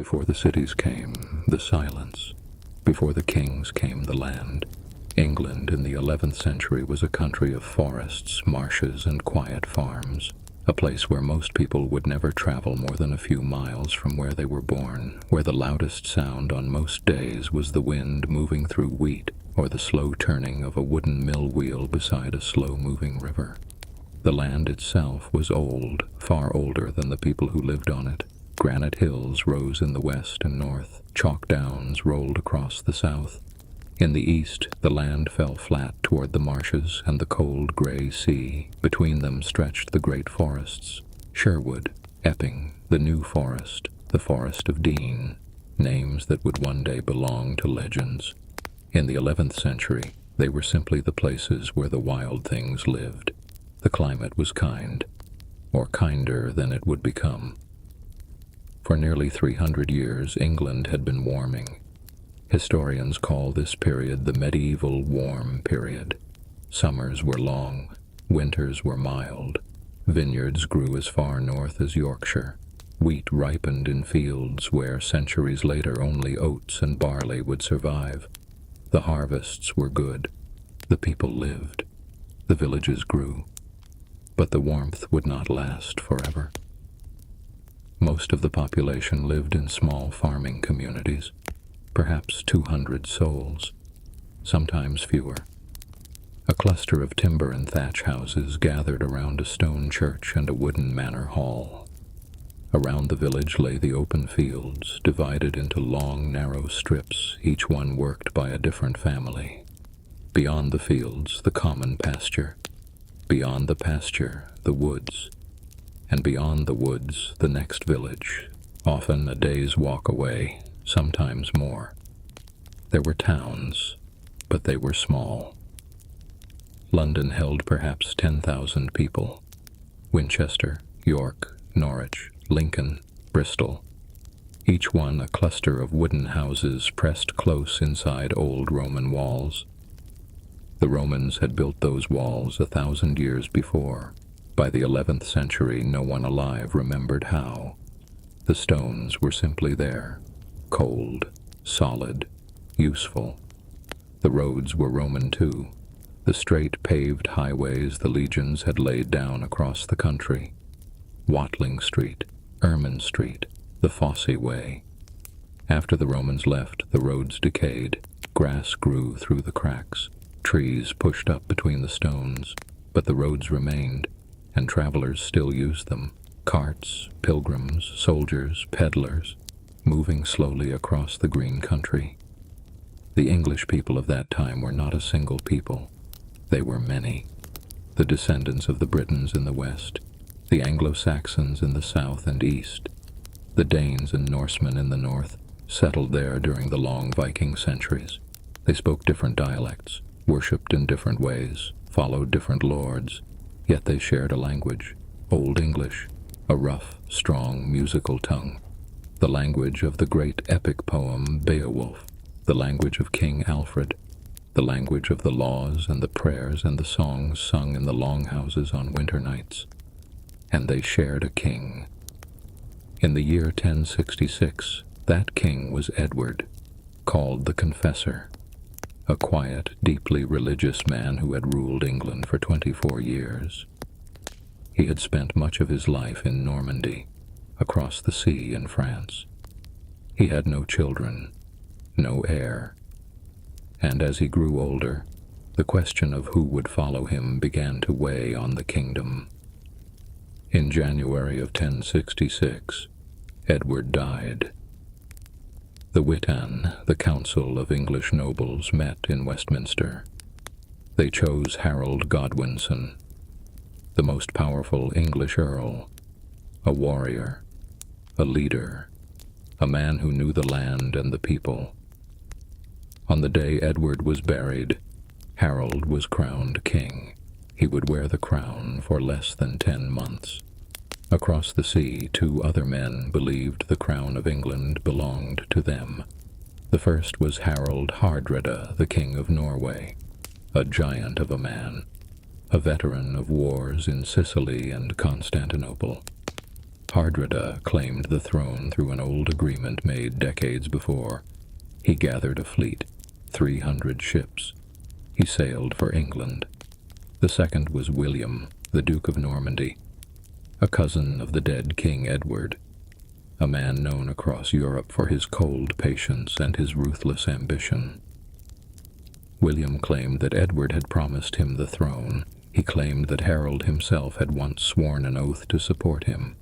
Before the cities came, the silence. Before the kings came the land. England in the 11th century was a country of forests, marshes, and quiet farms, a place where most people would never travel more than a few miles from where they were born, where the loudest sound on most days was the wind moving through wheat or the slow turning of a wooden mill wheel beside a slow-moving river. The land itself was old, far older than the people who lived on it. Granite hills rose in the west and north. Chalk downs rolled across the south. In the east, the land fell flat toward the marshes and the cold gray sea. Between them stretched the great forests: Sherwood, Epping, the New Forest, the Forest of Dean, names that would one day belong to legends. In the 11th century, they were simply the places where the wild things lived. The climate was kind, or kinder than it would become. For nearly 300 years, England had been warming. Historians call this period the medieval warm period. Summers were long, winters were mild. Vineyards grew as far north as Yorkshire. Wheat ripened in fields where centuries later only oats and barley would survive. The harvests were good. The people lived. The villages grew. But the warmth would not last forever. Most of the population lived in small farming communities, perhaps 200 souls, sometimes fewer. A cluster of timber and thatch houses gathered around a stone church and a wooden manor hall. Around the village lay the open fields, divided into long, narrow strips, each one worked by a different family. Beyond the fields, the common pasture. Beyond the pasture, the woods. And beyond the woods, the next village, often a day's walk away, sometimes more. There were towns, but they were small. London held perhaps 10,000 people. Winchester, York, Norwich, Lincoln, Bristol, each one a cluster of wooden houses pressed close inside old Roman walls. The Romans had built those walls 1,000 years before. By the 11th century, no one alive remembered how. The stones were simply there, cold, solid, useful. The roads were Roman too, the straight paved highways the legions had laid down across the country. Watling Street, Ermine Street, the Fosse Way. After the Romans left, the roads decayed. Grass grew through the cracks. Trees pushed up between the stones, but the roads remained, and travelers still used them. Carts, pilgrims, soldiers, peddlers, moving slowly across the green country. The English people of that time were not a single people. They were many. The descendants of the Britons in the west, the Anglo-Saxons in the south and east, the Danes and Norsemen in the north, settled there during the long Viking centuries. They spoke different dialects, worshipped in different ways, followed different lords, yet they shared a language, Old English, a rough, strong, musical tongue, the language of the great epic poem Beowulf, the language of King Alfred, the language of the laws and the prayers and the songs sung in the longhouses on winter nights. And they shared a king. In the year 1066, that king was Edward, called the Confessor, a quiet, deeply religious man who had ruled England for 24 years. He had spent much of his life in Normandy, across the sea in France. He had no children, no heir, and as he grew older, the question of who would follow him began to weigh on the kingdom. In January of 1066, Edward died. The Witan, the council of English nobles, met in Westminster. They chose Harold Godwinson, the most powerful English earl, a warrior, a leader, a man who knew the land and the people. On the day Edward was buried, Harold was crowned king. He would wear the crown for less than 10 months. Across the sea, 2 other men believed the crown of England belonged to them. The first was Harald Hardrada, the King of Norway, a giant of a man, a veteran of wars in Sicily and Constantinople. Hardrada claimed the throne through an old agreement made decades before. He gathered a fleet, 300 ships. He sailed for England. The second was William, the Duke of Normandy, a cousin of the dead King Edward, a man known across Europe for his cold patience and his ruthless ambition. William claimed that Edward had promised him the throne. He claimed that Harold himself had once sworn an oath to support him.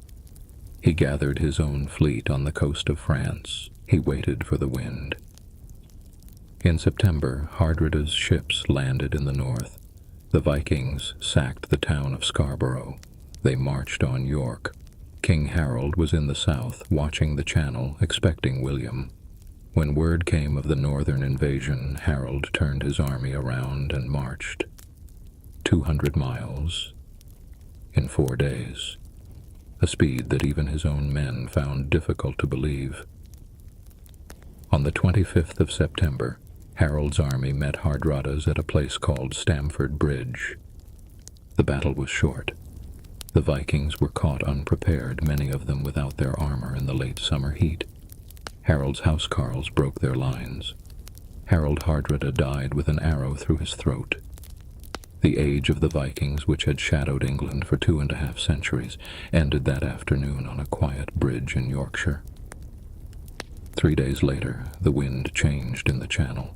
He gathered his own fleet on the coast of France. He waited for the wind. In September, Hardrada's ships landed in the north. The Vikings sacked the town of Scarborough. They marched on York. King Harold was in the south, watching the channel, expecting William. When word came of the northern invasion, Harold turned his army around and marched 200 miles in 4 days, a speed that even his own men found difficult to believe. On the 25th of September, Harold's army met Hardrada's at a place called Stamford Bridge. The battle was short. The Vikings were caught unprepared, many of them without their armor in the late summer heat. Harold's housecarls broke their lines. Harold Hardrada died with an arrow through his throat. The age of the Vikings, which had shadowed England for 2.5 centuries, ended that afternoon on a quiet bridge in Yorkshire. 3 days later, the wind changed in the Channel.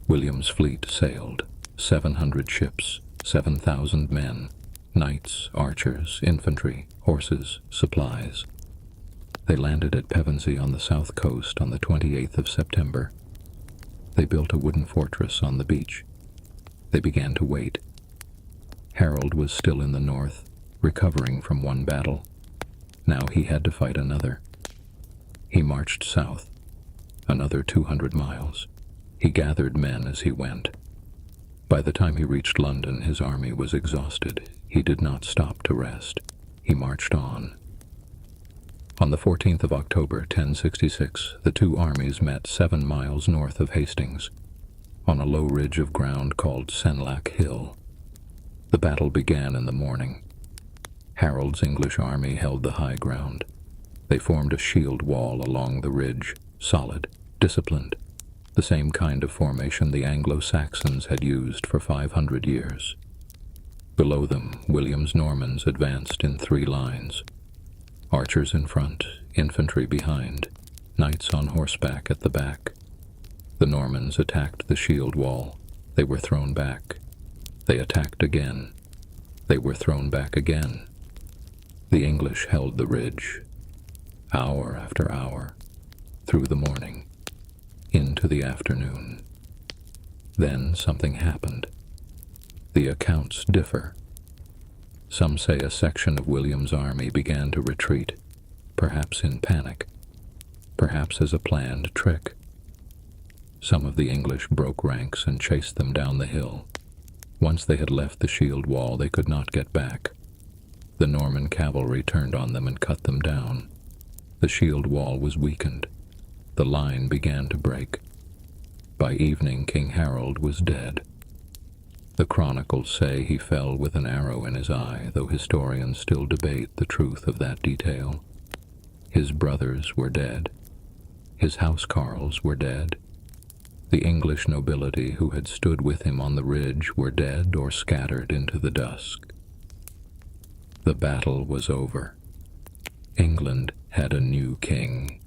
William's fleet sailed, 700 ships, 7,000 men, knights, archers, infantry, horses, supplies. They landed at Pevensey on the south coast on the 28th of September. They built a wooden fortress on the beach. They began to wait. Harold was still in the north, recovering from one battle. Now he had to fight another. He marched south, another 200 miles. He gathered men as he went. By the time he reached London, his army was exhausted. He did not stop to rest. He marched on. On the 14th of October, 1066, the two armies met 7 miles north of Hastings, on a low ridge of ground called Senlac Hill. The battle began in the morning. Harold's English army held the high ground. They formed a shield wall along the ridge, solid, disciplined, the same kind of formation the Anglo-Saxons had used for 500 years. Below them, William's Normans advanced in 3 lines. Archers in front, infantry behind, knights on horseback at the back. The Normans attacked the shield wall. They were thrown back. They attacked again. They were thrown back again. The English held the ridge, hour after hour, through the morning, into the afternoon. Then something happened. The accounts differ. Some say a section of William's army began to retreat, perhaps in panic, perhaps as a planned trick. Some of the English broke ranks and chased them down the hill. Once they had left the shield wall, they could not get back. The Norman cavalry turned on them and cut them down. The shield wall was weakened. The line began to break. By evening, King Harold was dead. The chronicles say he fell with an arrow in his eye, though historians still debate the truth of that detail. His brothers were dead. His housecarls were dead. The English nobility who had stood with him on the ridge were dead or scattered into the dusk. The battle was over. England had a new king.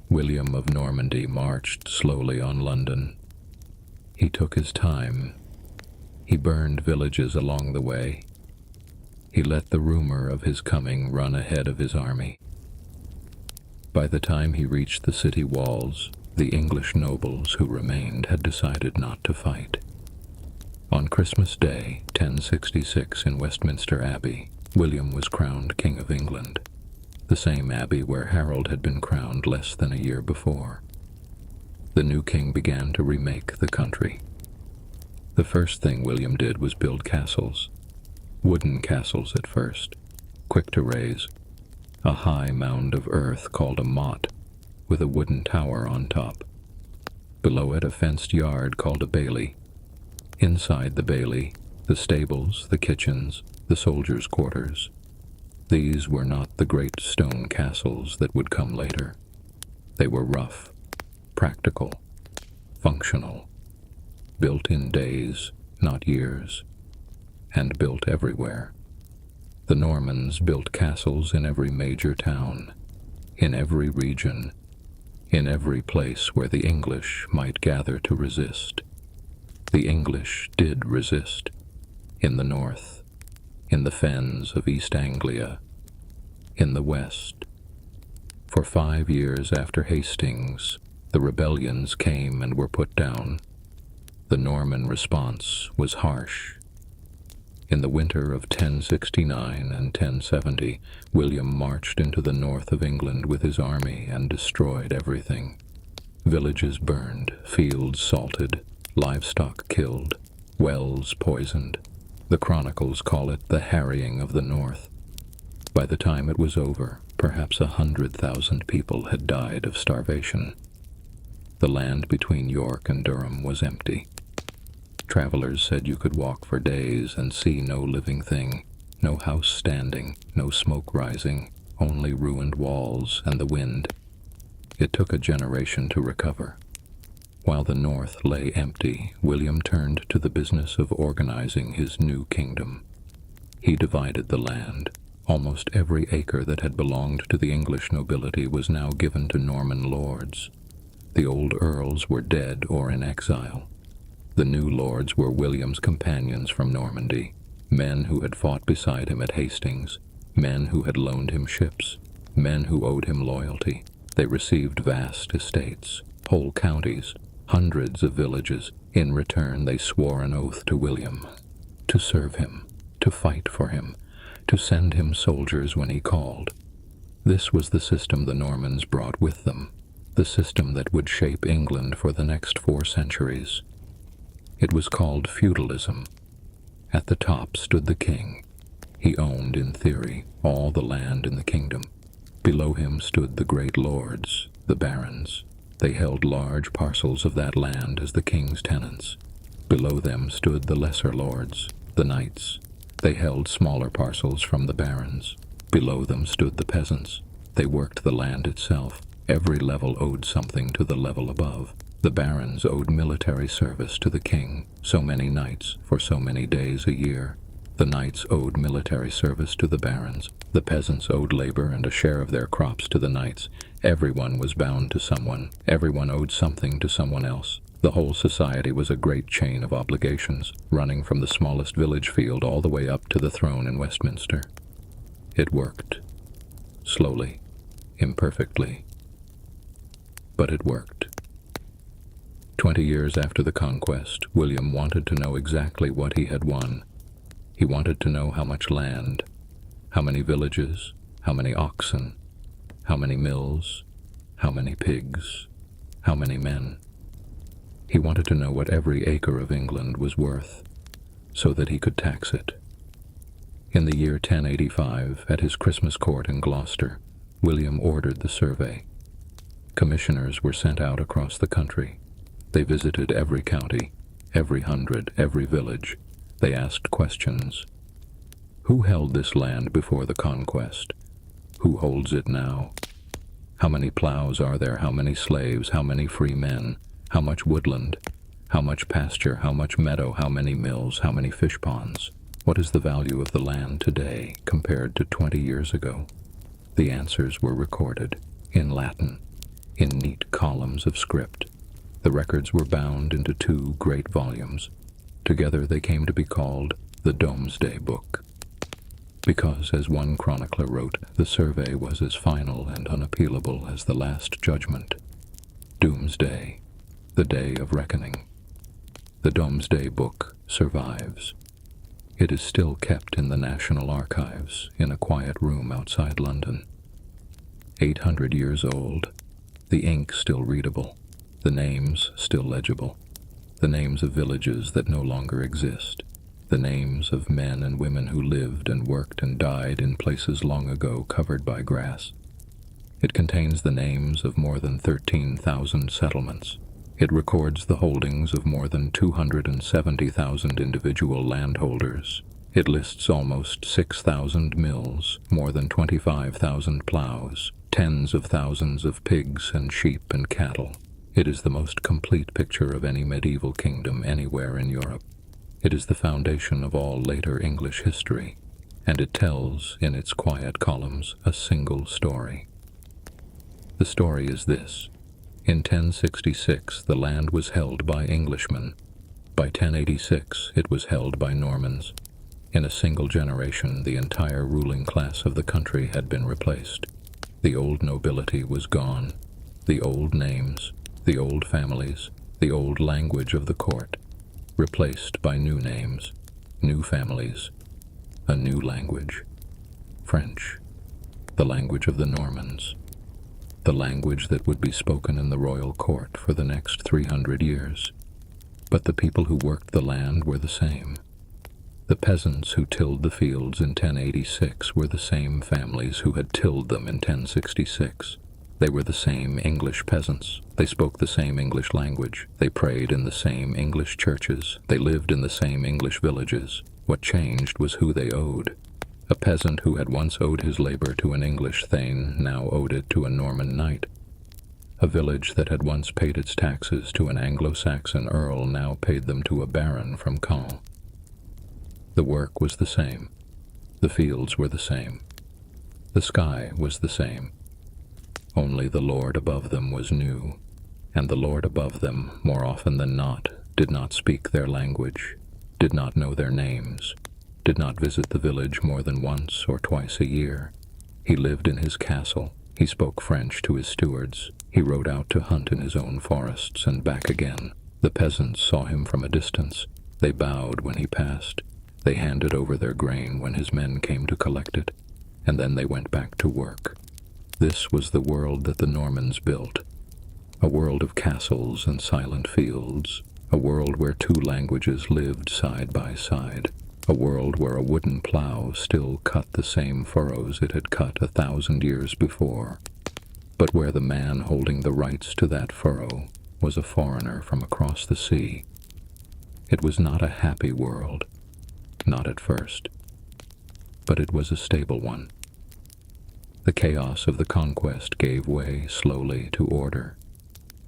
William of Normandy marched slowly on London. He took his time. He burned villages along the way. He let the rumor of his coming run ahead of his army. By the time he reached the city walls, the English nobles who remained had decided not to fight. On Christmas Day, 1066, in Westminster Abbey, William was crowned King of England, the same abbey where Harold had been crowned less than a year before. The new king began to remake the country. The first thing William did was build castles. Wooden castles at first, quick to raise. A high mound of earth called a motte, with a wooden tower on top. Below it, a fenced yard called a bailey. Inside the bailey, the stables, the kitchens, the soldiers' quarters. These were not the great stone castles that would come later. They were rough, practical, functional, built in days, not years, and built everywhere. The Normans built castles in every major town, in every region, in every place where the English might gather to resist. The English did resist, in the north, in the fens of East Anglia, in the west. For 5 years after Hastings, the rebellions came and were put down. The Norman response was harsh. In the winter of 1069 and 1070, William marched into the north of England with his army and destroyed everything. Villages burned, fields salted, livestock killed, wells poisoned. The chronicles call it the harrying of the North. By the time it was over, perhaps 100,000 people had died of starvation. The land between York and Durham was empty. Travelers said you could walk for days and see no living thing, no house standing, no smoke rising, only ruined walls and the wind. It took a generation to recover. While the north lay empty, William turned to the business of organizing his new kingdom. He divided the land. Almost every acre that had belonged to the English nobility was now given to Norman lords. The old earls were dead or in exile. The new lords were William's companions from Normandy, men who had fought beside him at Hastings, men who had loaned him ships, men who owed him loyalty. They received vast estates, whole counties, hundreds of villages. In return, they swore an oath to William, to serve him, to fight for him, to send him soldiers when he called. This was the system the Normans brought with them, the system that would shape England for the next 4 centuries. It was called feudalism. At the top stood the king. He owned, in theory, all the land in the kingdom. Below him stood the great lords, the barons. They held large parcels of that land as the king's tenants. Below them stood the lesser lords, the knights. They held smaller parcels from the barons. Below them stood the peasants. They worked the land itself. Every level owed something to the level above. The barons owed military service to the king, so many nights for so many days a year. The knights owed military service to the barons. The peasants owed labor and a share of their crops to the knights. Everyone was bound to someone. Everyone owed something to someone else. The whole society was a great chain of obligations, running from the smallest village field all the way up to the throne in Westminster. It worked. Slowly, imperfectly. But it worked. 20 years after the conquest, William wanted to know exactly what he had won. He wanted to know how much land, how many villages, how many oxen, how many mills, how many pigs, how many men. He wanted to know what every acre of England was worth, so that he could tax it. In the year 1085, at his Christmas court in Gloucester, William ordered the survey. Commissioners were sent out across the country. They visited every county, every hundred, every village. They asked questions. Who held this land before the conquest? Who holds it now? How many plows are there? How many slaves? How many free men? How much woodland? How much pasture? How much meadow? How many mills? How many fish ponds? What is the value of the land today compared to 20 years ago? The answers were recorded, in Latin, in neat columns of script. The records were bound into 2 great volumes. Together they came to be called the Domesday Book. Because, as one chronicler wrote, the survey was as final and unappealable as the Last Judgment. Doomsday, the day of reckoning. The Domesday Book survives. It is still kept in the National Archives, in a quiet room outside London. 800 years old, the ink still readable, the names still legible, the names of villages that no longer exist, the names of men and women who lived and worked and died in places long ago covered by grass. It contains the names of more than 13,000 settlements. It records the holdings of more than 270,000 individual landholders. It lists almost 6,000 mills, more than 25,000 plows, tens of thousands of pigs and sheep and cattle. It is the most complete picture of any medieval kingdom anywhere in Europe. It is the foundation of all later English history, and it tells, in its quiet columns, a single story. The story is this. In 1066, the land was held by Englishmen. By 1086, it was held by Normans. In a single generation, the entire ruling class of the country had been replaced. The old nobility was gone. The old names, the old families, the old language of the court, replaced by new names, new families, a new language. French, the language of the Normans, the language that would be spoken in the royal court for the next 300 years. But the people who worked the land were the same. The peasants who tilled the fields in 1086 were the same families who had tilled them in 1066. They were the same English peasants. They spoke the same English language. They prayed in the same English churches. They lived in the same English villages. What changed was who they owed. A peasant who had once owed his labor to an English thane now owed it to a Norman knight. A village that had once paid its taxes to an Anglo-Saxon earl now paid them to a baron from Caen. The work was the same. The fields were the same. The sky was the same. Only the Lord above them was new, and the Lord above them, more often than not, did not speak their language, did not know their names, did not visit the village more than once or twice a year. He lived in his castle. He spoke French to his stewards. He rode out to hunt in his own forests and back again. The peasants saw him from a distance. They bowed when he passed. They handed over their grain when his men came to collect it, and then they went back to work. This was the world that the Normans built, a world of castles and silent fields, a world where two languages lived side by side, a world where a wooden plow still cut the same furrows it had cut 1,000 years before, but where the man holding the rights to that furrow was a foreigner from across the sea. It was not a happy world. Not at first, but it was a stable one. The chaos of the conquest gave way slowly to order.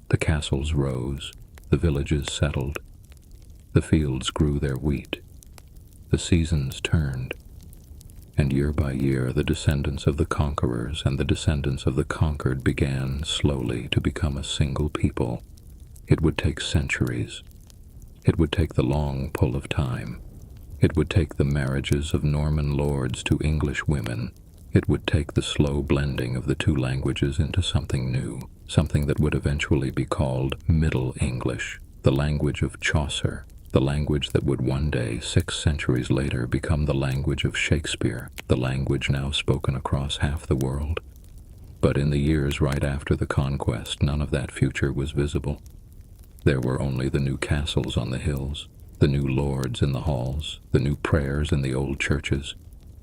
The castles rose, the villages settled, the fields grew their wheat, the seasons turned, and year by year the descendants of the conquerors and the descendants of the conquered began slowly to become a single people. It would take centuries. It would take the long pull of time. It would take the marriages of Norman lords to English women. It would take the slow blending of the two languages into something new, something that would eventually be called Middle English, the language of Chaucer, the language that would one day, 6 centuries later, become the language of Shakespeare, the language now spoken across half the world. But in the years right after the conquest, none of that future was visible. There were only the new castles on the hills, the new lords in the halls, the new prayers in the old churches,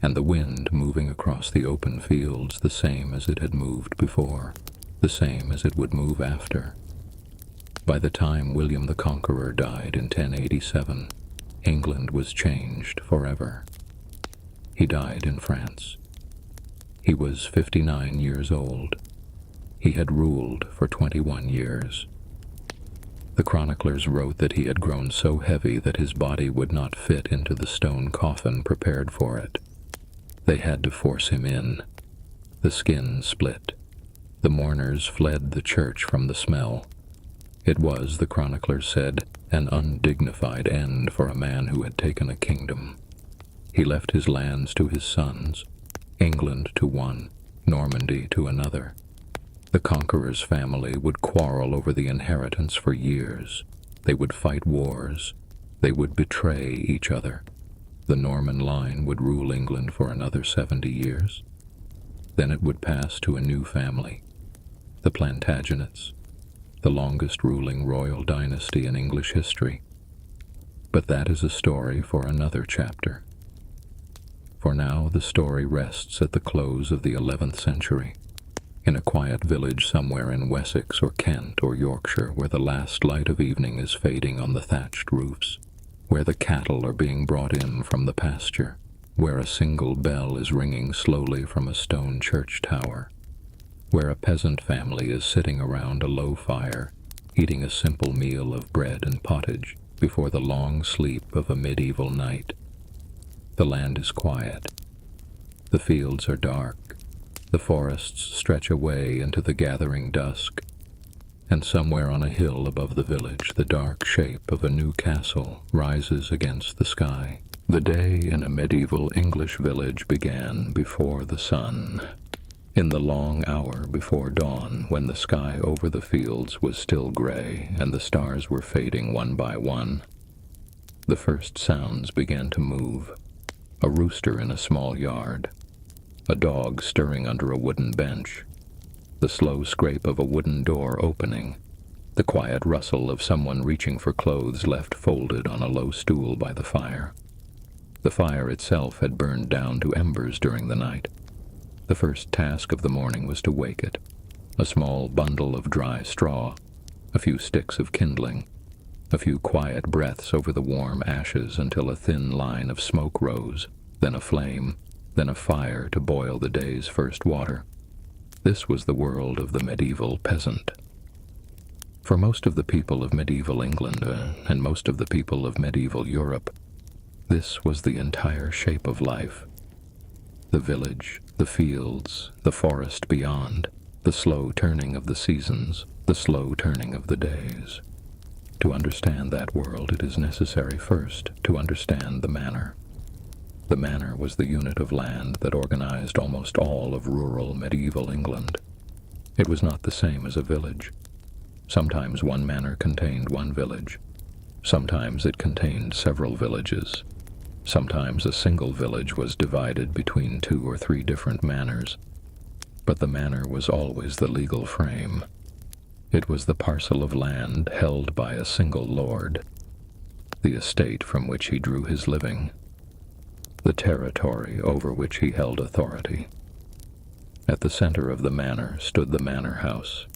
and the wind moving across the open fields the same as it had moved before, the same as it would move after. By the time William the Conqueror died in 1087, England was changed forever. He died in France. He was 59 years old. He had ruled for 21 years. The chroniclers wrote that he had grown so heavy that his body would not fit into the stone coffin prepared for it. They had to force him in. The skin split. The mourners fled the church from the smell. It was, the chroniclers said, an undignified end for a man who had taken a kingdom. He left his lands to his sons, England to one, Normandy to another. The conqueror's family would quarrel over the inheritance for years. They would fight wars. They would betray each other. The Norman line would rule England for another 70 years. Then it would pass to a new family, the Plantagenets, the longest ruling royal dynasty in English history. But that is a story for another chapter. For now the story rests at the close of the 11th century. In a quiet village somewhere in Wessex or Kent or Yorkshire where the last light of evening is fading on the thatched roofs. where the cattle are being brought in from the pasture, where a single bell is ringing slowly from a stone church tower, where a peasant family is sitting around a low fire, eating a simple meal of bread and pottage before the long sleep of a medieval night. The land is quiet. The fields are dark. The forests stretch away into the gathering dusk, and somewhere on a hill above the village the dark shape of a new castle rises against the sky. The day in a medieval English village began before the sun. In the long hour before dawn, when the sky over the fields was still gray and the stars were fading one by one, the first sounds began to move. A rooster in a small yard, a dog stirring under a wooden bench, the slow scrape of a wooden door opening, the quiet rustle of someone reaching for clothes left folded on a low stool by the fire. The fire itself had burned down to embers during the night. The first task of the morning was to wake it. A small bundle of dry straw, a few sticks of kindling, a few quiet breaths over the warm ashes until a thin line of smoke rose, then a flame, then a fire to boil the day's first water. This was the world of the medieval peasant. For most of the people of medieval England, and most of the people of medieval Europe, this was the entire shape of life. The village, the fields, the forest beyond, the slow turning of the seasons, the slow turning of the days. To understand that world, it is necessary first to understand the manor. The manor was the unit of land that organized almost all of rural medieval England. It was not the same as a village. Sometimes one manor contained one village. Sometimes it contained several villages. Sometimes a single village was divided between 2 or 3 different manors. But the manor was always the legal frame. It was the parcel of land held by a single lord, the estate from which he drew his living, the territory over which he held authority. At the center of the manor stood the manor house.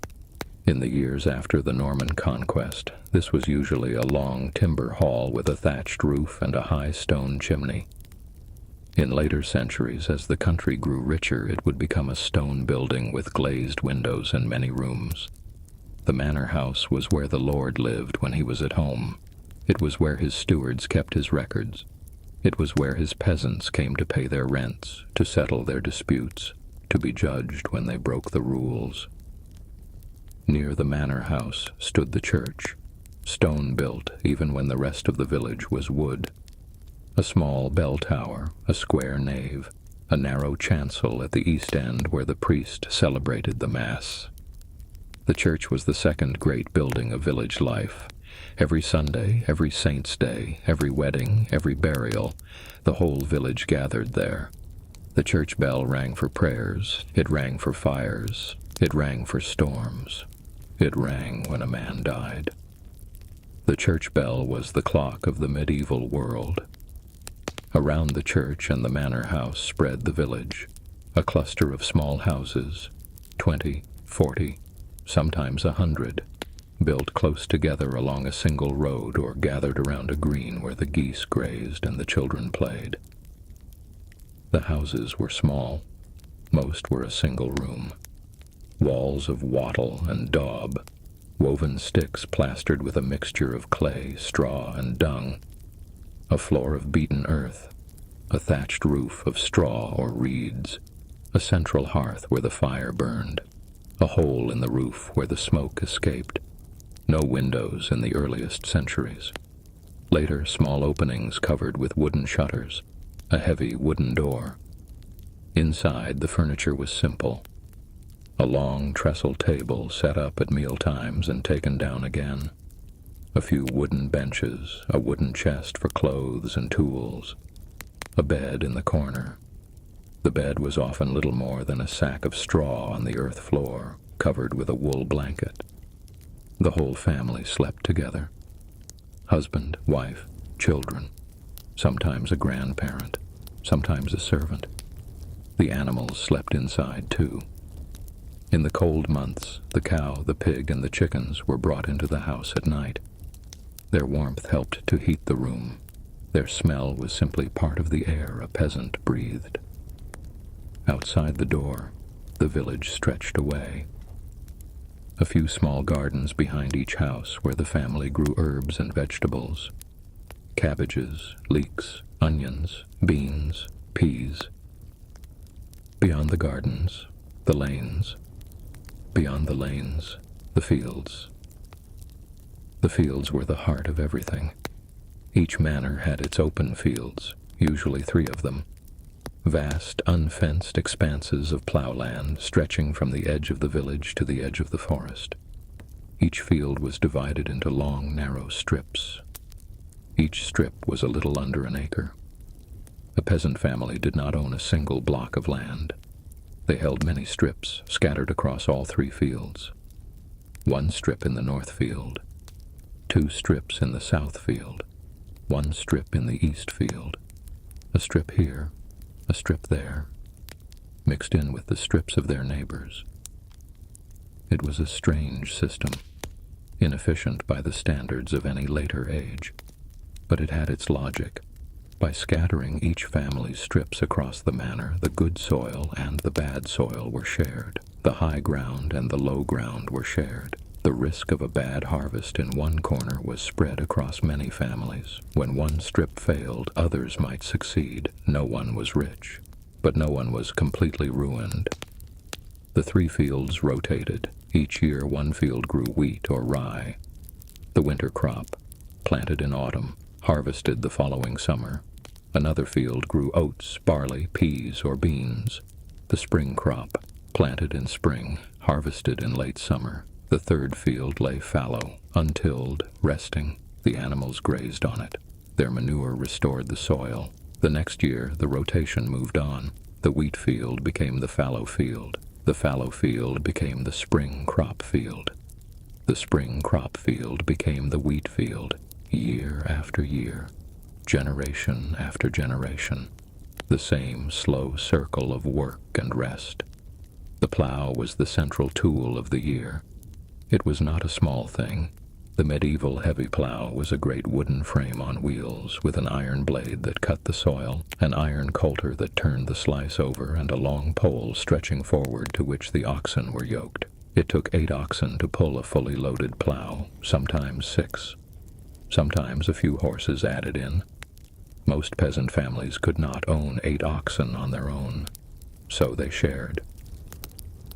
In the years after the Norman conquest, this was usually a long timber hall with a thatched roof and a high stone chimney. In later centuries, as the country grew richer, it would become a stone building with glazed windows and many rooms. The manor house was where the lord lived when he was at home. It was where his stewards kept his records. It was where his peasants came to pay their rents, to settle their disputes, to be judged when they broke the rules. Near the manor house stood the church, stone-built even when the rest of the village was wood. A small bell tower, a square nave, a narrow chancel at the east end where the priest celebrated the Mass. The church was the second great building of village life. Every Sunday, every saint's day, every wedding, every burial, the whole village gathered there. The church bell rang for prayers, it rang for fires, it rang for storms, it rang when a man died. The church bell was the clock of the medieval world. Around the church and the manor house spread the village, a cluster of small houses, 20, 40, sometimes 100, built close together along a single road or gathered around a green where the geese grazed and the children played. The houses were small. Most were a single room. Walls of wattle and daub, woven sticks plastered with a mixture of clay, straw, and dung, a floor of beaten earth, a thatched roof of straw or reeds, a central hearth where the fire burned, a hole in the roof where the smoke escaped. No windows in the earliest centuries. Later, small openings covered with wooden shutters, a heavy wooden door. Inside, the furniture was simple. A long trestle table set up at meal times and taken down again. A few wooden benches, a wooden chest for clothes and tools, a bed in the corner. The bed was often little more than a sack of straw on the earth floor, covered with a wool blanket. The whole family slept together. Husband, wife, children, sometimes a grandparent, sometimes a servant. The animals slept inside too. In the cold months, the cow, the pig, and the chickens were brought into the house at night. Their warmth helped to heat the room. Their smell was simply part of the air a peasant breathed. Outside the door, the village stretched away. A few small gardens behind each house where the family grew herbs and vegetables. Cabbages, leeks, onions, beans, peas. Beyond the gardens, the lanes. Beyond the lanes, the fields. The fields were the heart of everything. Each manor had its open fields, usually 3 of them. Vast, unfenced expanses of plowland stretching from the edge of the village to the edge of the forest. Each field was divided into long, narrow strips. Each strip was a little under an acre. A peasant family did not own a single block of land. They held many strips scattered across all 3 fields. 1 strip in the north field, 2 strips in the south field, 1 strip in the east field, a strip here, a strip there, mixed in with the strips of their neighbors. It was a strange system, inefficient by the standards of any later age, but it had its logic. By scattering each family's strips across the manor, the good soil and the bad soil were shared. The high ground and the low ground were shared. The risk of a bad harvest in one corner was spread across many families. When one strip failed, others might succeed. No one was rich, but no one was completely ruined. The 3 fields rotated. Each year 1 field grew wheat or rye. The winter crop, planted in autumn, harvested the following summer. Another field grew oats, barley, peas, or beans. The spring crop, planted in spring, harvested in late summer. The 3rd field lay fallow, untilled, resting. The animals grazed on it. Their manure restored the soil. The next year, the rotation moved on. The wheat field became the fallow field. The fallow field became the spring crop field. The spring crop field became the wheat field. Year after year, generation after generation, the same slow circle of work and rest. The plow was the central tool of the year. It was not a small thing. The medieval heavy plow was a great wooden frame on wheels with an iron blade that cut the soil, an iron coulter that turned the slice over, and a long pole stretching forward to which the oxen were yoked. It took 8 oxen to pull a fully loaded plow, sometimes 6. Sometimes a few horses added in. Most peasant families could not own 8 oxen on their own, so they shared.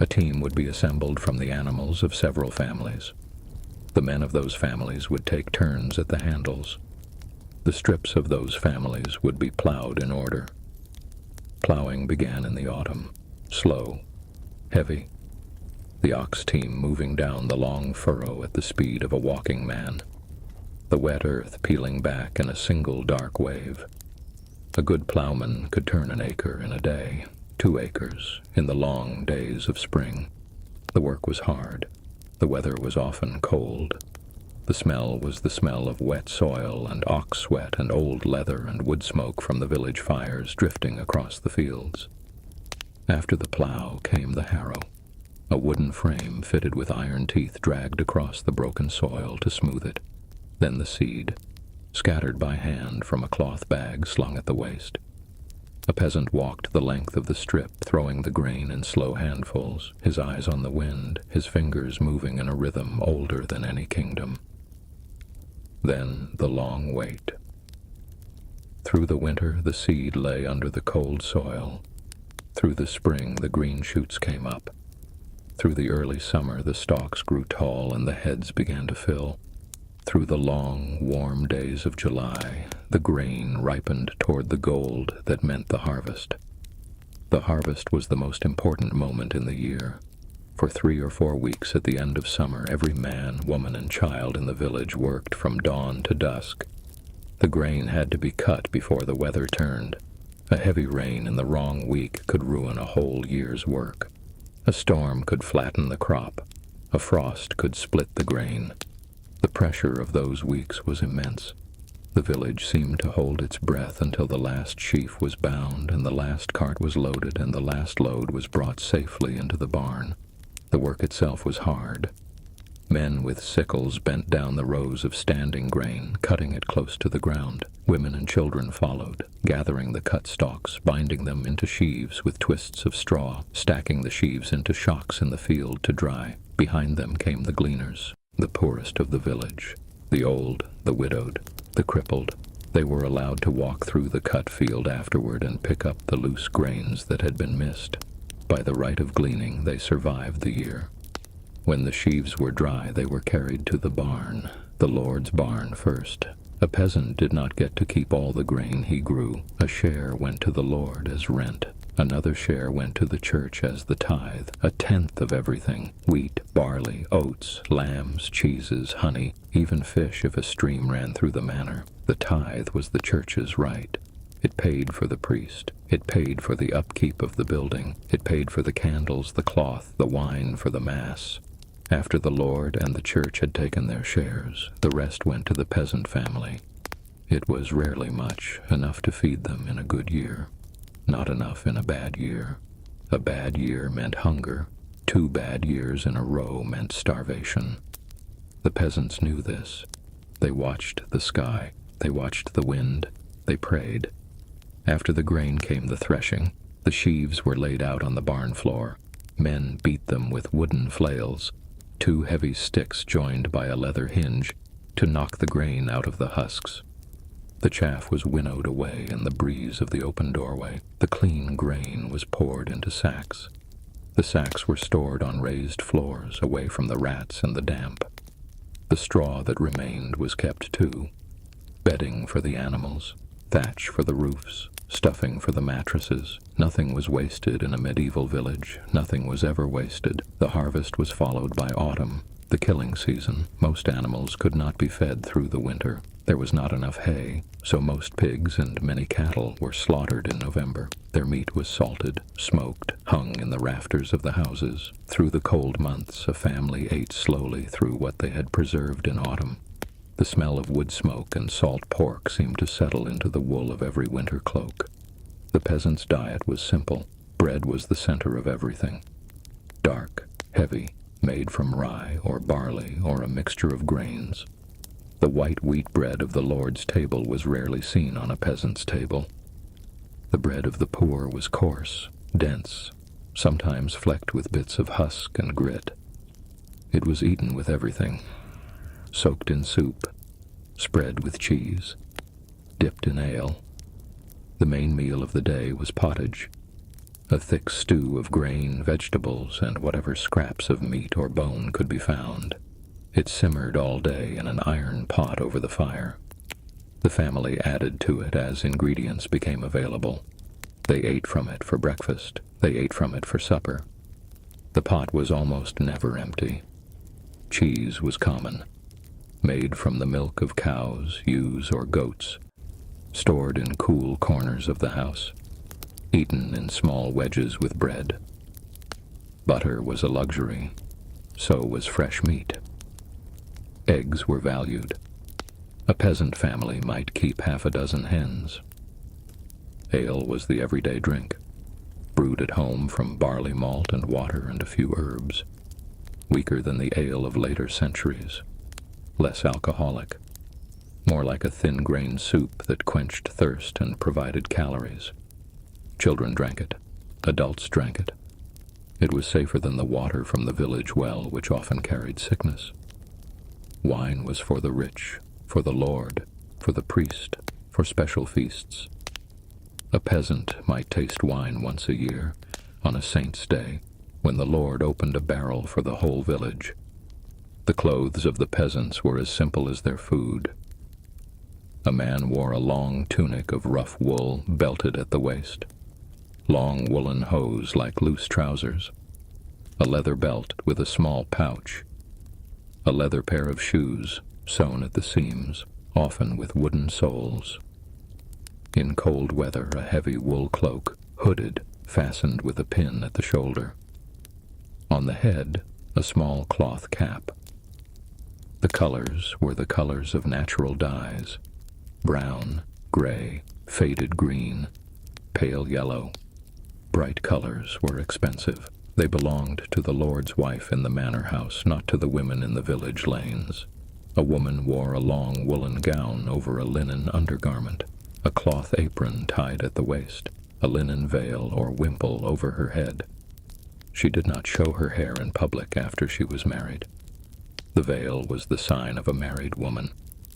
A team would be assembled from the animals of several families. The men of those families would take turns at the handles. The strips of those families would be plowed in order. Plowing began in the autumn, slow, heavy, the ox team moving down the long furrow at the speed of a walking man, the wet earth peeling back in a single dark wave. A good plowman could turn an acre in a day, 2 acres in the long days of spring. The work was hard. The weather was often cold. The smell was the smell of wet soil and ox sweat and old leather and wood smoke from the village fires drifting across the fields. After the plow came the harrow, a wooden frame fitted with iron teeth dragged across the broken soil to smooth it. Then the seed, scattered by hand from a cloth bag slung at the waist. A peasant walked the length of the strip, throwing the grain in slow handfuls, his eyes on the wind, his fingers moving in a rhythm older than any kingdom. Then the long wait. Through the winter, the seed lay under the cold soil. Through the spring, the green shoots came up. Through the early summer, the stalks grew tall and the heads began to fill. Through the long, warm days of July, the grain ripened toward the gold that meant the harvest. The harvest was the most important moment in the year. For 3 or 4 weeks at the end of summer, every man, woman, and child in the village worked from dawn to dusk. The grain had to be cut before the weather turned. A heavy rain in the wrong week could ruin a whole year's work. A storm could flatten the crop. A frost could split the grain. The pressure of those weeks was immense. The village seemed to hold its breath until the last sheaf was bound and the last cart was loaded and the last load was brought safely into the barn. The work itself was hard. Men with sickles bent down the rows of standing grain, cutting it close to the ground. Women and children followed, gathering the cut stalks, binding them into sheaves with twists of straw, stacking the sheaves into shocks in the field to dry. Behind them came the gleaners, the poorest of the village, the old, the widowed, the crippled. They were allowed to walk through the cut field afterward and pick up the loose grains that had been missed. By the right of gleaning, they survived the year. When the sheaves were dry, they were carried to the barn, the Lord's barn first. A peasant did not get to keep all the grain he grew. A share went to the Lord as rent. Another share went to the church as the tithe, a tenth of everything: wheat, barley, oats, lambs, cheeses, honey, even fish if a stream ran through the manor. The tithe was the church's right. It paid for the priest. It paid for the upkeep of the building. It paid for the candles, the cloth, the wine for the Mass. After the Lord and the church had taken their shares, the rest went to the peasant family. It was rarely much, enough to feed them in a good year. Not enough in a bad year. A bad year meant hunger. 2 bad years in a row meant starvation. The peasants knew this. They watched the sky. They watched the wind. They prayed. After the grain came the threshing. The sheaves were laid out on the barn floor. Men beat them with wooden flails, 2 heavy sticks joined by a leather hinge, to knock the grain out of the husks. The chaff was winnowed away in the breeze of the open doorway. The clean grain was poured into sacks. The sacks were stored on raised floors, away from the rats and the damp. The straw that remained was kept too. Bedding for the animals, thatch for the roofs, stuffing for the mattresses. Nothing was wasted in a medieval village. Nothing was ever wasted. The harvest was followed by autumn, the killing season. Most animals could not be fed through the winter. There was not enough hay, so most pigs and many cattle were slaughtered in November. Their meat was salted, smoked, hung in the rafters of the houses. Through the cold months, a family ate slowly through what they had preserved in autumn. The smell of wood smoke and salt pork seemed to settle into the wool of every winter cloak. The peasant's diet was simple. Bread was the center of everything. Dark, heavy, made from rye or barley or a mixture of grains. The white wheat bread of the Lord's table was rarely seen on a peasant's table. The bread of the poor was coarse, dense, sometimes flecked with bits of husk and grit. It was eaten with everything: soaked in soup, spread with cheese, dipped in ale. The main meal of the day was pottage, a thick stew of grain, vegetables, and whatever scraps of meat or bone could be found. It simmered all day in an iron pot over the fire. The family added to it as ingredients became available. They ate from it for breakfast. They ate from it for supper. The pot was almost never empty. Cheese was common, made from the milk of cows, ewes, or goats, stored in cool corners of the house, eaten in small wedges with bread. Butter was a luxury. So was fresh meat. Eggs were valued. A peasant family might keep 6 hens. Ale was the everyday drink, brewed at home from barley malt and water and a few herbs, weaker than the ale of later centuries, less alcoholic, more like a thin-grained soup that quenched thirst and provided calories. Children drank it. Adults drank it. It was safer than the water from the village well, which often carried sickness. Wine was for the rich, for the lord, for the priest, for special feasts. A peasant might taste wine once a year, on a saint's day, when the Lord opened a barrel for the whole village. The clothes of the peasants were as simple as their food. A man wore a long tunic of rough wool belted at the waist, long woolen hose like loose trousers, a leather belt with a small pouch, a leather pair of shoes sewn at the seams, often with wooden soles. In cold weather, a heavy wool cloak, hooded, fastened with a pin at the shoulder. On the head, a small cloth cap. The colors were the colors of natural dyes: brown, gray, faded green, pale yellow. Bright colors were expensive. They belonged to the lord's wife in the manor house, not to the women in the village lanes. A woman wore a long woolen gown over a linen undergarment, a cloth apron tied at the waist, a linen veil or wimple over her head. She did not show her hair in public after she was married. The veil was the sign of a married woman.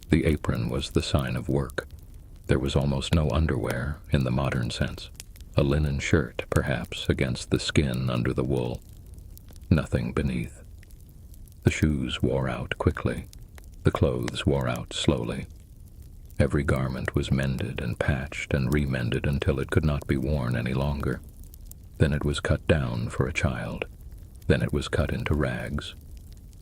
The apron was the sign of work. There was almost no underwear in the modern sense. A linen shirt, perhaps, against the skin under the wool. Nothing beneath. The shoes wore out quickly. The clothes wore out slowly. Every garment was mended and patched and remended until it could not be worn any longer. Then it was cut down for a child. Then it was cut into rags.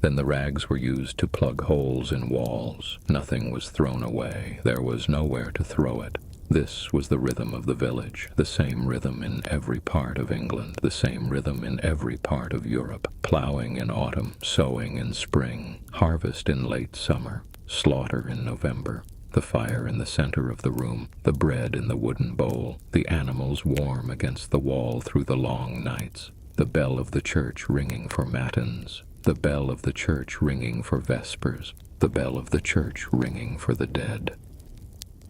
Then the rags were used to plug holes in walls. Nothing was thrown away. There was nowhere to throw it. This was the rhythm of the village, the same rhythm in every part of England, the same rhythm in every part of Europe. Plowing in autumn, sowing in spring, harvest in late summer, slaughter in November. The fire in the center of the room, the bread in the wooden bowl, the animals warm against the wall through the long nights, the bell of the church ringing for matins, the bell of the church ringing for vespers, the bell of the church ringing for the dead.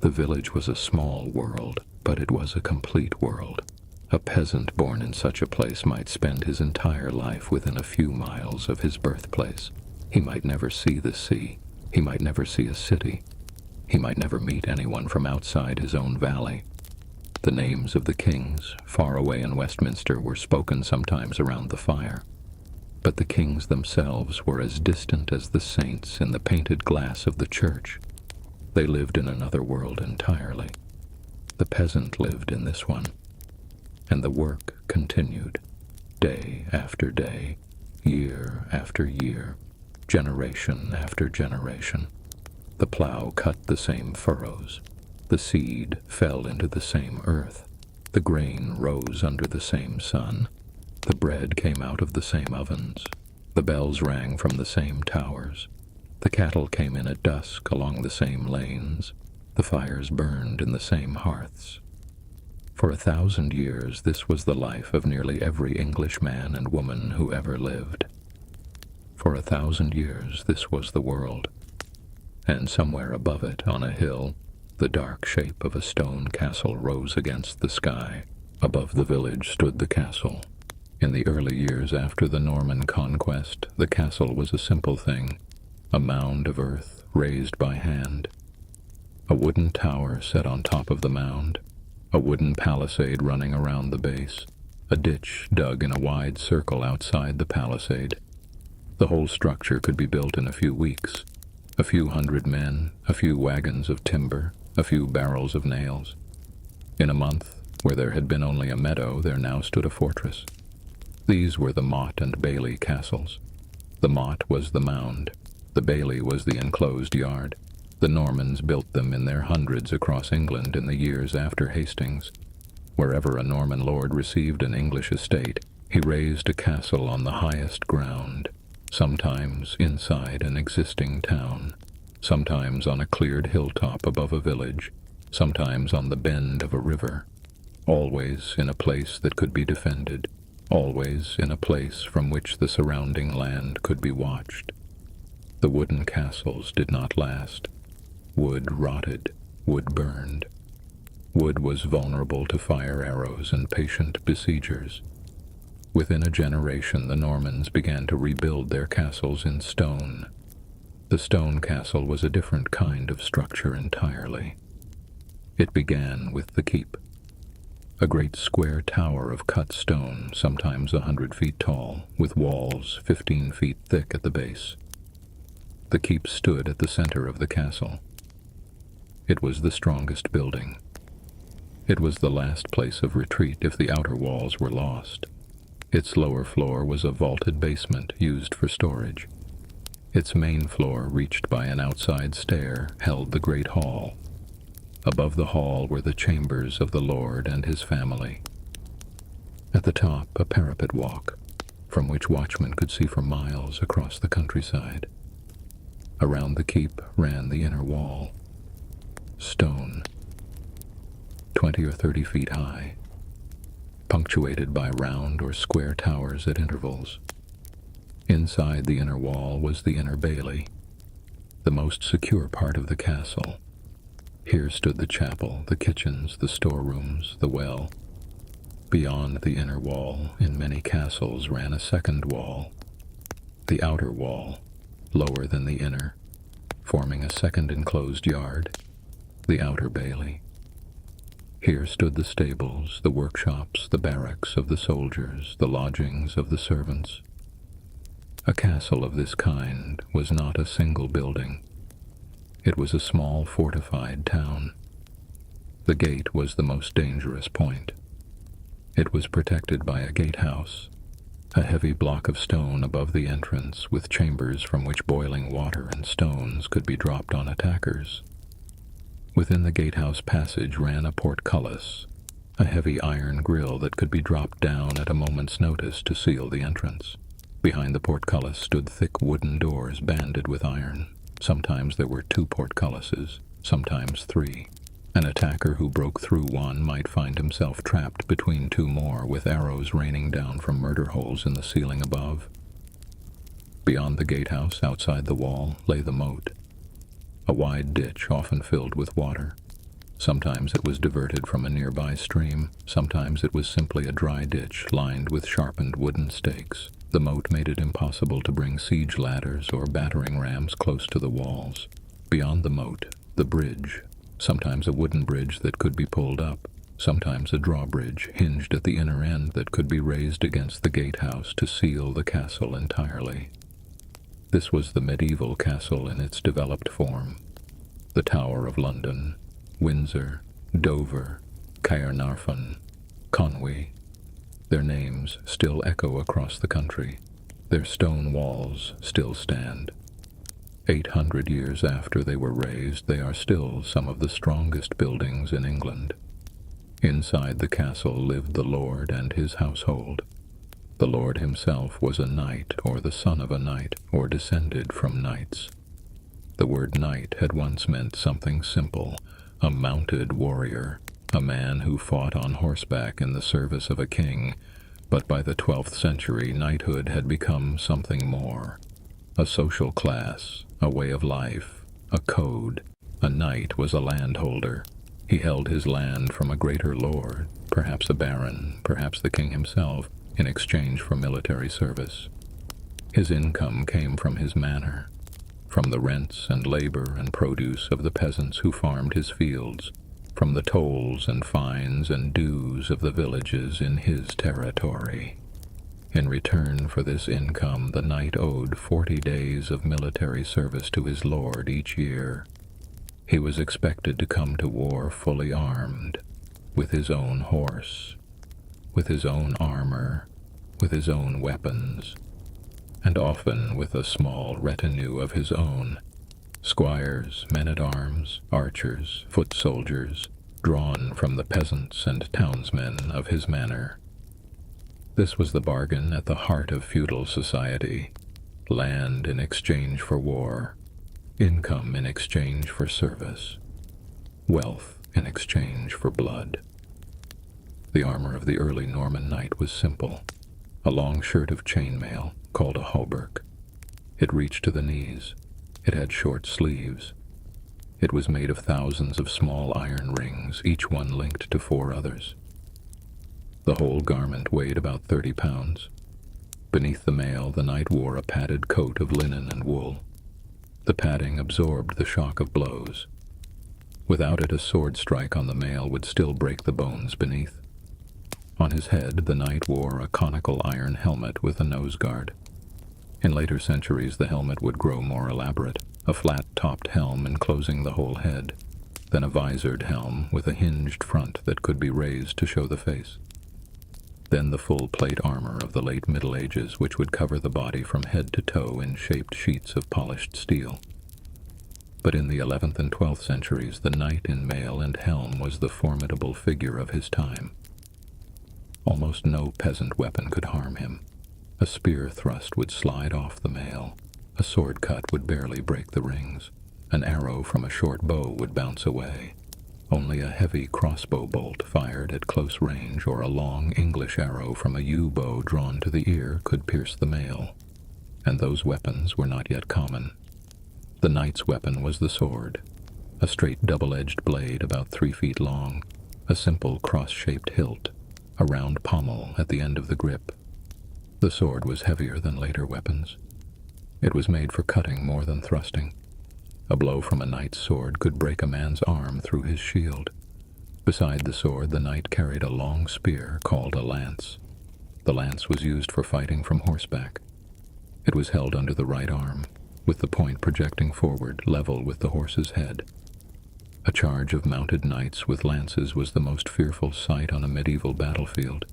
The village was a small world, but it was a complete world. A peasant born in such a place might spend his entire life within a few miles of his birthplace. He might never see the sea. He might never see a city. He might never meet anyone from outside his own valley. The names of the kings, far away in Westminster, were spoken sometimes around the fire. But the kings themselves were as distant as the saints in the painted glass of the church. They lived in another world entirely. The peasant lived in this one. And the work continued, day after day, year after year, generation after generation. The plow cut the same furrows. The seed fell into the same earth. The grain rose under the same sun. The bread came out of the same ovens. The bells rang from the same towers. The cattle came in at dusk along the same lanes. The fires burned in the same hearths. For 1,000 years this was the life of nearly every English man and woman who ever lived. For 1,000 years this was the world. And somewhere above it, on a hill, the dark shape of a stone castle rose against the sky. Above the village stood the castle. In the early years after the Norman conquest, the castle was a simple thing, a mound of earth raised by hand. A wooden tower set on top of the mound, a wooden palisade running around the base, a ditch dug in a wide circle outside the palisade. The whole structure could be built in a few weeks. A few hundred men, a few wagons of timber, a few barrels of nails. In a month, where there had been only a meadow, there now stood a fortress. These were the motte and bailey castles. The motte was the mound. The bailey was the enclosed yard. The Normans built them in their hundreds across England in the years after Hastings. Wherever a Norman lord received an English estate, he raised a castle on the highest ground. Sometimes inside an existing town, sometimes on a cleared hilltop above a village, sometimes on the bend of a river, always in a place that could be defended, always in a place from which the surrounding land could be watched. The wooden castles did not last. Wood rotted, wood burned. Wood was vulnerable to fire arrows and patient besiegers. Within a generation, the Normans began to rebuild their castles in stone. The stone castle was a different kind of structure entirely. It began with the keep, a great square tower of cut stone, sometimes 100 feet tall, with walls 15 feet thick at the base. The keep stood at the center of the castle. It was the strongest building. It was the last place of retreat if the outer walls were lost. Its lower floor was a vaulted basement used for storage. Its main floor, reached by an outside stair, held the great hall. Above the hall were the chambers of the lord and his family. At the top, a parapet walk, from which watchmen could see for miles across the countryside. Around the keep ran the inner wall, stone, 20 or 30 feet high, punctuated by round or square towers at intervals. Inside the inner wall was the inner bailey, the most secure part of the castle. Here stood the chapel, the kitchens, the storerooms, the well. Beyond the inner wall, in many castles, ran a second wall, the outer wall, lower than the inner, forming a second enclosed yard, the outer bailey. Here stood the stables, the workshops, the barracks of the soldiers, the lodgings of the servants. A castle of this kind was not a single building. It was a small fortified town. The gate was the most dangerous point. It was protected by a gatehouse, a heavy block of stone above the entrance with chambers from which boiling water and stones could be dropped on attackers. Within the gatehouse passage ran a portcullis, a heavy iron grill that could be dropped down at a moment's notice to seal the entrance. Behind the portcullis stood thick wooden doors banded with iron. Sometimes there were 2 portcullises, sometimes 3. An attacker who broke through one might find himself trapped between 2 more, with arrows raining down from murder holes in the ceiling above. Beyond the gatehouse, outside the wall, lay the moat, a wide ditch often filled with water. Sometimes it was diverted from a nearby stream, sometimes it was simply a dry ditch lined with sharpened wooden stakes. The moat made it impossible to bring siege ladders or battering rams close to the walls. Beyond the moat, the bridge, sometimes a wooden bridge that could be pulled up, sometimes a drawbridge hinged at the inner end that could be raised against the gatehouse to seal the castle entirely. This was the medieval castle in its developed form. The Tower of London, Windsor, Dover, Caernarfon, Conwy. Their names still echo across the country. Their stone walls still stand. 800 years after they were raised, they are still some of the strongest buildings in England. Inside the castle lived the lord and his household. The lord himself was a knight, or the son of a knight, or descended from knights. The word knight had once meant something simple, a mounted warrior, a man who fought on horseback in the service of a king, but by the 12th century knighthood had become something more. A social class, a way of life, a code. A knight was a landholder. He held his land from a greater lord, perhaps a baron, perhaps the king himself, in exchange for military service. His income came from his manor, from the rents and labor and produce of the peasants who farmed his fields, from the tolls and fines and dues of the villages in his territory. In return for this income, the knight owed 40 days of military service to his lord each year. He was expected to come to war fully armed, with his own horse, with his own armor, with his own weapons, and often with a small retinue of his own. Squires, men-at-arms, archers, foot soldiers, drawn from the peasants and townsmen of his manor. This was the bargain at the heart of feudal society: land in exchange for war, income in exchange for service, wealth in exchange for blood. The armor of the early Norman knight was simple, a long shirt of chainmail called a hauberk. It reached to the knees. It had short sleeves. It was made of thousands of small iron rings, each one linked to 4 others. The whole garment weighed about 30 pounds. Beneath the mail, the knight wore a padded coat of linen and wool. The padding absorbed the shock of blows. Without it, a sword strike on the mail would still break the bones beneath. On his head, the knight wore a conical iron helmet with a nose guard. In later centuries, the helmet would grow more elaborate, a flat-topped helm enclosing the whole head, then a visored helm with a hinged front that could be raised to show the face. Then the full plate armor of the late Middle Ages, which would cover the body from head to toe in shaped sheets of polished steel. But in the 11th and 12th centuries, the knight in mail and helm was the formidable figure of his time. Almost no peasant weapon could harm him. A spear thrust would slide off the mail. A sword cut would barely break the rings. An arrow from a short bow would bounce away. Only a heavy crossbow bolt fired at close range or a long English arrow from a yew bow drawn to the ear could pierce the mail, and those weapons were not yet common. The knight's weapon was the sword, a straight double-edged blade about 3 feet long, a simple cross-shaped hilt, a round pommel at the end of the grip. The sword was heavier than later weapons. It was made for cutting more than thrusting. A blow from a knight's sword could break a man's arm through his shield. Beside the sword, the knight carried a long spear called a lance. The lance was used for fighting from horseback. It was held under the right arm, with the point projecting forward, level with the horse's head. A charge of mounted knights with lances was the most fearful sight on a medieval battlefield.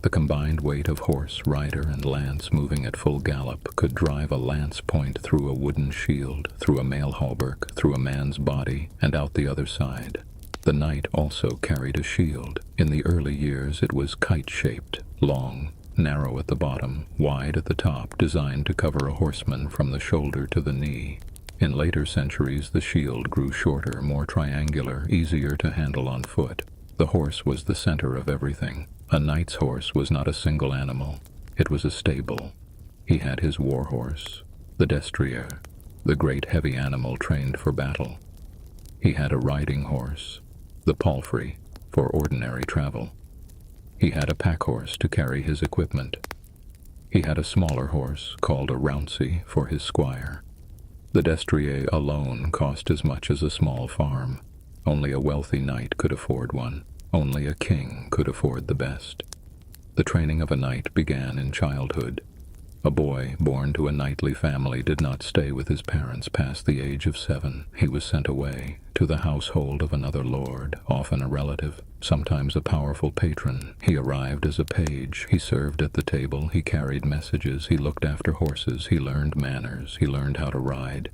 The combined weight of horse, rider, and lance moving at full gallop could drive a lance point through a wooden shield, through a mail hauberk, through a man's body, and out the other side. The knight also carried a shield. In the early years it was kite-shaped, long, narrow at the bottom, wide at the top, designed to cover a horseman from the shoulder to the knee. In later centuries the shield grew shorter, more triangular, easier to handle on foot. The horse was the center of everything. A knight's horse was not a single animal. It was a stable. He had his war horse, the destrier, the great heavy animal trained for battle. He had a riding horse, the palfrey, for ordinary travel. He had a pack horse to carry his equipment. He had a smaller horse, called a rouncey, for his squire. The destrier alone cost as much as a small farm. Only a wealthy knight could afford one. Only a king could afford the best. The training of a knight began in childhood. A boy born to a knightly family did not stay with his parents past the age of 7. He was sent away to the household of another lord, often a relative, sometimes a powerful patron. He arrived as a page. He served at the table. He carried messages. He looked after horses. He learned manners. He learned how to ride.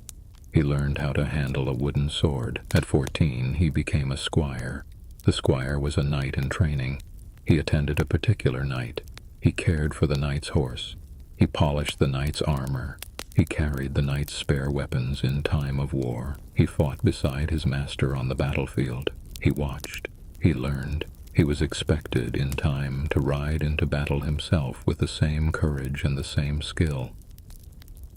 He learned how to handle a wooden sword. At 14, he became a squire. The squire was a knight in training. He attended a particular knight. He cared for the knight's horse. He polished the knight's armor. He carried the knight's spare weapons in time of war. He fought beside his master on the battlefield. He watched. He learned. He was expected in time to ride into battle himself with the same courage and the same skill.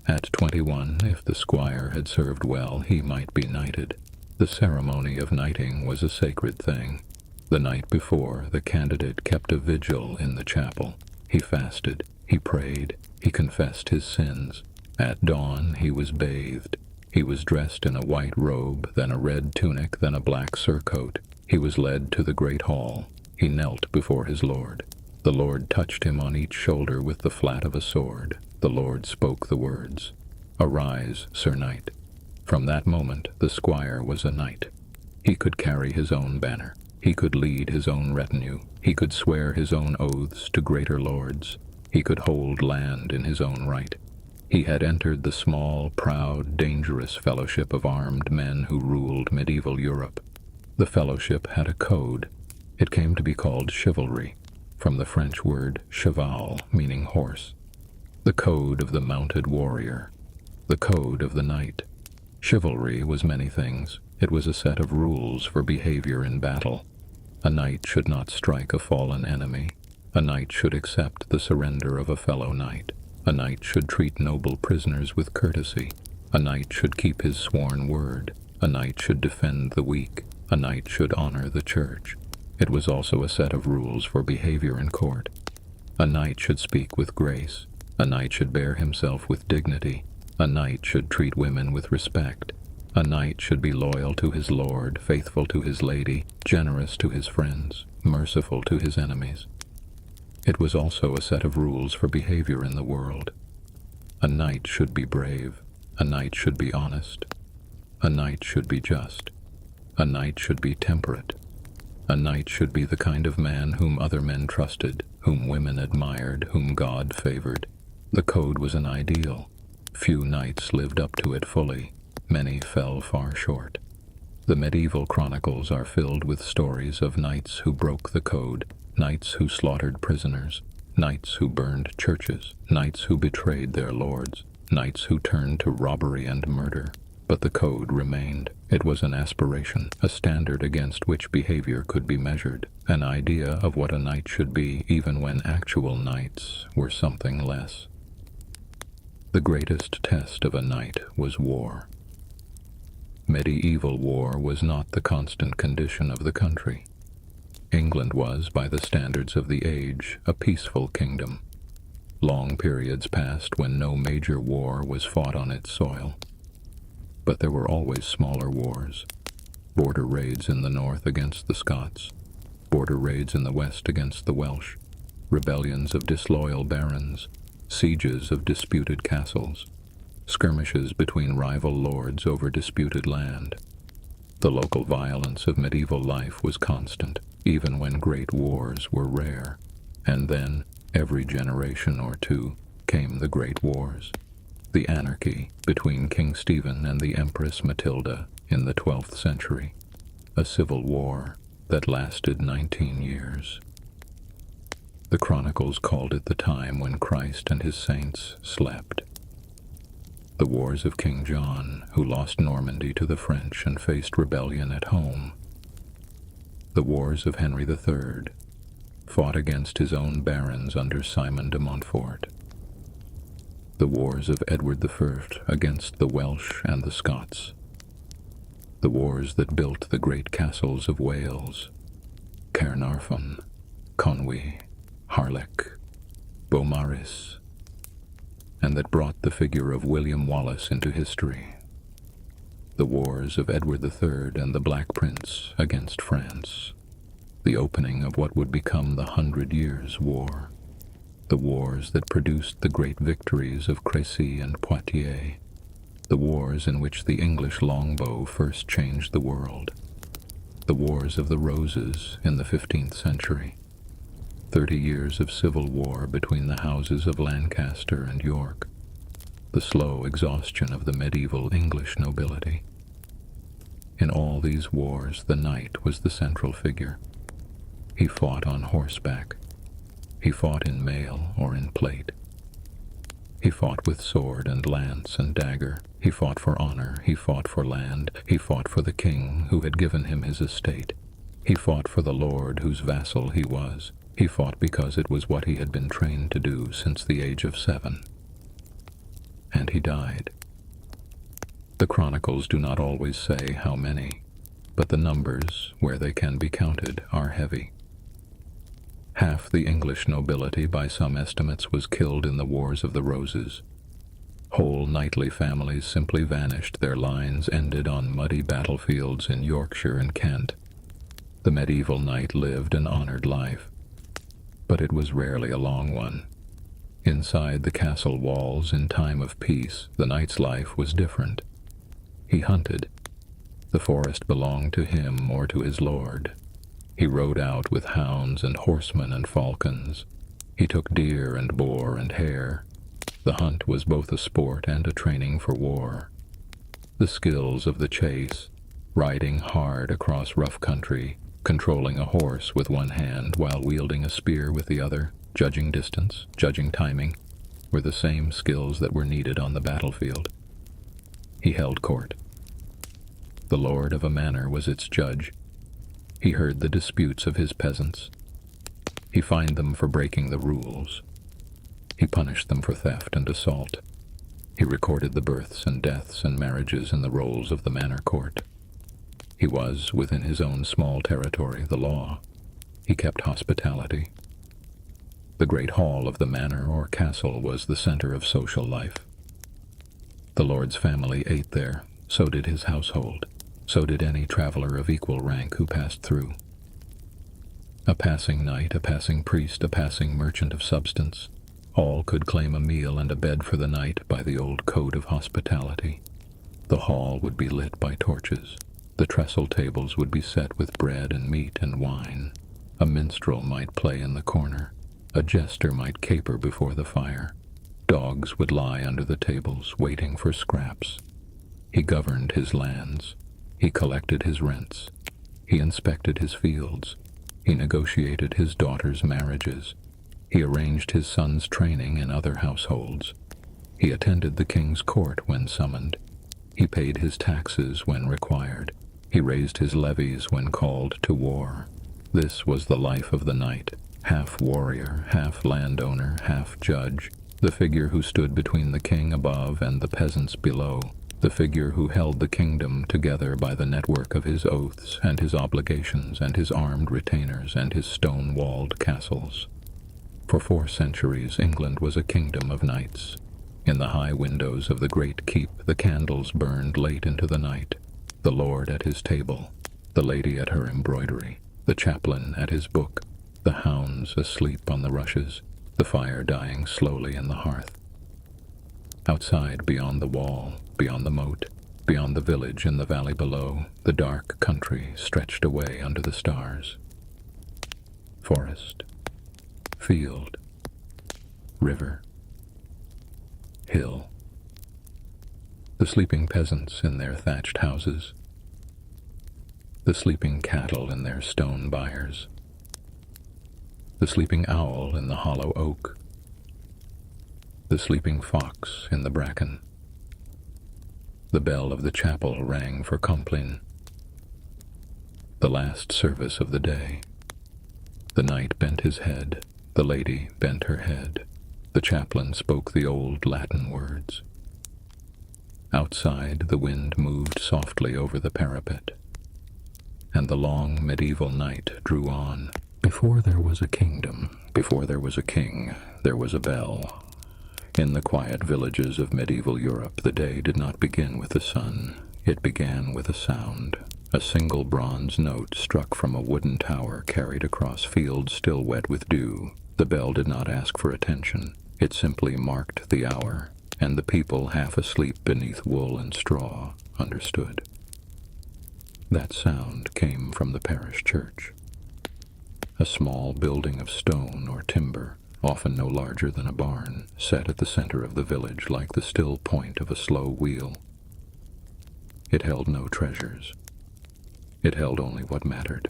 At 21, if the squire had served well, he might be knighted. The ceremony of knighting was a sacred thing. The night before, the candidate kept a vigil in the chapel. He fasted. He prayed. He confessed his sins. At dawn, he was bathed. He was dressed in a white robe, then a red tunic, then a black surcoat. He was led to the great hall. He knelt before his Lord. The Lord touched him on each shoulder with the flat of a sword. The Lord spoke the words, "Arise, Sir Knight." From that moment, the squire was a knight. He could carry his own banner. He could lead his own retinue. He could swear his own oaths to greater lords. He could hold land in his own right. He had entered the small, proud, dangerous fellowship of armed men who ruled medieval Europe. The fellowship had a code. It came to be called chivalry, from the French word cheval, meaning horse. The code of the mounted warrior. The code of the knight. Chivalry was many things. It was a set of rules for behavior in battle. A knight should not strike a fallen enemy. A knight should accept the surrender of a fellow knight. A knight should treat noble prisoners with courtesy. A knight should keep his sworn word. A knight should defend the weak. A knight should honor the church. It was also a set of rules for behavior in court. A knight should speak with grace. A knight should bear himself with dignity. A knight should treat women with respect. A knight should be loyal to his lord, faithful to his lady, generous to his friends, merciful to his enemies. It was also a set of rules for behavior in the world. A knight should be brave. A knight should be honest. A knight should be just. A knight should be temperate. A knight should be the kind of man whom other men trusted, whom women admired, whom God favored. The code was an ideal. Few knights lived up to it fully. Many fell far short. The medieval chronicles are filled with stories of knights who broke the code, knights who slaughtered prisoners, knights who burned churches, knights who betrayed their lords, knights who turned to robbery and murder. But the code remained. It was an aspiration, a standard against which behavior could be measured, an idea of what a knight should be even when actual knights were something less. The greatest test of a knight was war. Medieval war was not the constant condition of the country. England was, by the standards of the age, a peaceful kingdom. Long periods passed when no major war was fought on its soil. But there were always smaller wars. Border raids in the north against the Scots, border raids in the west against the Welsh, rebellions of disloyal barons, sieges of disputed castles, skirmishes between rival lords over disputed land. The local violence of medieval life was constant, even when great wars were rare. And then, every generation or two, came the great wars. The anarchy between King Stephen and the Empress Matilda in the 12th century, a civil war that lasted 19 years. The chronicles called it the time when Christ and his saints slept. The wars of King John, who lost Normandy to the French and faced rebellion at home. The wars of Henry III, fought against his own barons under Simon de Montfort. The wars of Edward I against the Welsh and the Scots. The wars that built the great castles of Wales, Caernarfon, Conwy, Harlech, Beaumaris, and that brought the figure of William Wallace into history. The wars of Edward III and the Black Prince against France. The opening of what would become the 100 Years' War. The wars that produced the great victories of Crécy and Poitiers. The wars in which the English longbow first changed the world. The Wars of the Roses in the 15th century. 30 years of civil war between the houses of Lancaster and York. The slow exhaustion of the medieval English nobility. In all these wars, the knight was the central figure. He fought on horseback. He fought in mail or in plate. He fought with sword and lance and dagger. He fought for honor. He fought for land. He fought for the king who had given him his estate. He fought for the lord whose vassal he was. He fought because it was what he had been trained to do since the age of 7. And he died. The chronicles do not always say how many, but the numbers, where they can be counted, are heavy. Half the English nobility, by some estimates, was killed in the Wars of the Roses. Whole knightly families simply vanished. Their lines ended on muddy battlefields in Yorkshire and Kent. The medieval knight lived an honored life, but it was rarely a long one. Inside the castle walls in time of peace, the knight's life was different. He hunted. The forest belonged to him or to his lord. He rode out with hounds and horsemen and falcons. He took deer and boar and hare. The hunt was both a sport and a training for war. The skills of the chase, riding hard across rough country, controlling a horse with one hand while wielding a spear with the other, judging distance, judging timing, were the same skills that were needed on the battlefield. He held court. The lord of a manor was its judge. He heard the disputes of his peasants. He fined them for breaking the rules. He punished them for theft and assault. He recorded the births and deaths and marriages in the rolls of the manor court. He was, within his own small territory, the law. He kept hospitality. The great hall of the manor or castle was the center of social life. The lord's family ate there, so did his household. So did any traveler of equal rank who passed through. A passing knight, a passing priest, a passing merchant of substance, all could claim a meal and a bed for the night by the old code of hospitality. The hall would be lit by torches. The trestle tables would be set with bread and meat and wine. A minstrel might play in the corner. A jester might caper before the fire. Dogs would lie under the tables, waiting for scraps. He governed his lands. He collected his rents. He inspected his fields. He negotiated his daughters' marriages. He arranged his son's training in other households. He attended the king's court when summoned. He paid his taxes when required. He raised his levies when called to war. This was the life of the knight, half warrior, half landowner, half judge, the figure who stood between the king above and the peasants below, the figure who held the kingdom together by the network of his oaths and his obligations and his armed retainers and his stone-walled castles. For 4 centuries England was a kingdom of knights. In the high windows of the great keep the candles burned late into the night, the lord at his table, the lady at her embroidery, the chaplain at his book, the hounds asleep on the rushes, the fire dying slowly in the hearth. Outside, beyond the wall, beyond the moat, beyond the village in the valley below, the dark country stretched away under the stars. Forest, field, river, hill. The sleeping peasants in their thatched houses, the sleeping cattle in their stone byres, the sleeping owl in the hollow oak, the sleeping fox in the bracken. The bell of the chapel rang for Compline, the last service of the day. The knight bent his head, the lady bent her head. The chaplain spoke the old Latin words. Outside, the wind moved softly over the parapet, and the long medieval night drew on. Before there was a kingdom, before there was a king, there was a bell. In the quiet villages of medieval Europe, the day did not begin with the sun. It began with a sound. A single bronze note struck from a wooden tower carried across fields still wet with dew. The bell did not ask for attention. It simply marked the hour, and the people, half asleep beneath wool and straw, understood. That sound came from the parish church. A small building of stone or timber, often no larger than a barn, sat at the center of the village like the still point of a slow wheel. It held no treasures. It held only what mattered.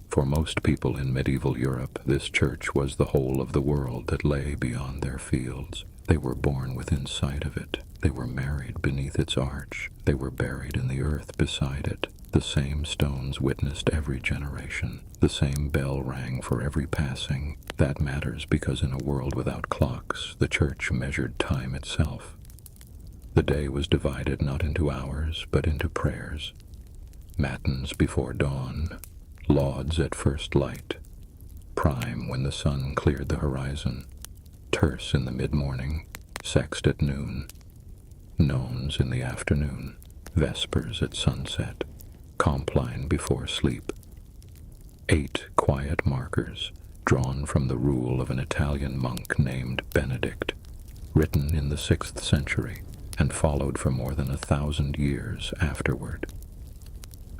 For most people in medieval Europe, this church was the whole of the world that lay beyond their fields. They were born within sight of it. They were married beneath its arch. They were buried in the earth beside it. The same stones witnessed every generation. The same bell rang for every passing. That matters because in a world without clocks, the church measured time itself. The day was divided not into hours, but into prayers. Matins before dawn, lauds at first light, prime when the sun cleared the horizon, terce in the mid-morning, sext at noon, nones in the afternoon, vespers at sunset, compline before sleep. 8 quiet markers, drawn from the rule of an Italian monk named Benedict, written in the 6th century and followed for more than 1,000 years afterward.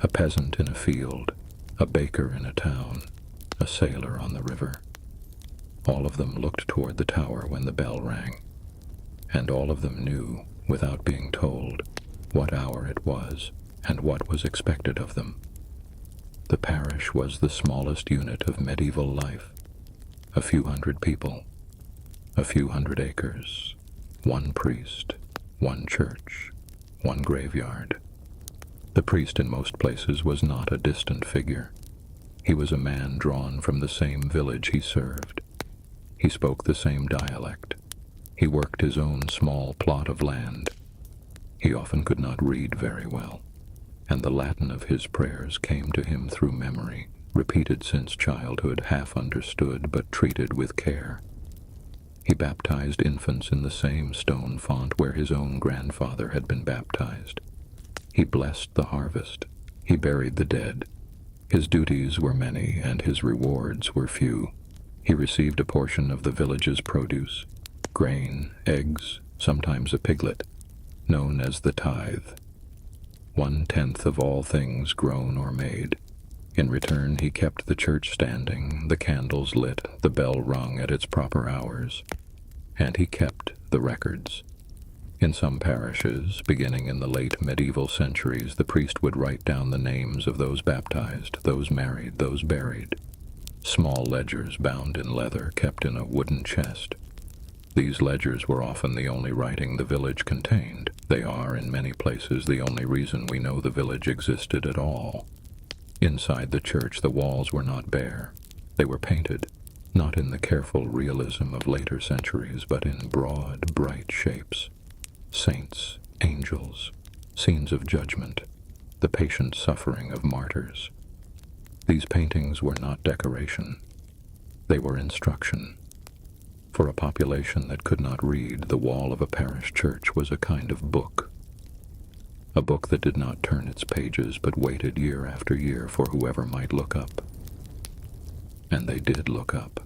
A peasant in a field, a baker in a town, a sailor on the river. All of them looked toward the tower when the bell rang, and all of them knew, without being told, what hour it was and what was expected of them. The parish was the smallest unit of medieval life. A few hundred people, a few hundred acres, 1 priest, 1 church, 1 graveyard. The priest in most places was not a distant figure. He was a man drawn from the same village he served. He spoke the same dialect. He worked his own small plot of land. He often could not read very well, and the Latin of his prayers came to him through memory, repeated since childhood, half understood but treated with care. He baptized infants in the same stone font where his own grandfather had been baptized. He blessed the harvest. He buried the dead. His duties were many, and his rewards were few. He received a portion of the village's produce, grain, eggs, sometimes a piglet, known as the tithe. 1/10 of all things grown or made. In return, he kept the church standing, the candles lit, the bell rung at its proper hours, and he kept the records. In some parishes, beginning in the late medieval centuries, the priest would write down the names of those baptized, those married, those buried. Small ledgers bound in leather kept in a wooden chest. These ledgers were often the only writing the village contained. They are, in many places, the only reason we know the village existed at all. Inside the church, the walls were not bare. They were painted, not in the careful realism of later centuries, but in broad, bright shapes. Saints, angels, scenes of judgment, the patient suffering of martyrs. These paintings were not decoration. They were instruction. For a population that could not read, the wall of a parish church was a kind of book. A book that did not turn its pages but waited year after year for whoever might look up. And they did look up.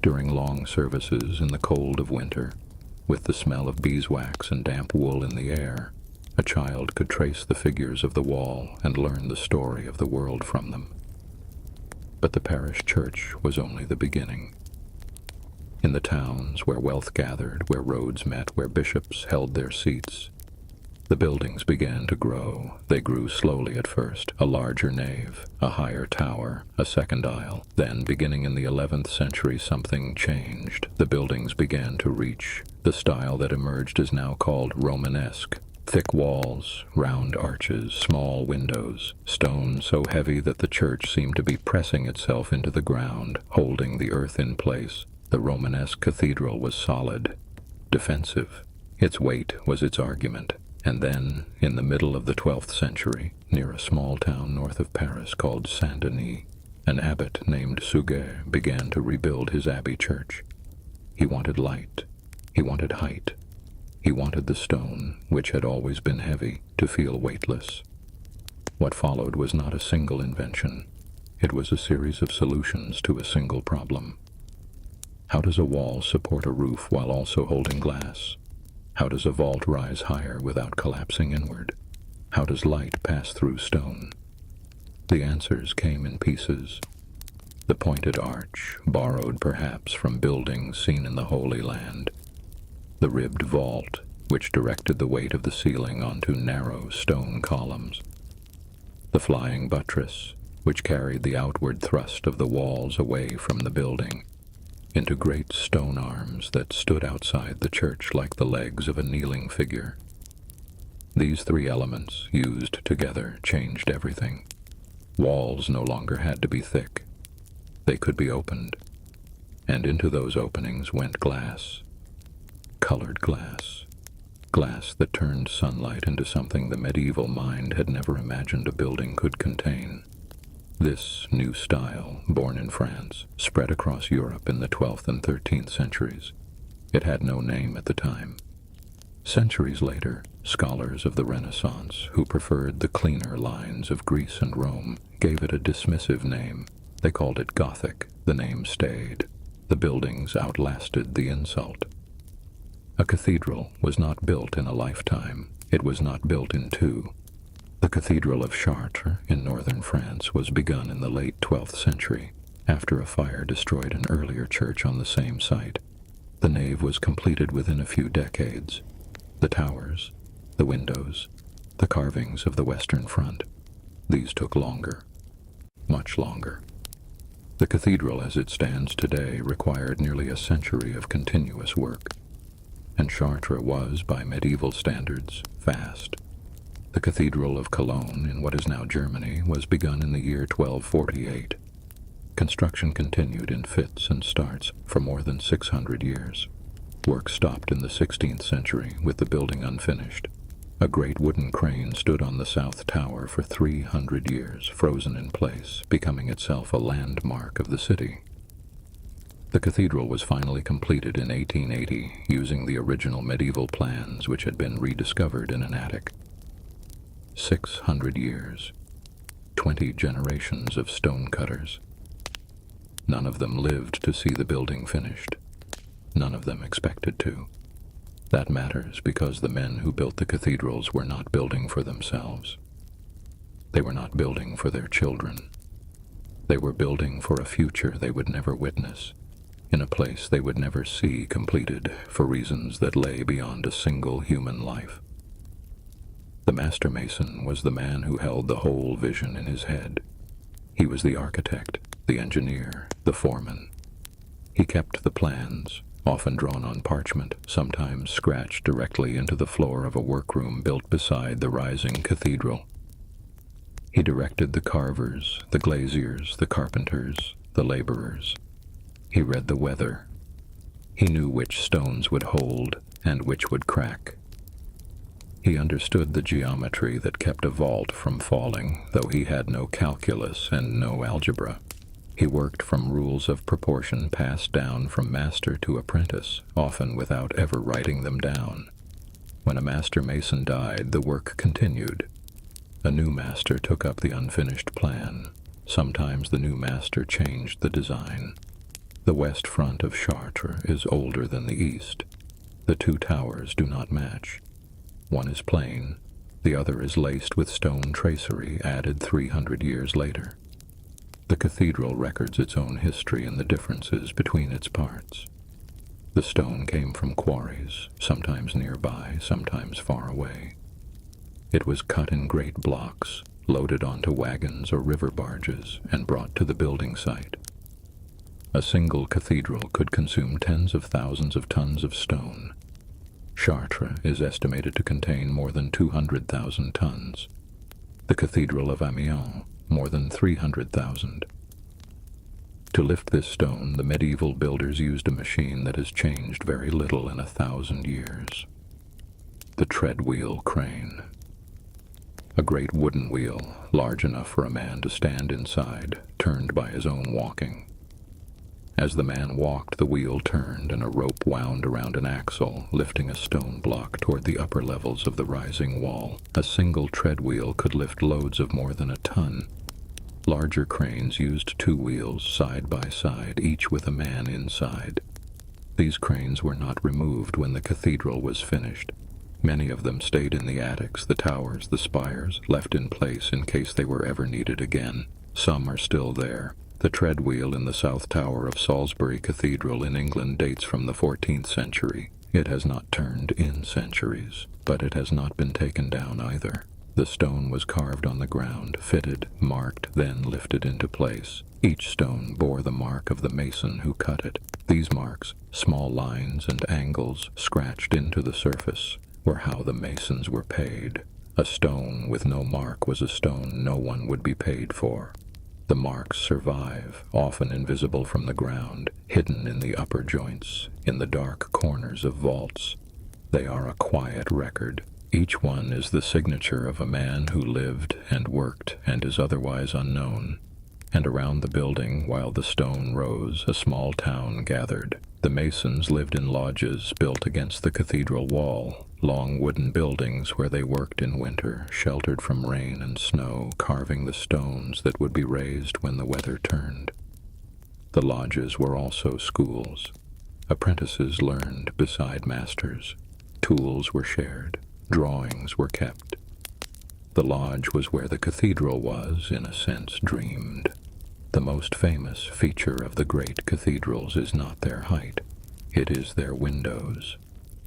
During long services in the cold of winter, with the smell of beeswax and damp wool in the air, a child could trace the figures of the wall and learn the story of the world from them. But the parish church was only the beginning. In the towns where wealth gathered, where roads met, where bishops held their seats, the buildings began to grow. They grew slowly at first, a larger nave, a higher tower, a second aisle. Then, beginning in the 11th century, something changed. The buildings began to reach. The style that emerged is now called Romanesque. Thick walls, round arches, small windows, stone so heavy that the church seemed to be pressing itself into the ground, holding the earth in place. The Romanesque cathedral was solid, defensive. Its weight was its argument. And then, in the middle of the 12th century, near a small town north of Paris called Saint-Denis, an abbot named Suger began to rebuild his abbey church. He wanted light. He wanted height. He wanted the stone, which had always been heavy, to feel weightless. What followed was not a single invention. It was a series of solutions to a single problem. How does a wall support a roof while also holding glass? How does a vault rise higher without collapsing inward? How does light pass through stone? The answers came in pieces. The pointed arch, borrowed perhaps from buildings seen in the Holy Land. The ribbed vault, which directed the weight of the ceiling onto narrow stone columns. The flying buttress, which carried the outward thrust of the walls away from the building, into great stone arms that stood outside the church like the legs of a kneeling figure. These three elements, used together, changed everything. Walls no longer had to be thick. They could be opened, and into those openings went glass. Colored glass. Glass that turned sunlight into something the medieval mind had never imagined a building could contain. This new style, born in France, spread across Europe in the 12th and 13th centuries. It had no name at the time. Centuries later, scholars of the Renaissance, who preferred the cleaner lines of Greece and Rome, gave it a dismissive name. They called it Gothic. The name stayed. The buildings outlasted the insult. A cathedral was not built in a lifetime. It was not built in two. The Cathedral of Chartres in northern France was begun in the late 12th century, after a fire destroyed an earlier church on the same site. The nave was completed within a few decades. The towers, the windows, the carvings of the western front, these took longer, much longer. The cathedral as it stands today required nearly a century of continuous work, and Chartres was, by medieval standards, fast. The Cathedral of Cologne, in what is now Germany, was begun in the year 1248. Construction continued in fits and starts for more than 600 years. Work stopped in the 16th century with the building unfinished. A great wooden crane stood on the south tower for 300 years, frozen in place, becoming itself a landmark of the city. The cathedral was finally completed in 1880, using the original medieval plans which had been rediscovered in an attic. 600 years, 20 generations of stonecutters. None of them lived to see the building finished. None of them expected to. That matters because the men who built the cathedrals were not building for themselves. They were not building for their children. They were building for a future they would never witness, in a place they would never see completed for reasons that lay beyond a single human life. The master mason was the man who held the whole vision in his head. He was the architect, the engineer, the foreman. He kept the plans, often drawn on parchment, sometimes scratched directly into the floor of a workroom built beside the rising cathedral. He directed the carvers, the glaziers, the carpenters, the laborers. He read the weather. He knew which stones would hold and which would crack. He understood the geometry that kept a vault from falling, though he had no calculus and no algebra. He worked from rules of proportion passed down from master to apprentice, often without ever writing them down. When a master mason died, the work continued. A new master took up the unfinished plan. Sometimes the new master changed the design. The west front of Chartres is older than the east. The two towers do not match. One is plain, the other is laced with stone tracery added 300 years later. The cathedral records its own history and the differences between its parts. The stone came from quarries, sometimes nearby, sometimes far away. It was cut in great blocks, loaded onto wagons or river barges, and brought to the building site. A single cathedral could consume tens of thousands of tons of stone. Chartres is estimated to contain more than 200,000 tons. The Cathedral of Amiens, more than 300,000. To lift this stone, the medieval builders used a machine that has changed very little in 1,000 years. The treadwheel crane. A great wooden wheel, large enough for a man to stand inside, turned by his own walking. As the man walked, the wheel turned and a rope wound around an axle, lifting a stone block toward the upper levels of the rising wall. A single treadwheel could lift loads of more than a ton. Larger cranes used two wheels side by side, each with a man inside. These cranes were not removed when the cathedral was finished. Many of them stayed in the attics, the towers, the spires, left in place in case they were ever needed again. Some are still there. The treadwheel in the south tower of Salisbury Cathedral in England dates from the 14th century. It has not turned in centuries, but it has not been taken down either. The stone was carved on the ground, fitted, marked, then lifted into place. Each stone bore the mark of the mason who cut it. These marks, small lines and angles scratched into the surface, were how the masons were paid. A stone with no mark was a stone no one would be paid for. The marks survive, often invisible from the ground, hidden in the upper joints, in the dark corners of vaults. They are a quiet record. Each one is the signature of a man who lived and worked and is otherwise unknown. And around the building, while the stone rose, a small town gathered. The masons lived in lodges built against the cathedral wall, long wooden buildings where they worked in winter, sheltered from rain and snow, carving the stones that would be raised when the weather turned. The lodges were also schools. Apprentices learned beside masters. Tools were shared. Drawings were kept. The lodge was where the cathedral was, in a sense, dreamed. The most famous feature of the great cathedrals is not their height. It is their windows.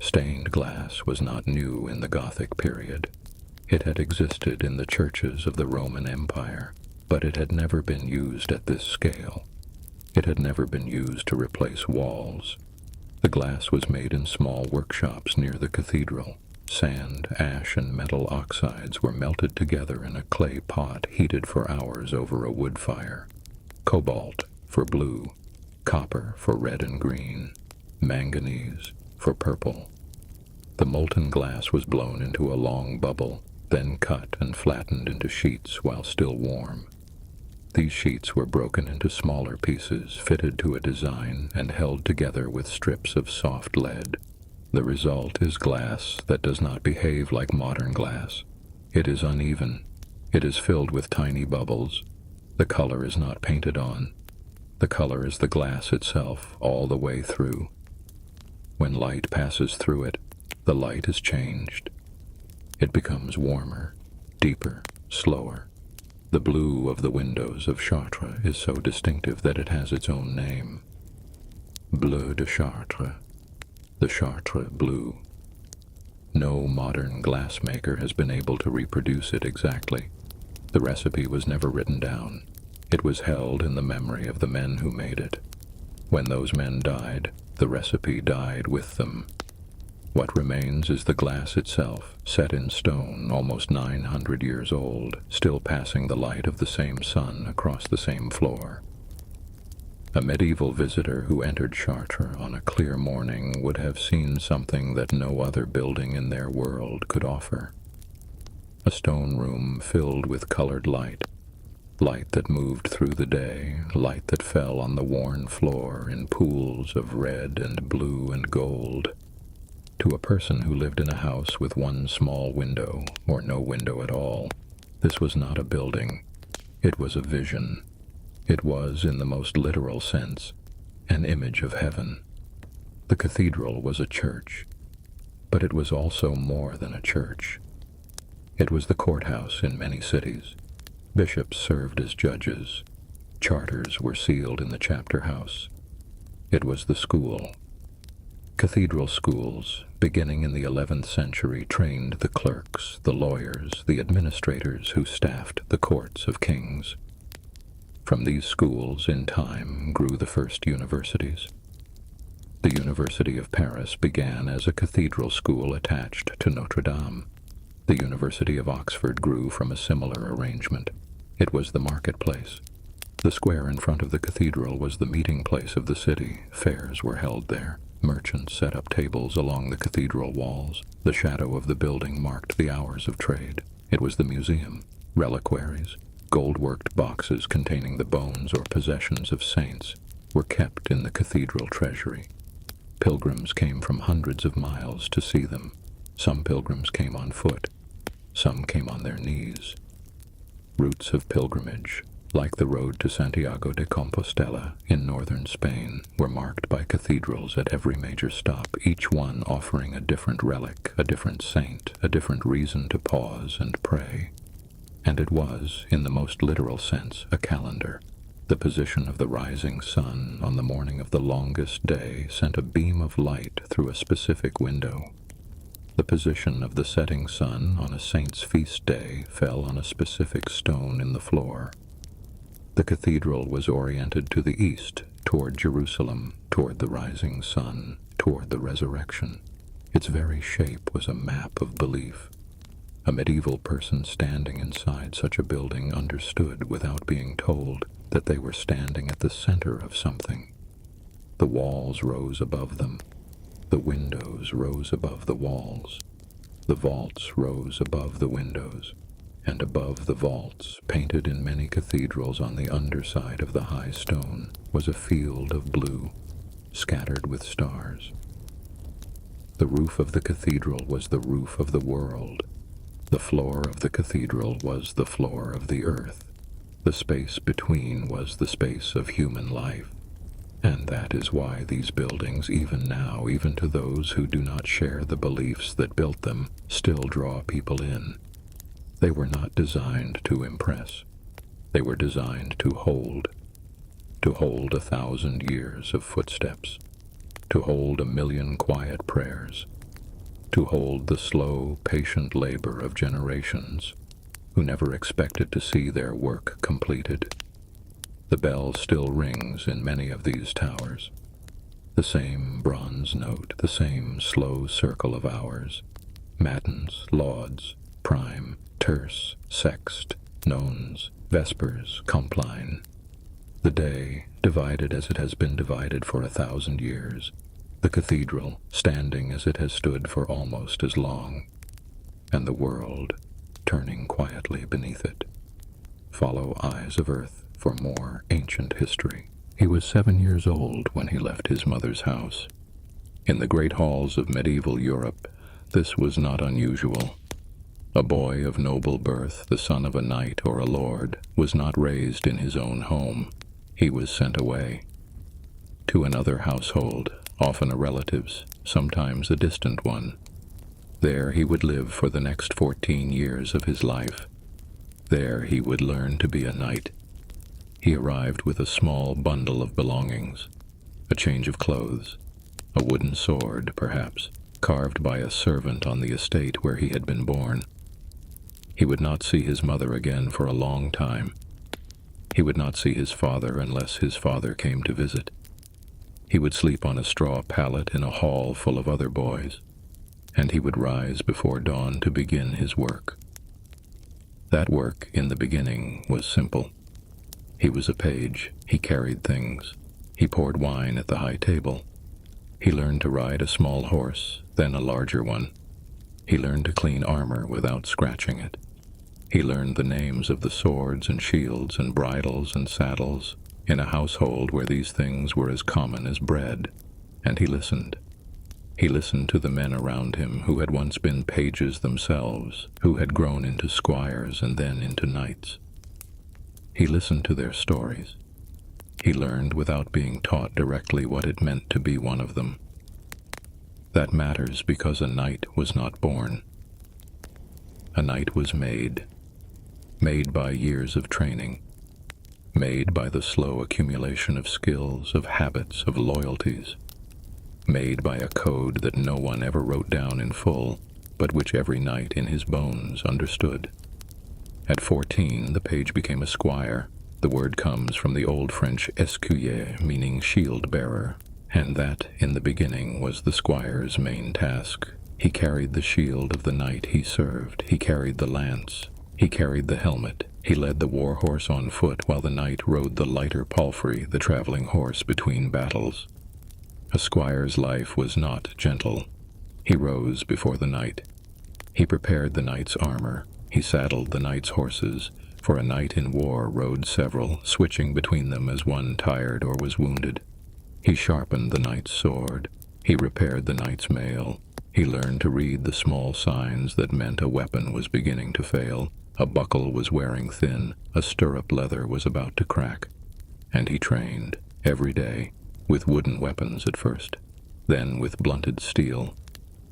Stained glass was not new in the Gothic period. It had existed in the churches of the Roman Empire, but it had never been used at this scale. It had never been used to replace walls. The glass was made in small workshops near the cathedral. Sand, ash, and metal oxides were melted together in a clay pot heated for hours over a wood fire. Cobalt for blue, copper for red and green, manganese for purple. The molten glass was blown into a long bubble, then cut and flattened into sheets while still warm. These sheets were broken into smaller pieces, fitted to a design, and held together with strips of soft lead. The result is glass that does not behave like modern glass. It is uneven. It is filled with tiny bubbles. The color is not painted on. The color is the glass itself, all the way through. When light passes through it, the light is changed. It becomes warmer, deeper, slower. The blue of the windows of Chartres is so distinctive that it has its own name. Bleu de Chartres. The Chartres blue. No modern glassmaker has been able to reproduce it exactly. The recipe was never written down. It was held in the memory of the men who made it. When those men died, the recipe died with them. What remains is the glass itself, set in stone, almost 900 years old, still passing the light of the same sun across the same floor. A medieval visitor who entered Chartres on a clear morning would have seen something that no other building in their world could offer. A stone room filled with colored light, light that moved through the day, light that fell on the worn floor in pools of red and blue and gold. To a person who lived in a house with one small window, or no window at all, this was not a building. It was a vision. It was, in the most literal sense, an image of heaven. The cathedral was a church, but it was also more than a church. It was the courthouse in many cities. Bishops served as judges. Charters were sealed in the chapter house. It was the school. Cathedral schools, beginning in the 11th century, trained the clerks, the lawyers, the administrators who staffed the courts of kings. From these schools, in time, grew the first universities. The University of Paris began as a cathedral school attached to Notre Dame. The University of Oxford grew from a similar arrangement. It was the marketplace. The square in front of the cathedral was the meeting place of the city. Fairs were held there. Merchants set up tables along the cathedral walls. The shadow of the building marked the hours of trade. It was the museum. Reliquaries, gold-worked boxes containing the bones or possessions of saints, were kept in the cathedral treasury. Pilgrims came from hundreds of miles to see them. Some pilgrims came on foot. Some came on their knees. Routes of pilgrimage, like the road to Santiago de Compostela in northern Spain, were marked by cathedrals at every major stop, each one offering a different relic, a different saint, a different reason to pause and pray. And it was, in the most literal sense, a calendar. The position of the rising sun on the morning of the longest day sent a beam of light through a specific window. The position of the setting sun on a saint's feast day fell on a specific stone in the floor. The cathedral was oriented to the east, toward Jerusalem, toward the rising sun, toward the resurrection. Its very shape was a map of belief. A medieval person standing inside such a building understood, without being told, that they were standing at the center of something. The walls rose above them. The windows rose above the walls. The vaults rose above the windows. And above the vaults, painted in many cathedrals on the underside of the high stone, was a field of blue, scattered with stars. The roof of the cathedral was the roof of the world. The floor of the cathedral was the floor of the earth. The space between was the space of human life. And that is why these buildings, even now, even to those who do not share the beliefs that built them, still draw people in. They were not designed to impress. They were designed to hold 1,000 years of footsteps, to hold 1,000,000 quiet prayers, to hold the slow, patient labor of generations who never expected to see their work completed. The bell still rings in many of these towers. The same bronze note, the same slow circle of hours. Matins, lauds, prime, terce, sext, nones, vespers, compline. The day, divided as it has been divided for 1,000 years. The cathedral, standing as it has stood for almost as long. And the world, turning quietly beneath it. Follow Eyes of Earth for more ancient history. He was 7 years old when he left his mother's house. In the great halls of medieval Europe, this was not unusual. A boy of noble birth, the son of a knight or a lord, was not raised in his own home. He was sent away to another household, often a relative's, sometimes a distant one. There he would live for the next 14 years of his life. There he would learn to be a knight. He arrived with a small bundle of belongings, a change of clothes, a wooden sword, perhaps, carved by a servant on the estate where he had been born. He would not see his mother again for a long time. He would not see his father unless his father came to visit. He would sleep on a straw pallet in a hall full of other boys, and he would rise before dawn to begin his work. That work, in the beginning, was simple. He was a page. He carried things. He poured wine at the high table. He learned to ride a small horse, then a larger one. He learned to clean armor without scratching it. He learned the names of the swords and shields and bridles and saddles in a household where these things were as common as bread, and he listened. He listened to the men around him who had once been pages themselves, who had grown into squires and then into knights. He listened to their stories. He learned without being taught directly what it meant to be one of them. That matters because a knight was not born. A knight was made by years of training, made by the slow accumulation of skills, of habits, of loyalties, made by a code that no one ever wrote down in full, but which every knight in his bones understood. At 14, the page became a squire. The word comes from the old French escuyer, meaning shield-bearer, and that, in the beginning, was the squire's main task. He carried the shield of the knight he served. He carried the lance. He carried the helmet. He led the war horse on foot while the knight rode the lighter palfrey, the traveling horse, between battles. A squire's life was not gentle. He rose before the knight. He prepared the knight's armor. He saddled the knight's horses, for a knight in war rode several, switching between them as one tired or was wounded. He sharpened the knight's sword. He repaired the knight's mail. He learned to read the small signs that meant a weapon was beginning to fail, a buckle was wearing thin, a stirrup leather was about to crack. And he trained, every day, with wooden weapons at first, then with blunted steel.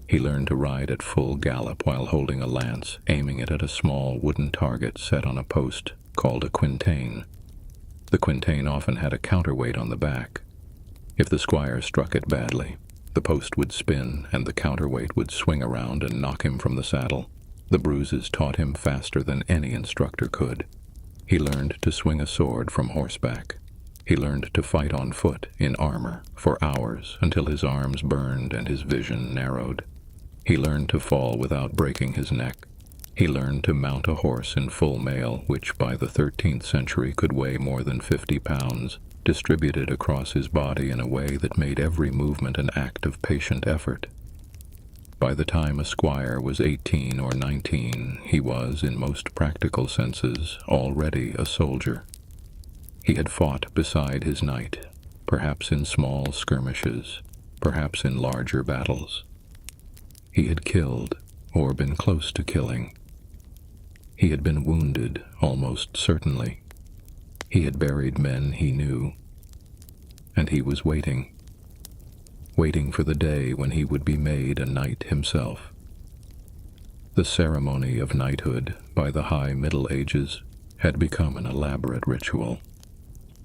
He learned to ride at full gallop while holding a lance, aiming it at a small wooden target set on a post called a quintain. The quintain often had a counterweight on the back. If the squire struck it badly, the post would spin and the counterweight would swing around and knock him from the saddle. The bruises taught him faster than any instructor could. He learned to swing a sword from horseback. He learned to fight on foot, in armor, for hours, until his arms burned and his vision narrowed. He learned to fall without breaking his neck. He learned to mount a horse in full mail, which by the 13th century could weigh more than 50 pounds, distributed across his body in a way that made every movement an act of patient effort. By the time a squire was 18 or 19, he was, in most practical senses, already a soldier. He had fought beside his knight, perhaps in small skirmishes, perhaps in larger battles. He had killed, or been close to killing. He had been wounded, almost certainly. He had buried men he knew. And he was waiting for the day when he would be made a knight himself. The ceremony of knighthood, by the high Middle Ages, had become an elaborate ritual.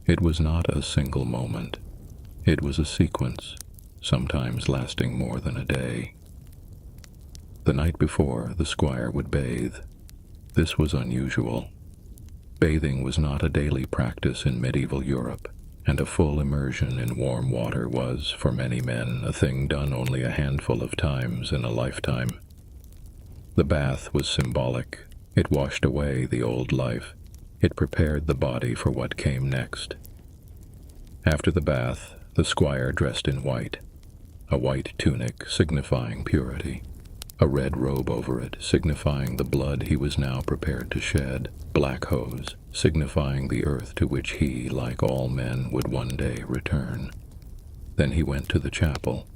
It was not a single moment. It was a sequence, sometimes lasting more than a day. The night before, the squire would bathe. This was unusual. Bathing was not a daily practice in medieval Europe, and a full immersion in warm water was, for many men, a thing done only a handful of times in a lifetime. The bath was symbolic. It washed away the old life. It prepared the body for what came next. After the bath, the squire dressed in white, a white tunic signifying purity, a red robe over it signifying the blood he was now prepared to shed, black hose signifying the earth to which he, like all men, would one day return. Then he went to the chapel.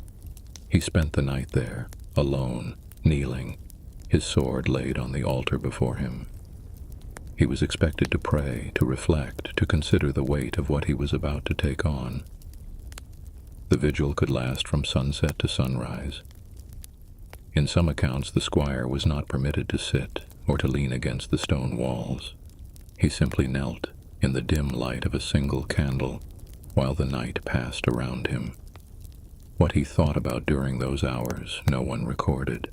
He spent the night there, alone, kneeling, his sword laid on the altar before him. He was expected to pray, to reflect, to consider the weight of what he was about to take on. The vigil could last from sunset to sunrise. In some accounts, the squire was not permitted to sit or to lean against the stone walls. He simply knelt in the dim light of a single candle while the night passed around him. What he thought about during those hours, no one recorded.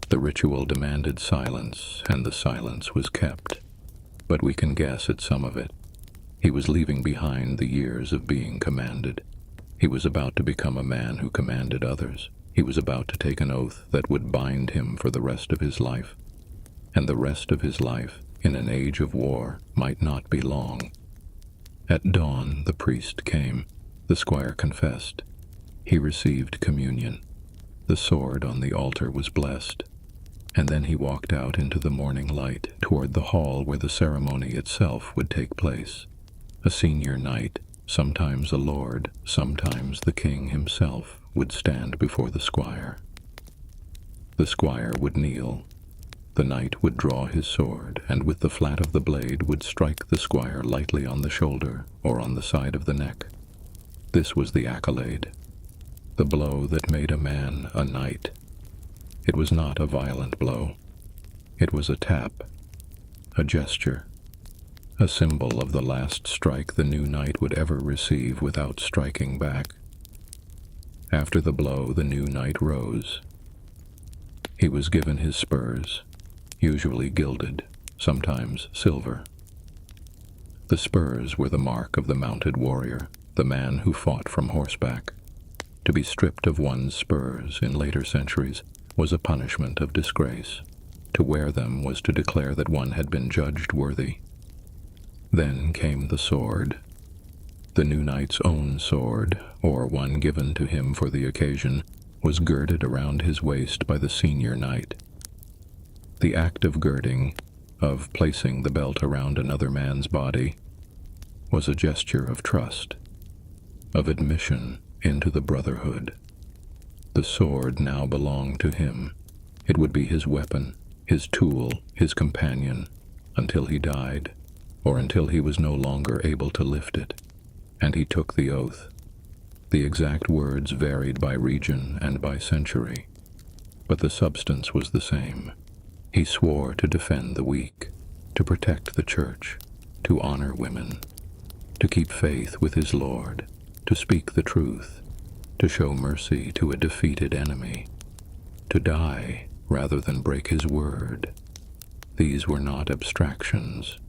The ritual demanded silence, and the silence was kept. But we can guess at some of it. He was leaving behind the years of being commanded. He was about to become a man who commanded others. He was about to take an oath that would bind him for the rest of his life. And the rest of his life, in an age of war, might not be long. At dawn, the priest came. The squire confessed. He received communion. The sword on the altar was blessed. And then he walked out into the morning light toward the hall where the ceremony itself would take place. A senior knight, sometimes a lord, sometimes the king himself, would stand before the squire. The squire would kneel. The knight would draw his sword, and with the flat of the blade would strike the squire lightly on the shoulder or on the side of the neck. This was the accolade, the blow that made a man a knight. It was not a violent blow. It was a tap, a gesture, a symbol of the last strike the new knight would ever receive without striking back. After the blow, the new knight rose. He was given his spurs, usually gilded, sometimes silver. The spurs were the mark of the mounted warrior, the man who fought from horseback. To be stripped of one's spurs in later centuries was a punishment of disgrace. To wear them was to declare that one had been judged worthy. Then came the sword. The new knight's own sword, or one given to him for the occasion, was girded around his waist by the senior knight. The act of girding, of placing the belt around another man's body, was a gesture of trust, of admission into the brotherhood. The sword now belonged to him. It would be his weapon, his tool, his companion, until he died, or until he was no longer able to lift it. And he took the oath. The exact words varied by region and by century, but the substance was the same. He swore to defend the weak, to protect the church, to honor women, to keep faith with his Lord, to speak the truth, to show mercy to a defeated enemy, to die rather than break his word. These were not abstractions.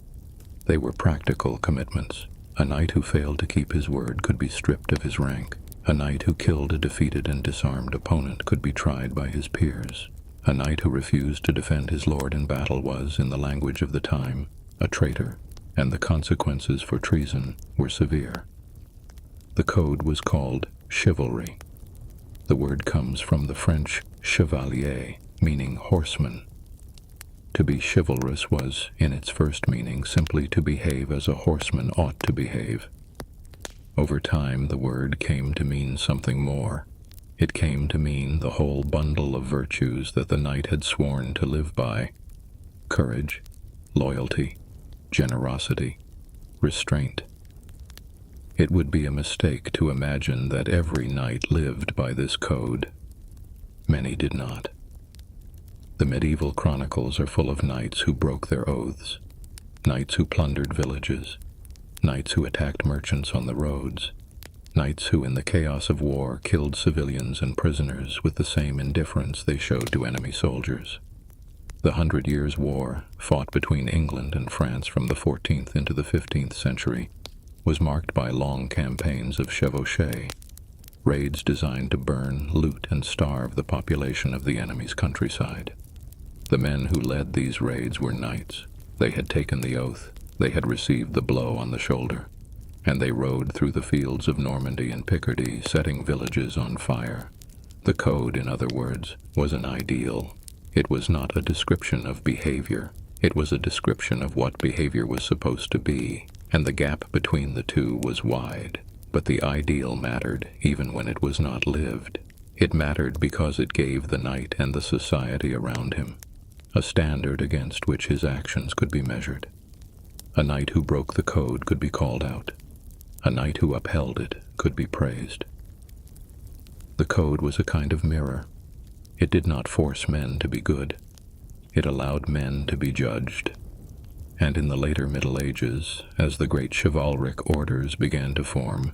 They were practical commitments. A knight who failed to keep his word could be stripped of his rank. A knight who killed a defeated and disarmed opponent could be tried by his peers. A knight who refused to defend his lord in battle was, in the language of the time, a traitor, and the consequences for treason were severe. The code was called chivalry. The word comes from the French chevalier, meaning horseman. To be chivalrous was, in its first meaning, simply to behave as a horseman ought to behave. Over time, the word came to mean something more. It came to mean the whole bundle of virtues that the knight had sworn to live by: courage, loyalty, generosity, restraint. It would be a mistake to imagine that every knight lived by this code. Many did not. The medieval chronicles are full of knights who broke their oaths, knights who plundered villages, knights who attacked merchants on the roads, knights who in the chaos of war killed civilians and prisoners with the same indifference they showed to enemy soldiers. The 100 Years' War, fought between England and France from the 14th into the 15th century, was marked by long campaigns of chevauchée, raids designed to burn, loot, and starve the population of the enemy's countryside. The men who led these raids were knights. They had taken the oath, they had received the blow on the shoulder, and they rode through the fields of Normandy and Picardy, setting villages on fire. The code, in other words, was an ideal. It was not a description of behavior. It was a description of what behavior was supposed to be, and the gap between the two was wide. But the ideal mattered, even when it was not lived. It mattered because it gave the knight and the society around him a standard against which his actions could be measured. A knight who broke the code could be called out. A knight who upheld it could be praised. The code was a kind of mirror. It did not force men to be good. It allowed men to be judged. And in the later Middle Ages, as the great chivalric orders began to form,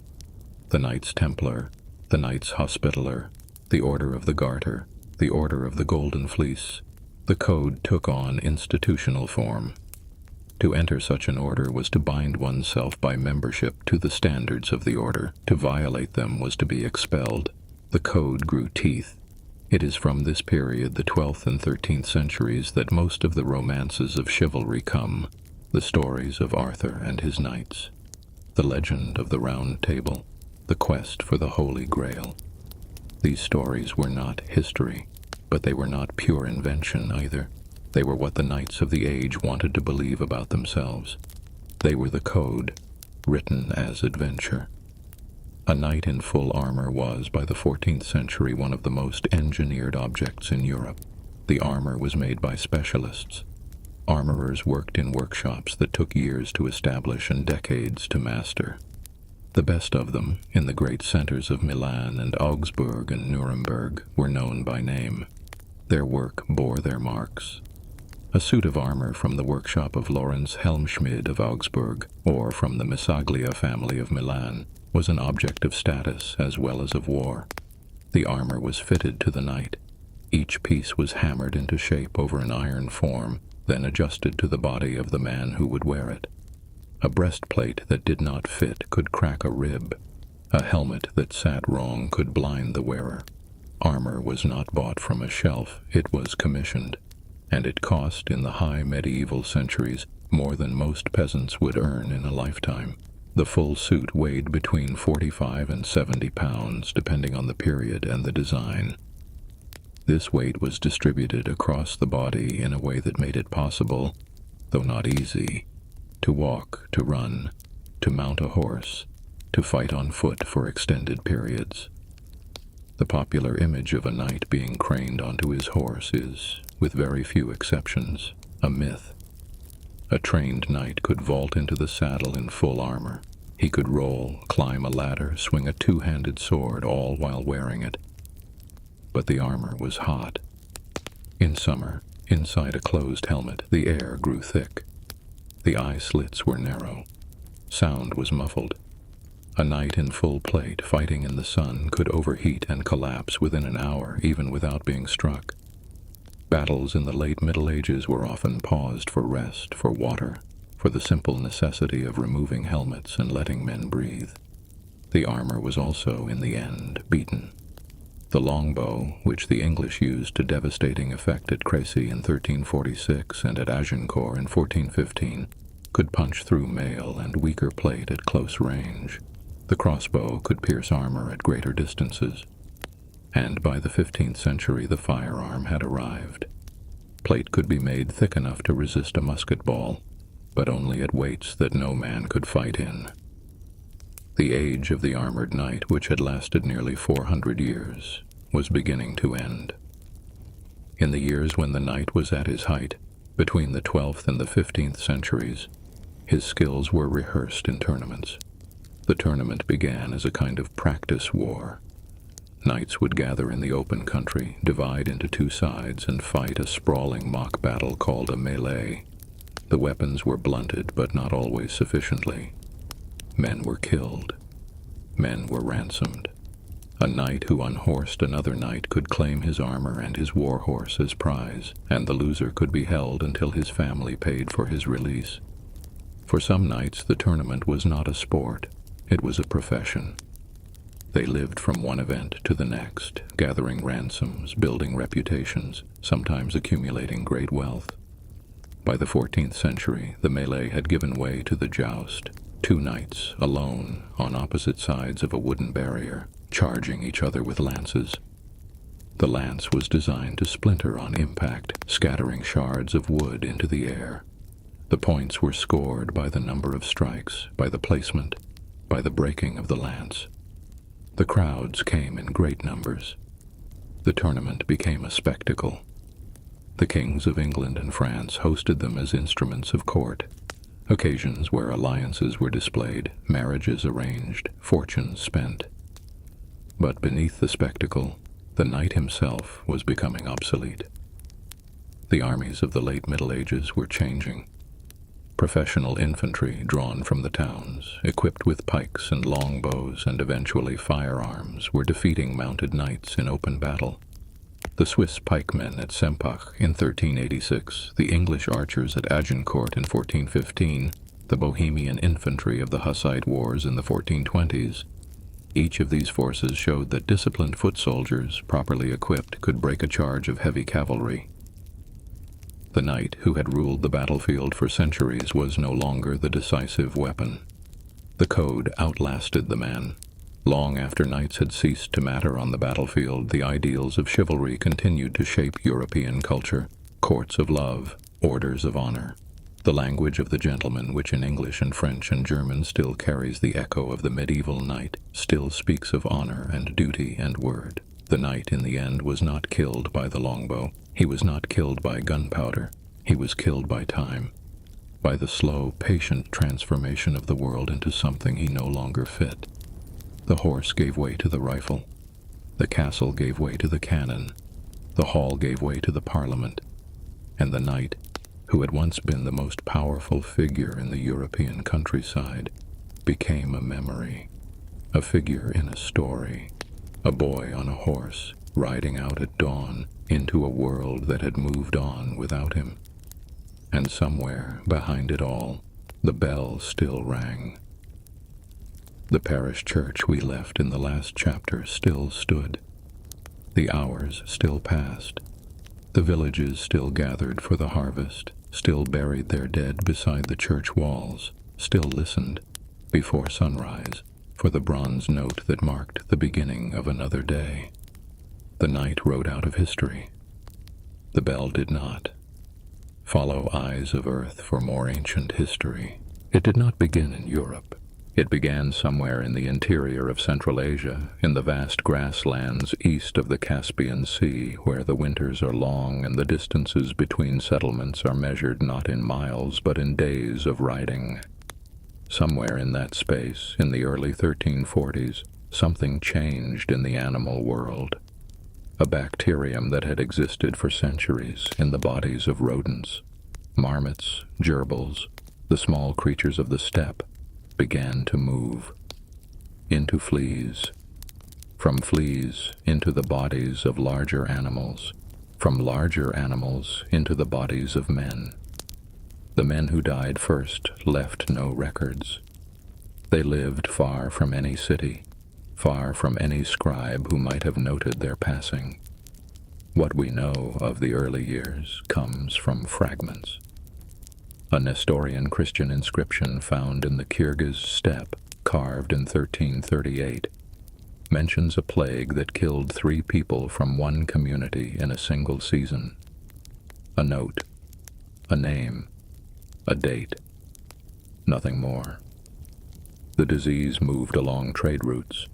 the Knights Templar, the Knights Hospitaller, the Order of the Garter, the Order of the Golden Fleece, the code took on institutional form. To enter such an order was to bind oneself by membership to the standards of the order. To violate them was to be expelled. The code grew teeth. It is from this period, the 12th and 13th centuries, that most of the romances of chivalry come, the stories of Arthur and his knights, the legend of the Round Table, the quest for the Holy Grail. These stories were not history, but they were not pure invention either. They were what the knights of the age wanted to believe about themselves. They were the code, written as adventure. A knight in full armor was, by the 14th century, one of the most engineered objects in Europe. The armor was made by specialists. Armorers worked in workshops that took years to establish and decades to master. The best of them, in the great centers of Milan and Augsburg and Nuremberg, were known by name. Their work bore their marks. A suit of armor from the workshop of Lorenz Helmschmidt of Augsburg, or from the Missaglia family of Milan, was an object of status as well as of war. The armor was fitted to the knight. Each piece was hammered into shape over an iron form, then adjusted to the body of the man who would wear it. A breastplate that did not fit could crack a rib. A helmet that sat wrong could blind the wearer. Armor was not bought from a shelf, it was commissioned, and it cost, in the high medieval centuries, more than most peasants would earn in a lifetime. The full suit weighed between 45 and 70 pounds, depending on the period and the design. This weight was distributed across the body in a way that made it possible, though not easy, to walk, to run, to mount a horse, to fight on foot for extended periods. The popular image of a knight being craned onto his horse is, with very few exceptions, a myth. A trained knight could vault into the saddle in full armor. He could roll, climb a ladder, swing a two-handed sword, all while wearing it. But the armor was hot. In summer, inside a closed helmet, the air grew thick. The eye slits were narrow. Sound was muffled. A knight in full plate, fighting in the sun, could overheat and collapse within an hour, even without being struck. Battles in the late Middle Ages were often paused for rest, for water, for the simple necessity of removing helmets and letting men breathe. The armor was also, in the end, beaten. The longbow, which the English used to devastating effect at Crécy in 1346 and at Agincourt in 1415, could punch through mail and weaker plate at close range. The crossbow could pierce armor at greater distances. And by the 15th century the firearm had arrived. Plate could be made thick enough to resist a musket ball, but only at weights that no man could fight in. The age of the armored knight, which had lasted nearly 400 years, was beginning to end. In the years when the knight was at his height, between the 12th and the 15th centuries, his skills were rehearsed in tournaments. The tournament began as a kind of practice war. Knights would gather in the open country, divide into two sides, and fight a sprawling mock battle called a mêlée. The weapons were blunted, but not always sufficiently. Men were killed. Men were ransomed. A knight who unhorsed another knight could claim his armor and his war horse as prize, and the loser could be held until his family paid for his release. For some knights, the tournament was not a sport, it was a profession. They lived from one event to the next, gathering ransoms, building reputations, sometimes accumulating great wealth. By the 14th century, the mêlée had given way to the joust. Two knights, alone, on opposite sides of a wooden barrier, charging each other with lances. The lance was designed to splinter on impact, scattering shards of wood into the air. The points were scored by the number of strikes, by the placement, by the breaking of the lance. The crowds came in great numbers. The tournament became a spectacle. The kings of England and France hosted them as instruments of court, occasions where alliances were displayed, marriages arranged, fortunes spent. But beneath the spectacle, the knight himself was becoming obsolete. The armies of the late Middle Ages were changing. Professional infantry drawn from the towns, equipped with pikes and longbows and eventually firearms, were defeating mounted knights in open battle. The Swiss pikemen at Sempach in 1386, the English archers at Agincourt in 1415, the Bohemian infantry of the Hussite Wars in the 1420s. Each of these forces showed that disciplined foot soldiers, properly equipped, could break a charge of heavy cavalry. The knight who had ruled the battlefield for centuries was no longer the decisive weapon. The code outlasted the man. Long after knights had ceased to matter on the battlefield, the ideals of chivalry continued to shape European culture: courts of love, orders of honor. The language of the gentleman, which in English and French and German still carries the echo of the medieval knight, still speaks of honor and duty and word. The knight, in the end, was not killed by the longbow. He was not killed by gunpowder. He was killed by time, by the slow, patient transformation of the world into something he no longer fit. The horse gave way to the rifle. The castle gave way to the cannon. The hall gave way to the parliament. And the knight, who had once been the most powerful figure in the European countryside, became a memory, a figure in a story, a boy on a horse, riding out at dawn into a world that had moved on without him. And somewhere behind it all, the bell still rang. The parish church we left in the last chapter still stood. The hours still passed. The villages still gathered for the harvest, still buried their dead beside the church walls, still listened, before sunrise, for the bronze note that marked the beginning of another day. The night rode out of history. The bell did not. Follow Eyes of Earth for more ancient history. It did not begin in Europe. It began somewhere in the interior of Central Asia, in the vast grasslands east of the Caspian Sea, where the winters are long and the distances between settlements are measured not in miles but in days of riding. Somewhere in that space, in the early 1340s, something changed in the animal world. A bacterium that had existed for centuries in the bodies of rodents, marmots, gerbils, the small creatures of the steppe, began to move into fleas, from fleas into the bodies of larger animals, from larger animals into the bodies of men. The men who died first left no records. They lived far from any city, far from any scribe who might have noted their passing. What we know of the early years comes from fragments. A Nestorian Christian inscription found in the Kyrgyz steppe, carved in 1338, mentions a plague that killed 3 people from one community in a single season. A note, a name, a date, nothing more. The disease moved along trade routes.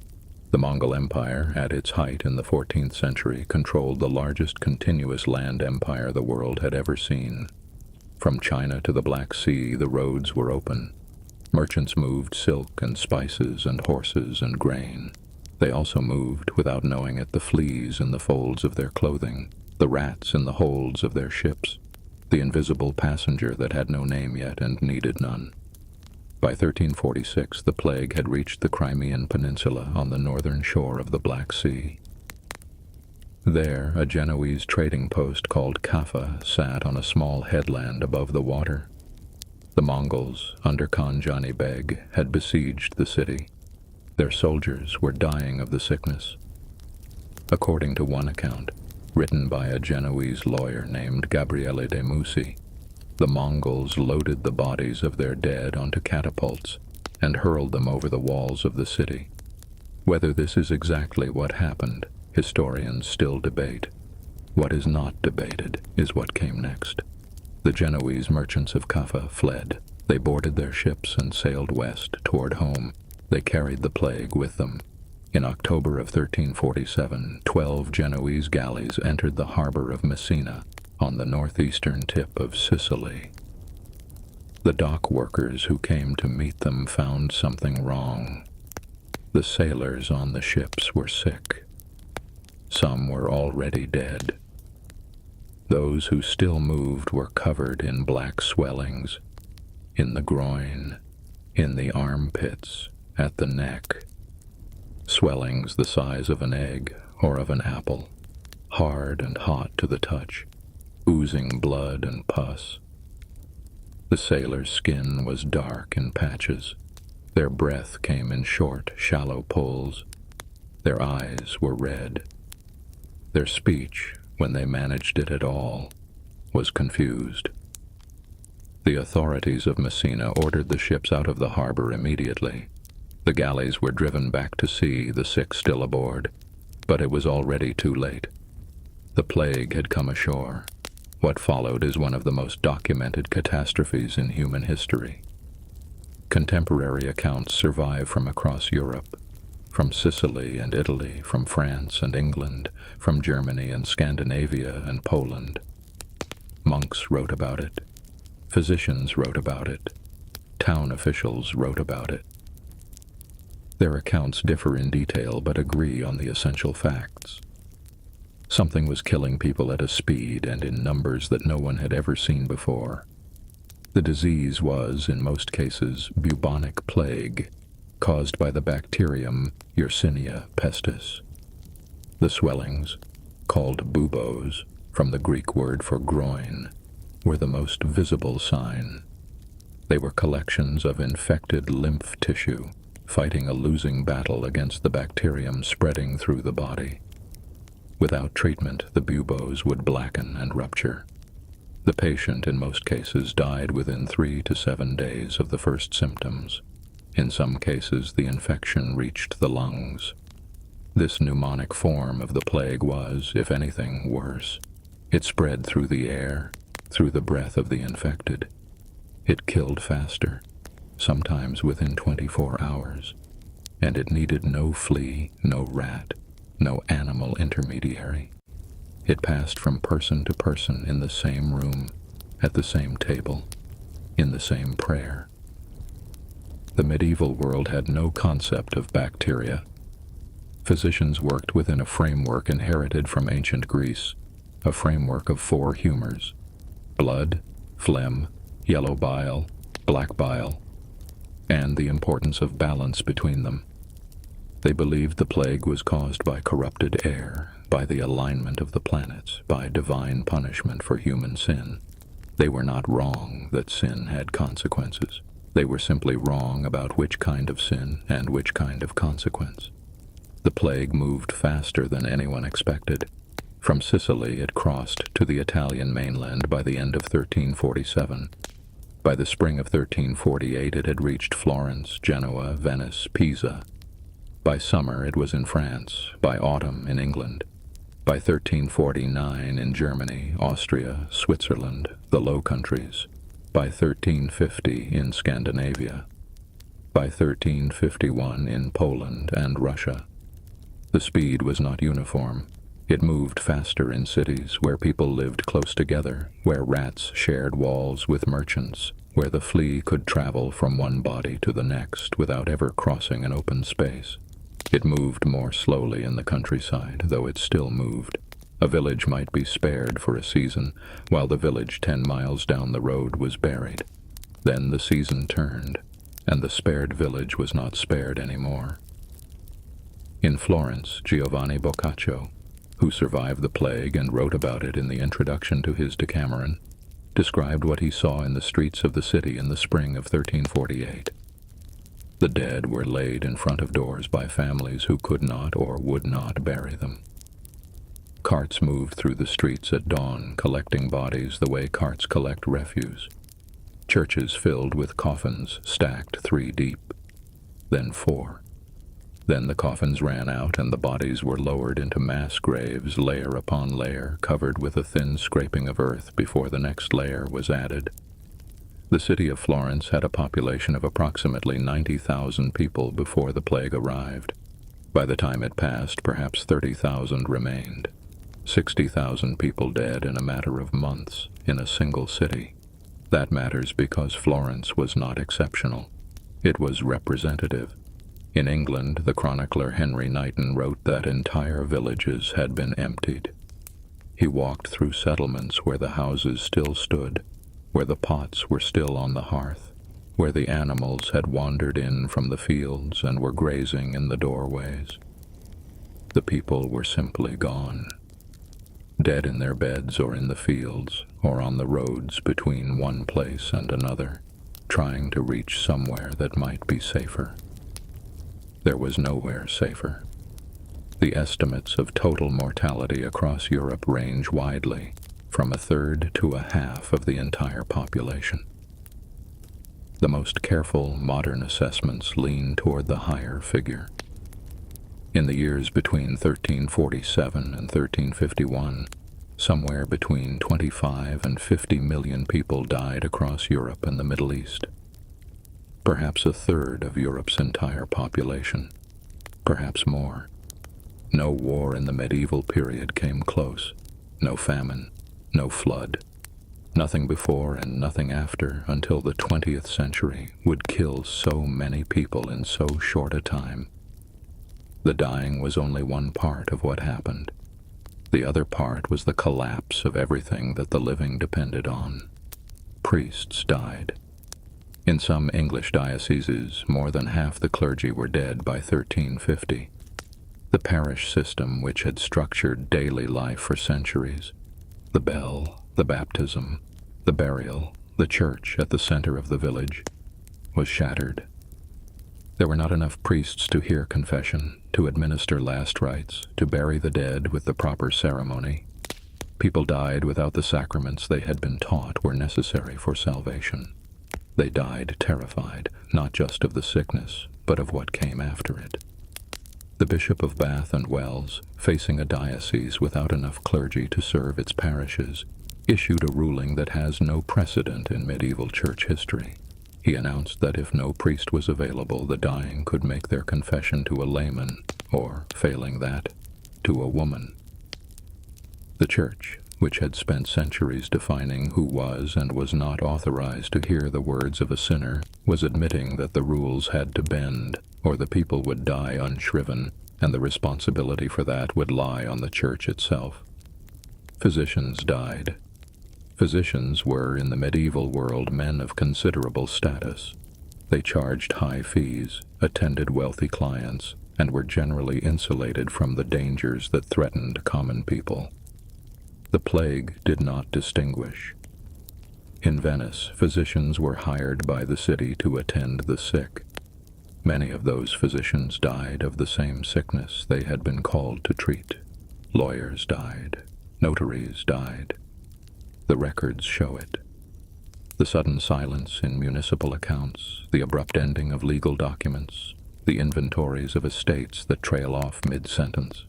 The Mongol Empire, at its height in the 14th century, controlled the largest continuous land empire the world had ever seen. From China to the Black Sea, the roads were open. Merchants moved silk and spices and horses and grain. They also moved, without knowing it, the fleas in the folds of their clothing, the rats in the holds of their ships, the invisible passenger that had no name yet and needed none. By 1346, the plague had reached the Crimean Peninsula on the northern shore of the Black Sea. There, a Genoese trading post called Kaffa sat on a small headland above the water. The Mongols, under Khan Jani Beg, had besieged the city. Their soldiers were dying of the sickness. According to one account, written by a Genoese lawyer named Gabriele de Musi, the Mongols loaded the bodies of their dead onto catapults and hurled them over the walls of the city. Whether this is exactly what happened, historians still debate. What is not debated is what came next. The Genoese merchants of Kaffa fled. They boarded their ships and sailed west toward home. They carried the plague with them. In October of 1347, 12 Genoese galleys entered the harbor of Messina on the northeastern tip of Sicily. The dock workers who came to meet them found something wrong. The sailors on the ships were sick. Some were already dead. Those who still moved were covered in black swellings, in the groin, in the armpits, at the neck. Swellings the size of an egg or of an apple, hard and hot to the touch, oozing blood and pus. The sailors' skin was dark in patches. Their breath came in short, shallow pulls. Their eyes were red. Their speech, when they managed it at all, was confused. The authorities of Messina ordered the ships out of the harbor immediately. The galleys were driven back to sea, the sick still aboard, but it was already too late. The plague had come ashore. What followed is one of the most documented catastrophes in human history. Contemporary accounts survive from across Europe, from Sicily and Italy, from France and England, from Germany and Scandinavia and Poland. Monks wrote about it. Physicians wrote about it. Town officials wrote about it. Their accounts differ in detail but agree on the essential facts. Something was killing people at a speed and in numbers that no one had ever seen before. The disease was, in most cases, bubonic plague, caused by the bacterium Yersinia pestis. The swellings, called buboes, from the Greek word for groin, were the most visible sign. They were collections of infected lymph tissue, fighting a losing battle against the bacterium spreading through the body. Without treatment, the buboes would blacken and rupture. The patient, in most cases, died within 3 to 7 days of the first symptoms. In some cases, the infection reached the lungs. This pneumonic form of the plague was, if anything, worse. It spread through the air, through the breath of the infected. It killed faster, sometimes within 24 hours, and it needed no flea, no rat, no animal intermediary. It passed from person to person in the same room, at the same table, in the same prayer. The medieval world had no concept of bacteria. Physicians worked within a framework inherited from ancient Greece, a framework of 4 humors: blood, phlegm, yellow bile, black bile, and the importance of balance between them. They believed the plague was caused by corrupted air, by the alignment of the planets, by divine punishment for human sin. They were not wrong that sin had consequences. They were simply wrong about which kind of sin and which kind of consequence. The plague moved faster than anyone expected. From Sicily it crossed to the Italian mainland by the end of 1347. By the spring of 1348 it had reached Florence, Genoa, Venice, Pisa. By summer it was in France, by autumn in England, by 1349 in Germany, Austria, Switzerland, the Low Countries, by 1350 in Scandinavia, by 1351 in Poland and Russia. The speed was not uniform. It moved faster in cities where people lived close together, where rats shared walls with merchants, where the flea could travel from one body to the next without ever crossing an open space. It moved more slowly in the countryside, though it still moved. A village might be spared for a season, while the village 10 miles down the road was buried. Then the season turned, and the spared village was not spared anymore. In Florence, Giovanni Boccaccio, who survived the plague and wrote about it in the introduction to his Decameron, described what he saw in the streets of the city in the spring of 1348. The dead were laid in front of doors by families who could not or would not bury them. Carts moved through the streets at dawn, collecting bodies the way carts collect refuse. Churches filled with coffins, stacked 3 deep, then 4. Then the coffins ran out and the bodies were lowered into mass graves, layer upon layer, covered with a thin scraping of earth before the next layer was added. The city of Florence had a population of approximately 90,000 people before the plague arrived. By the time it passed, perhaps 30,000 remained. 60,000 people dead in a matter of months in a single city. That matters because Florence was not exceptional. It was representative. In England, the chronicler Henry Knighton wrote that entire villages had been emptied. He walked through settlements where the houses still stood, where the pots were still on the hearth, where the animals had wandered in from the fields and were grazing in the doorways. The people were simply gone. dead in their beds or in the fields or on the roads between one place and another, trying to reach somewhere that might be safer. There was nowhere safer. The estimates of total mortality across Europe range widely, from a third to a half of the entire population. The most careful modern assessments lean toward the higher figure. In the years between 1347 and 1351, somewhere between 25 and 50 million people died across Europe and the Middle East. Perhaps a third of Europe's entire population, perhaps more. No war in the medieval period came close, no famine, no flood. Nothing before and nothing after until the 20th century would kill so many people in so short a time. The dying was only one part of what happened. The other part was the collapse of everything that the living depended on. Priests died. In some English dioceses, more than half the clergy were dead by 1350. The parish system, which had structured daily life for centuries, the bell, the baptism, the burial, the church at the center of the village, was shattered. There were not enough priests to hear confession, to administer last rites, to bury the dead with the proper ceremony. People died without the sacraments they had been taught were necessary for salvation. They died terrified, not just of the sickness, but of what came after it. The Bishop of Bath and Wells, facing a diocese without enough clergy to serve its parishes, issued a ruling that has no precedent in medieval church history. He announced that if no priest was available, the dying could make their confession to a layman, or, failing that, to a woman. The Church, which had spent centuries defining who was and was not authorized to hear the words of a sinner, was admitting that the rules had to bend, or the people would die unshriven, and the responsibility for that would lie on the Church itself. Physicians died. Physicians were, in the medieval world, men of considerable status. They charged high fees, attended wealthy clients, and were generally insulated from the dangers that threatened common people. The plague did not distinguish. In Venice, physicians were hired by the city to attend the sick. Many of those physicians died of the same sickness they had been called to treat. Lawyers died. Notaries died. The records show it. The sudden silence in municipal accounts, the abrupt ending of legal documents, the inventories of estates that trail off mid-sentence.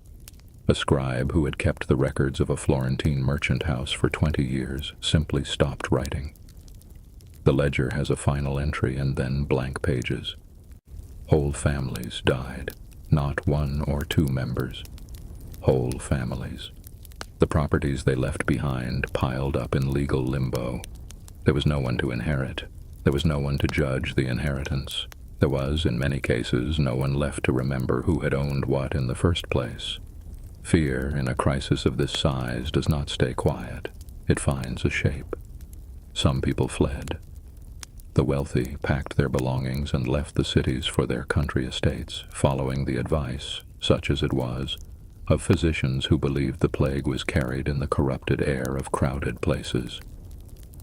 A scribe who had kept the records of a Florentine merchant house for 20 years simply stopped writing. The ledger has a final entry and then blank pages. Whole families died, not one or two members. Whole families. The properties they left behind piled up in legal limbo. There was no one to inherit. There was no one to judge the inheritance. There was, in many cases, no one left to remember who had owned what in the first place. Fear, in a crisis of this size, does not stay quiet. It finds a shape. Some people fled. The wealthy packed their belongings and left the cities for their country estates, following the advice, such as it was, of physicians who believed the plague was carried in the corrupted air of crowded places.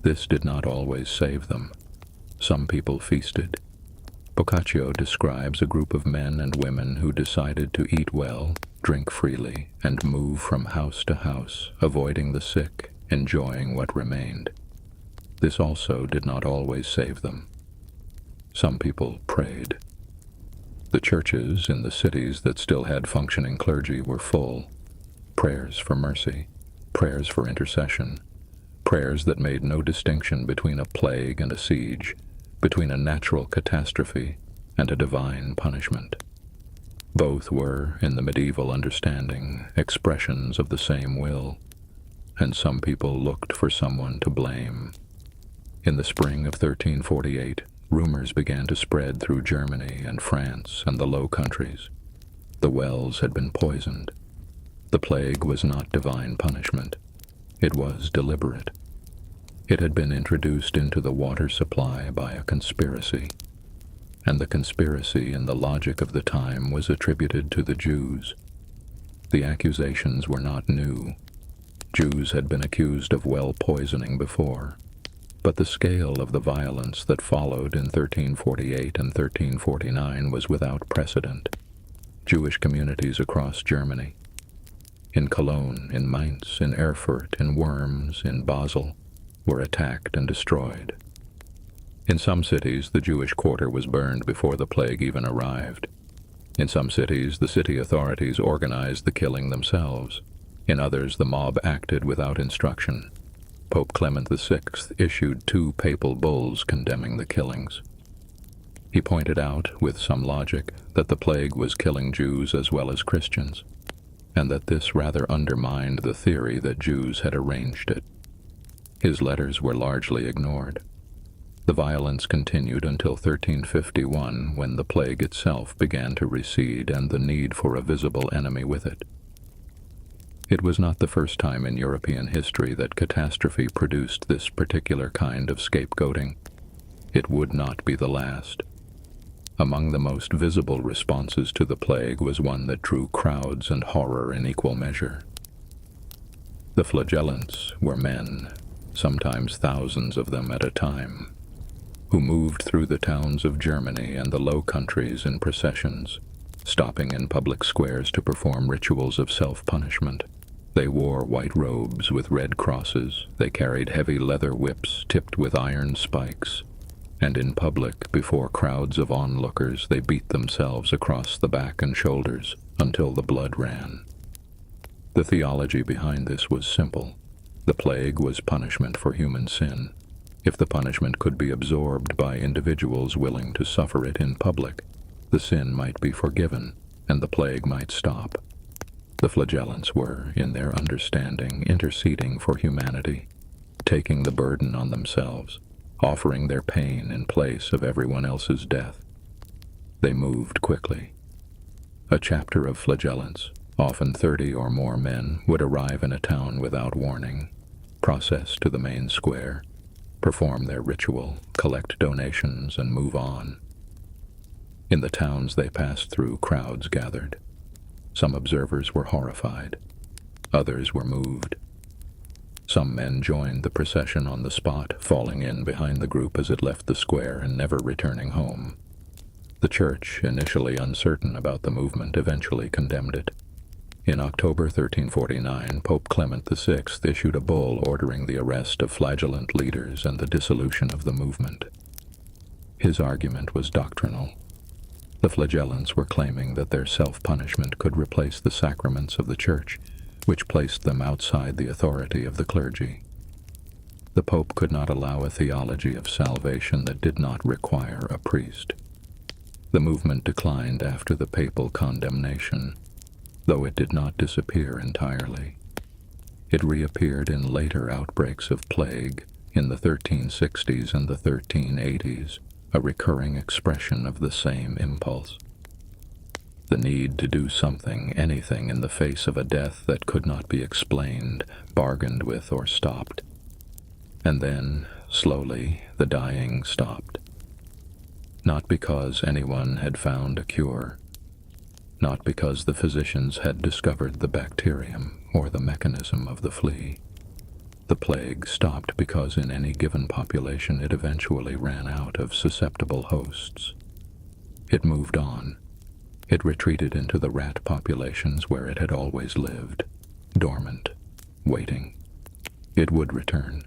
This did not always save them. Some people feasted. Boccaccio describes a group of men and women who decided to eat well, drink freely, and move from house to house, avoiding the sick, enjoying what remained. This also did not always save them. Some people prayed. The churches in the cities that still had functioning clergy were full. Prayers for mercy, prayers for intercession, prayers that made no distinction between a plague and a siege, between a natural catastrophe and a divine punishment. Both were, in the medieval understanding, expressions of the same will, and some people looked for someone to blame. In the spring of 1348, rumors began to spread through Germany and France and the Low Countries. The wells had been poisoned. The plague was not divine punishment. It was deliberate. It had been introduced into the water supply by a conspiracy, and the conspiracy in the logic of the time was attributed to the Jews. The accusations were not new. Jews had been accused of well poisoning before, but the scale of the violence that followed in 1348 and 1349 was without precedent. Jewish communities across Germany, in Cologne, in Mainz, in Erfurt, in Worms, in Basel, were attacked and destroyed. In some cities, the Jewish quarter was burned before the plague even arrived. In some cities, the city authorities organized the killing themselves. In others, the mob acted without instruction. Pope Clement VI issued 2 papal bulls condemning the killings. He pointed out, with some logic, that the plague was killing Jews as well as Christians, and that this rather undermined the theory that Jews had arranged it. His letters were largely ignored. The violence continued until 1351, when the plague itself began to recede and the need for a visible enemy with it. It was not the first time in European history that catastrophe produced this particular kind of scapegoating. It would not be the last. Among the most visible responses to the plague was one that drew crowds and horror in equal measure. The flagellants were men, sometimes thousands of them at a time, who moved through the towns of Germany and the Low Countries in processions, stopping in public squares to perform rituals of self-punishment. They wore white robes with red crosses, they carried heavy leather whips tipped with iron spikes, and in public, before crowds of onlookers, they beat themselves across the back and shoulders until the blood ran. The theology behind this was simple. The plague was punishment for human sin. If the punishment could be absorbed by individuals willing to suffer it in public, the sin might be forgiven, and the plague might stop. The flagellants were, in their understanding, interceding for humanity, taking the burden on themselves, offering their pain in place of everyone else's death. They moved quickly. A chapter of flagellants, often 30 or more men, would arrive in a town without warning, process to the main square, perform their ritual, collect donations, and move on. In the towns they passed through, crowds gathered. Some observers were horrified. Others were moved. Some men joined the procession on the spot, falling in behind the group as it left the square and never returning home. The church, initially uncertain about the movement, eventually condemned it. In October 1349, Pope Clement VI issued a bull ordering the arrest of flagellant leaders and the dissolution of the movement. His argument was doctrinal. The flagellants were claiming that their self-punishment could replace the sacraments of the Church, which placed them outside the authority of the clergy. The Pope could not allow a theology of salvation that did not require a priest. The movement declined after the papal condemnation, though it did not disappear entirely. It reappeared in later outbreaks of plague in the 1360s and the 1380s, a recurring expression of the same impulse. The need to do something, anything, in the face of a death that could not be explained, bargained with, or stopped. And then, slowly, the dying stopped. Not because anyone had found a cure, not because the physicians had discovered the bacterium or the mechanism of the flea. The plague stopped because in any given population it eventually ran out of susceptible hosts. It moved on. It retreated into the rat populations where it had always lived, dormant, waiting. It would return.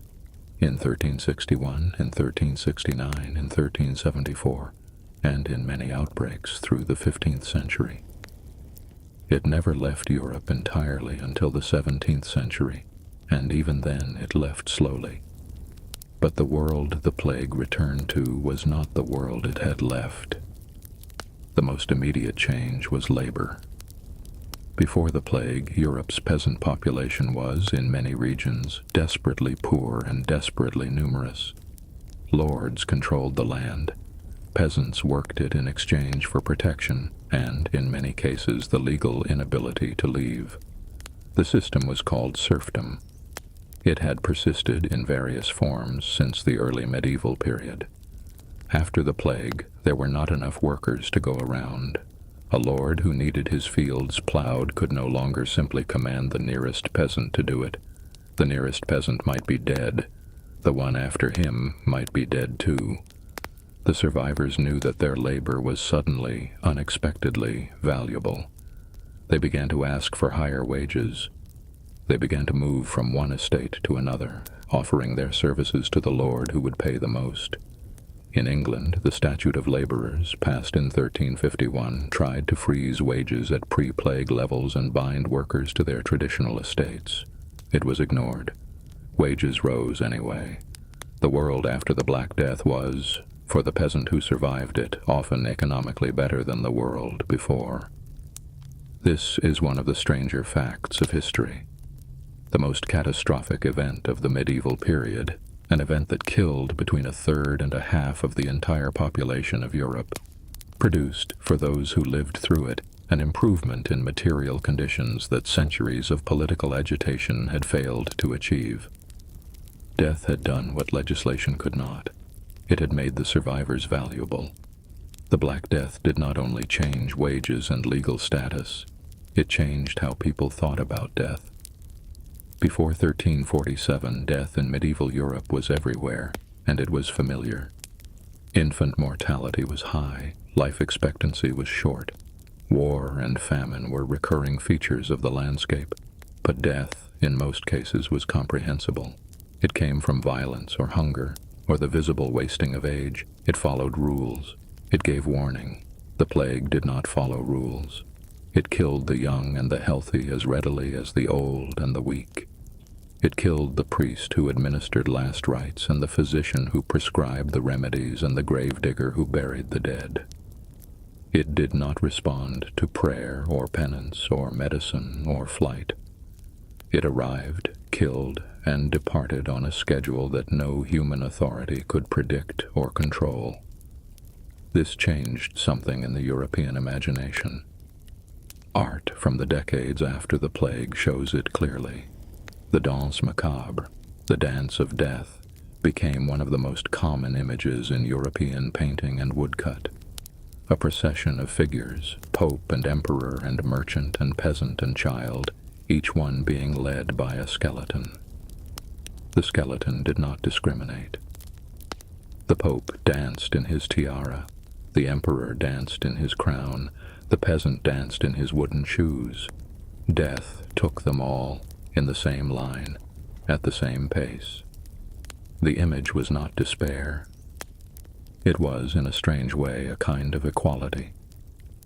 In 1361, in 1369, in 1374, and in many outbreaks through the 15th century. It never left Europe entirely until the 17th century, and even then it left slowly. But the world the plague returned to was not the world it had left. The most immediate change was labor. Before the plague, Europe's peasant population was, in many regions, desperately poor and desperately numerous. Lords controlled the land. Peasants worked it in exchange for protection and, in many cases, the legal inability to leave. The system was called serfdom. It had persisted in various forms since the early medieval period. After the plague, there were not enough workers to go around. A lord who needed his fields plowed could no longer simply command the nearest peasant to do it. The nearest peasant might be dead. The one after him might be dead too. The survivors knew that their labor was suddenly, unexpectedly valuable. They began to ask for higher wages. They began to move from one estate to another, offering their services to the lord who would pay the most. In England, the Statute of Laborers, passed in 1351, tried to freeze wages at pre-plague levels and bind workers to their traditional estates. It was ignored. Wages rose anyway. The world after the Black Death was, for the peasant who survived it, often economically better than the world before. This is one of the stranger facts of history. The most catastrophic event of the medieval period, an event that killed between 1/3 and 1/2 of the entire population of Europe, produced, for those who lived through it, an improvement in material conditions that centuries of political agitation had failed to achieve. Death had done what legislation could not. It had made the survivors valuable. The Black Death did not only change wages and legal status, it changed how people thought about death. Before 1347, death in medieval Europe was everywhere, and it was familiar. Infant mortality was high, life expectancy was short. War and famine were recurring features of the landscape, but death, in most cases, was comprehensible. It came from violence or hunger, or the visible wasting of age. It followed rules. It gave warning. The plague did not follow rules. It killed the young and the healthy as readily as the old and the weak. It killed the priest who administered last rites and the physician who prescribed the remedies and the gravedigger who buried the dead. It did not respond to prayer or penance or medicine or flight. It arrived, killed, and departed on a schedule that no human authority could predict or control. This changed something in the European imagination. Art from the decades after the plague shows it clearly. The danse macabre, the dance of death, became one of the most common images in European painting and woodcut. A procession of figures, pope and emperor and merchant and peasant and child, each one being led by a skeleton. The skeleton did not discriminate. The pope danced in his tiara, the emperor danced in his crown, the peasant danced in his wooden shoes. Death took them all, in the same line, at the same pace. The image was not despair. It was, in a strange way, a kind of equality.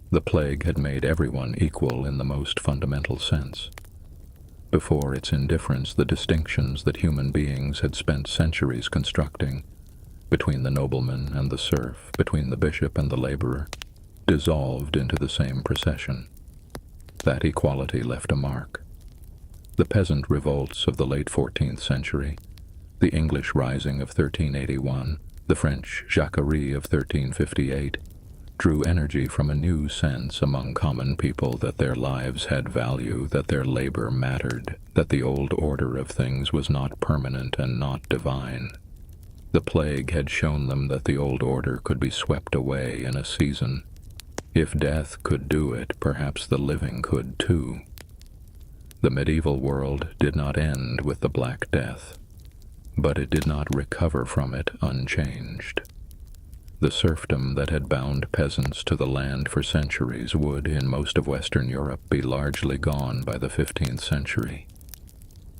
The plague had made everyone equal in the most fundamental sense. Before its indifference, the distinctions that human beings had spent centuries constructing, between the nobleman and the serf, between the bishop and the laborer, dissolved into the same procession. That equality left a mark. The peasant revolts of the late 14th century, the English Rising of 1381, the French Jacquerie of 1358, drew energy from a new sense among common people that their lives had value, that their labor mattered, that the old order of things was not permanent and not divine. The plague had shown them that the old order could be swept away in a season. If death could do it, perhaps the living could too. The medieval world did not end with the Black Death, but it did not recover from it unchanged. The serfdom that had bound peasants to the land for centuries would, in most of Western Europe, be largely gone by the 15th century.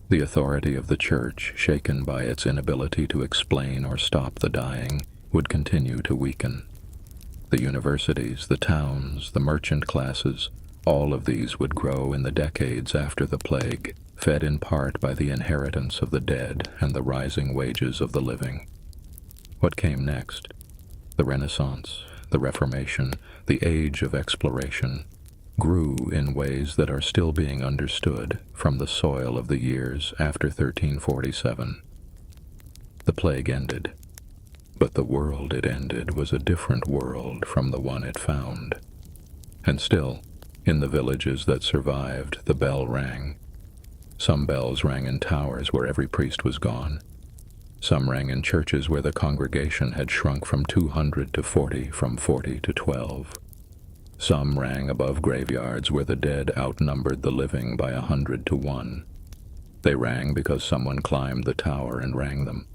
The authority of the Church, shaken by its inability to explain or stop the dying, would continue to weaken. The universities, the towns, the merchant classes, all of these would grow in the decades after the plague, fed in part by the inheritance of the dead and the rising wages of the living. What came next? The Renaissance, the Reformation, the age of exploration, grew in ways that are still being understood from the soil of the years after 1347. The plague ended, but the world it ended was a different world from the one it found. And still, in the villages that survived, the bell rang. Some bells rang in towers where every priest was gone. Some rang in churches where the congregation had shrunk from 200 to 40, from 40 to 12. Some rang above graveyards where the dead outnumbered the living by 100 to 1. They rang because someone climbed the tower and rang them,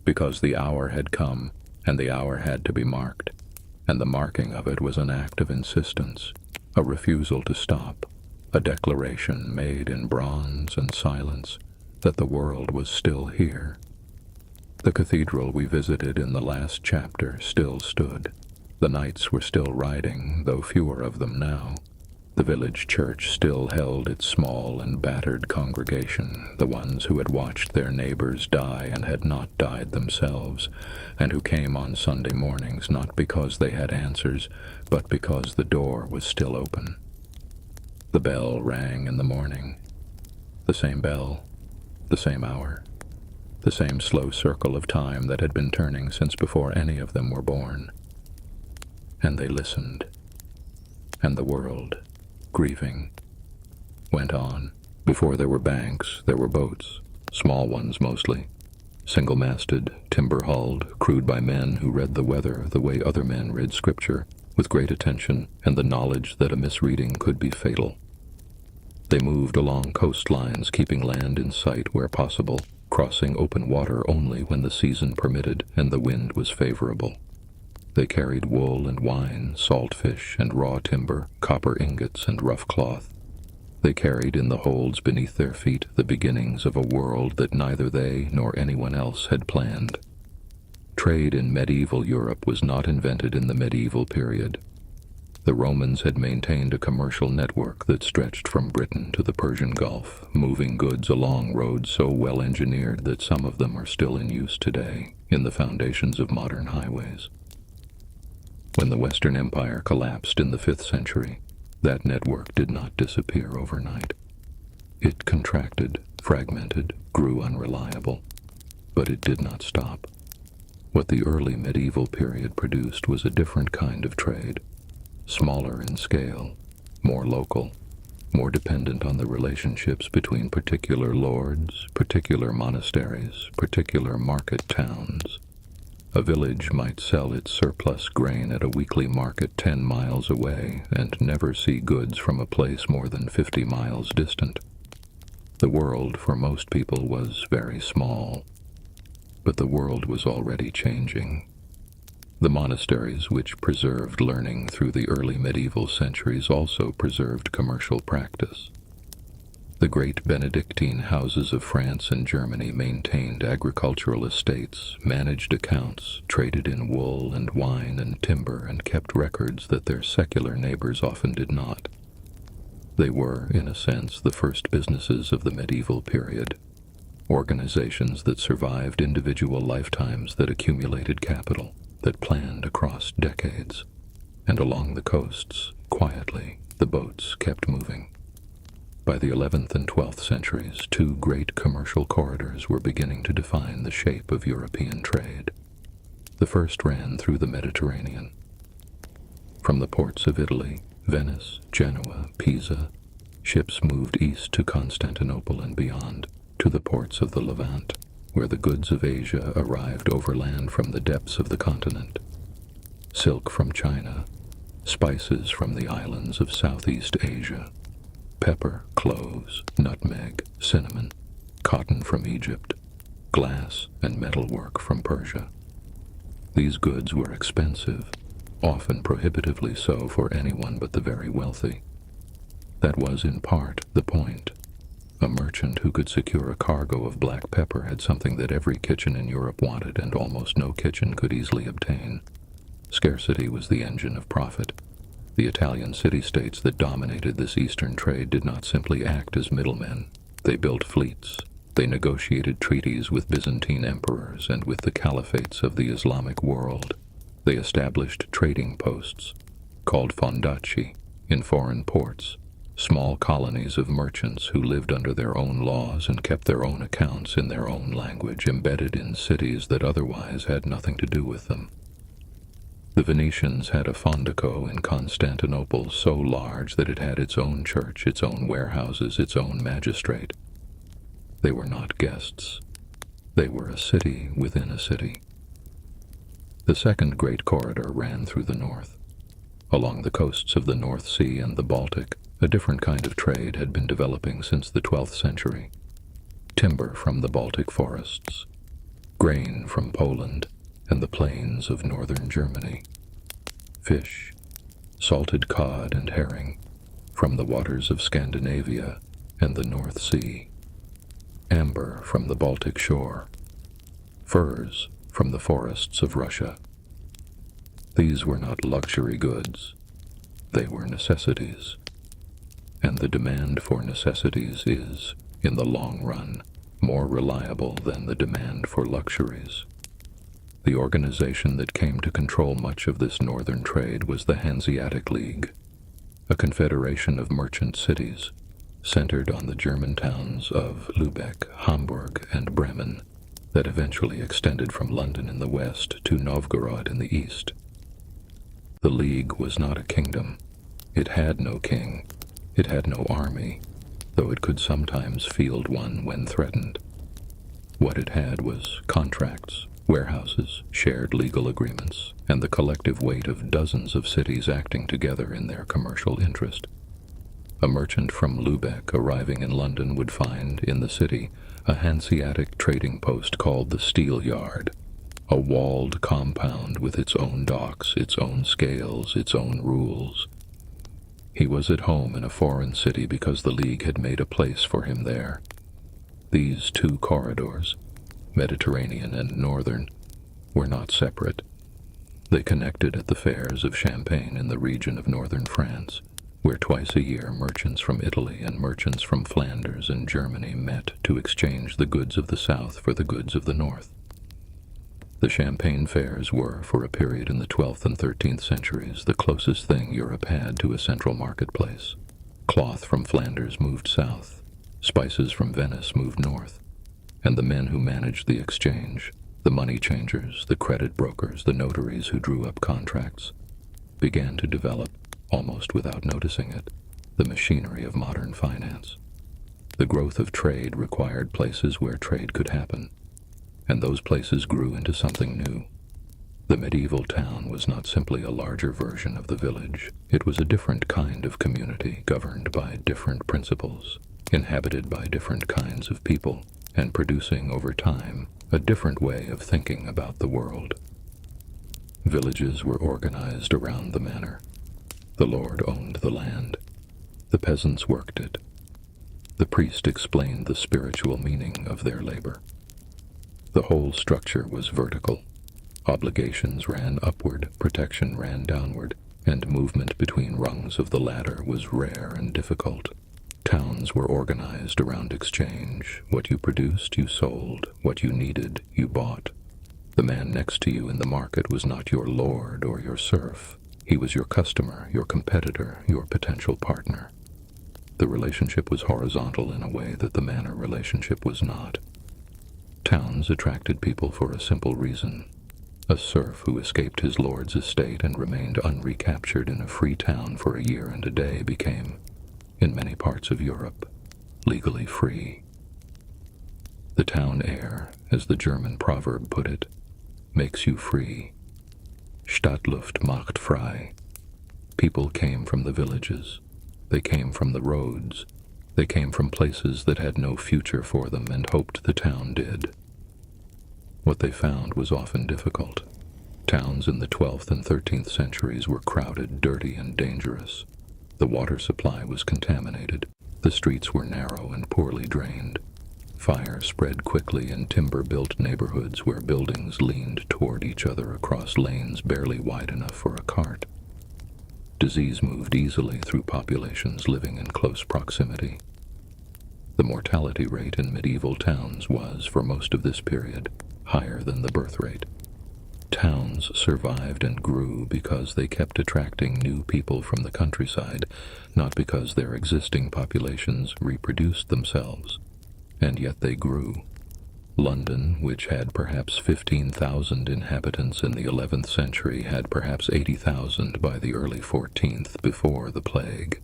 because the hour had come, and the hour had to be marked, and the marking of it was an act of insistence, a refusal to stop, a declaration made in bronze and silence that the world was still here. The cathedral we visited in the last chapter still stood. The knights were still riding, though fewer of them now. The village church still held its small and battered congregation, the ones who had watched their neighbors die and had not died themselves, and who came on Sunday mornings not because they had answers, but because the door was still open. The bell rang in the morning. The same bell, the same hour, the same slow circle of time that had been turning since before any of them were born. And they listened, and the world, grieving, went on. Before there were banks, there were boats, small ones mostly, single-masted, timber-hulled, crewed by men who read the weather the way other men read scripture, with great attention and the knowledge that a misreading could be fatal. They moved along coastlines, keeping land in sight where possible, crossing open water only when the season permitted and the wind was favorable. They carried wool and wine, salt fish and raw timber, copper ingots and rough cloth. They carried in the holds beneath their feet the beginnings of a world that neither they nor anyone else had planned. Trade in medieval Europe was not invented in the medieval period. The Romans had maintained a commercial network that stretched from Britain to the Persian Gulf, moving goods along roads so well engineered that some of them are still in use today, in the foundations of modern highways. When the Western Empire collapsed in the 5th century, that network did not disappear overnight. It contracted, fragmented, grew unreliable, but it did not stop. What the early medieval period produced was a different kind of trade, smaller in scale, more local, more dependent on the relationships between particular lords, particular monasteries, particular market towns. A village might sell its surplus grain at a weekly market 10 miles away and never see goods from a place more than 50 miles distant. The world, for most people, was very small, but the world was already changing. The monasteries, which preserved learning through the early medieval centuries, also preserved commercial practice. The great Benedictine houses of France and Germany maintained agricultural estates, managed accounts, traded in wool and wine and timber, and kept records that their secular neighbors often did not. They were, in a sense, the first businesses of the medieval period, organizations that survived individual lifetimes, that accumulated capital, that planned across decades. And along the coasts, quietly, the boats kept moving. By the 11th and 12th centuries, 2 great commercial corridors were beginning to define the shape of European trade. The first ran through the Mediterranean. From the ports of Italy, Venice, Genoa, Pisa, ships moved east to Constantinople and beyond, to the ports of the Levant, where the goods of Asia arrived overland from the depths of the continent. Silk from China, spices from the islands of Southeast Asia, pepper, cloves, nutmeg, cinnamon, cotton from Egypt, glass and metalwork from Persia. These goods were expensive, often prohibitively so for anyone but the very wealthy. That was in part the point. A merchant who could secure a cargo of black pepper had something that every kitchen in Europe wanted and almost no kitchen could easily obtain. Scarcity was the engine of profit. The Italian city-states that dominated this eastern trade did not simply act as middlemen. They built fleets. They negotiated treaties with Byzantine emperors and with the caliphates of the Islamic world. They established trading posts, called fondaci, in foreign ports, small colonies of merchants who lived under their own laws and kept their own accounts in their own language, embedded in cities that otherwise had nothing to do with them. The Venetians had a fondaco in Constantinople so large that it had its own church, its own warehouses, its own magistrate. They were not guests. They were a city within a city. The second great corridor ran through the north. Along the coasts of the North Sea and the Baltic, a different kind of trade had been developing since the 12th century. timber from the Baltic forests, grain from Poland and the plains of northern Germany, fish, salted cod and herring from the waters of Scandinavia and the North Sea, amber from the Baltic shore, furs from the forests of Russia. These were not luxury goods, they were necessities. And the demand for necessities is, in the long run, more reliable than the demand for luxuries. The organization that came to control much of this northern trade was the Hanseatic League, a confederation of merchant cities centered on the German towns of Lübeck, Hamburg, and Bremen that eventually extended from London in the west to Novgorod in the east. The League was not a kingdom. It had no king. It had no army, though it could sometimes field one when threatened. What it had was contracts, warehouses, shared legal agreements, and the collective weight of dozens of cities acting together in their commercial interest. A merchant from Lübeck arriving in London would find, in the city, a Hanseatic trading post called the Steel Yard, a walled compound with its own docks, its own scales, its own rules. He was at home in a foreign city because the League had made a place for him there. These two corridors, Mediterranean and Northern, were not separate. They connected at the fairs of Champagne in the region of northern France, where twice a year merchants from Italy and merchants from Flanders and Germany met to exchange the goods of the south for the goods of the north. The Champagne fairs were, for a period in the 12th and 13th centuries, the closest thing Europe had to a central marketplace. Cloth from Flanders moved south, spices from Venice moved north, and the men who managed the exchange, the money changers, the credit brokers, the notaries who drew up contracts, began to develop, almost without noticing it, the machinery of modern finance. The growth of trade required places where trade could happen, and those places grew into something new. The medieval town was not simply a larger version of the village. It was a different kind of community, governed by different principles, inhabited by different kinds of people, and producing over time a different way of thinking about the world. Villages were organized around the manor. The lord owned the land. The peasants worked it. The priest explained the spiritual meaning of their labor. The whole structure was vertical. Obligations ran upward, protection ran downward, and movement between rungs of the ladder was rare and difficult. Towns were organized around exchange. What you produced, you sold. What you needed, you bought. The man next to you in the market was not your lord or your serf. He was your customer, your competitor, your potential partner. The relationship was horizontal in a way that the manor relationship was not. Towns attracted people for a simple reason. A serf who escaped his lord's estate and remained unrecaptured in a free town for a year and a day became, in many parts of Europe, legally free. The town air, as the German proverb put it, makes you free. Stadtluft macht frei. People came from the villages. They came from the roads. They came from places that had no future for them and hoped the town did. What they found was often difficult. Towns in the 12th and 13th centuries were crowded, dirty, and dangerous. The water supply was contaminated. The streets were narrow and poorly drained. Fire spread quickly in timber-built neighborhoods where buildings leaned toward each other across lanes barely wide enough for a cart. Disease moved easily through populations living in close proximity. The mortality rate in medieval towns was, for most of this period, higher than the birth rate. Towns survived and grew because they kept attracting new people from the countryside, not because their existing populations reproduced themselves. And yet they grew. London, which had perhaps 15,000 inhabitants in the 11th century, had perhaps 80,000 by the early 14th, before the plague.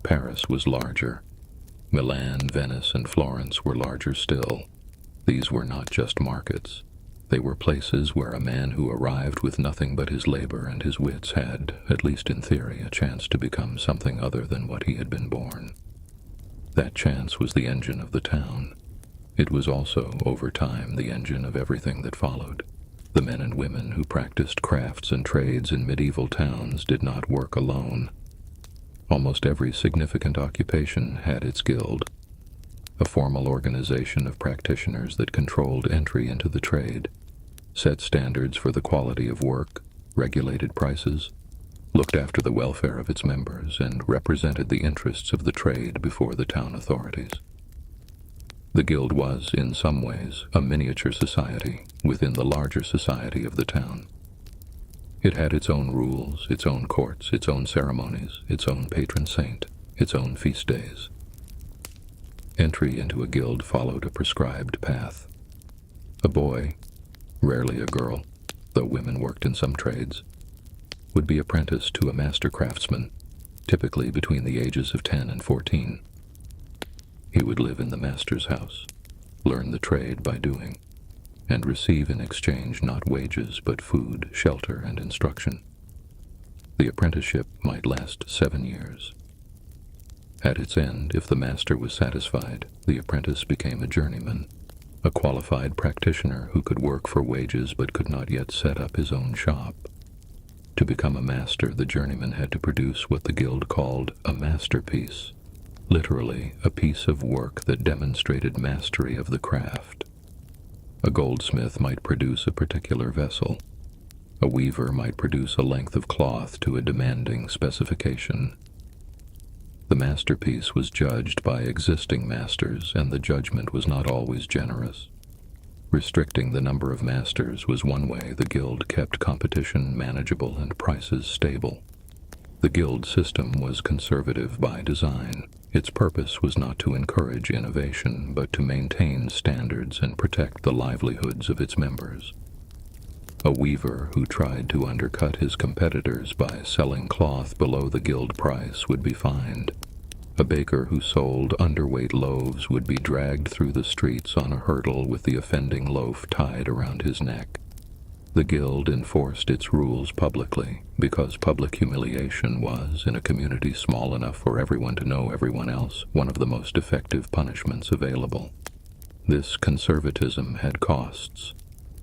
Paris was larger. Milan, Venice, and Florence were larger still. These were not just markets. They were places where a man who arrived with nothing but his labor and his wits had, at least in theory, a chance to become something other than what he had been born. That chance was the engine of the town. It was also, over time, the engine of everything that followed. The men and women who practiced crafts and trades in medieval towns did not work alone. Almost every significant occupation had its guild, a formal organization of practitioners that controlled entry into the trade, set standards for the quality of work, regulated prices, looked after the welfare of its members, and represented the interests of the trade before the town authorities. The guild was, in some ways, a miniature society within the larger society of the town. It had its own rules, its own courts, its own ceremonies, its own patron saint, its own feast days. Entry into a guild followed a prescribed path. A boy, rarely a girl, though women worked in some trades, would be apprenticed to a master craftsman, typically between the ages of 10 and 14. He would live in the master's house, learn the trade by doing, and receive in exchange not wages but food, shelter, and instruction. The apprenticeship might last 7 years. At its end, if the master was satisfied, the apprentice became a journeyman, a qualified practitioner who could work for wages but could not yet set up his own shop. To become a master, the journeyman had to produce what the guild called a masterpiece, literally a piece of work that demonstrated mastery of the craft. A goldsmith might produce a particular vessel. A weaver might produce a length of cloth to a demanding specification. The masterpiece was judged by existing masters, and the judgment was not always generous. Restricting the number of masters was one way the guild kept competition manageable and prices stable. The guild system was conservative by design. Its purpose was not to encourage innovation, but to maintain standards and protect the livelihoods of its members. A weaver who tried to undercut his competitors by selling cloth below the guild price would be fined. A baker who sold underweight loaves would be dragged through the streets on a hurdle with the offending loaf tied around his neck. The guild enforced its rules publicly, because public humiliation was, in a community small enough for everyone to know everyone else, one of the most effective punishments available. This conservatism had costs.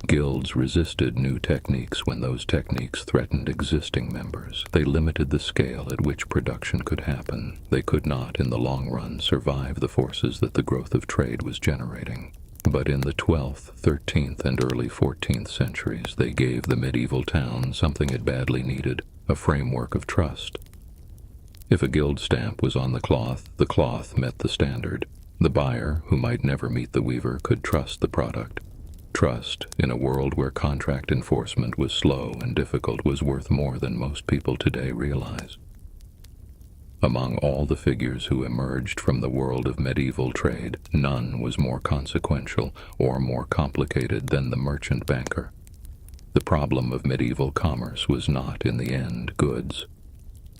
Guilds resisted new techniques when those techniques threatened existing members. They limited the scale at which production could happen. They could not, in the long run, survive the forces that the growth of trade was generating. But in the 12th, 13th, and early 14th centuries, they gave the medieval town something it badly needed, a framework of trust. If a guild stamp was on the cloth met the standard. The buyer, who might never meet the weaver, could trust the product. Trust, in a world where contract enforcement was slow and difficult, was worth more than most people today realize. Among all the figures who emerged from the world of medieval trade, none was more consequential or more complicated than the merchant banker. The problem of medieval commerce was not, in the end, goods.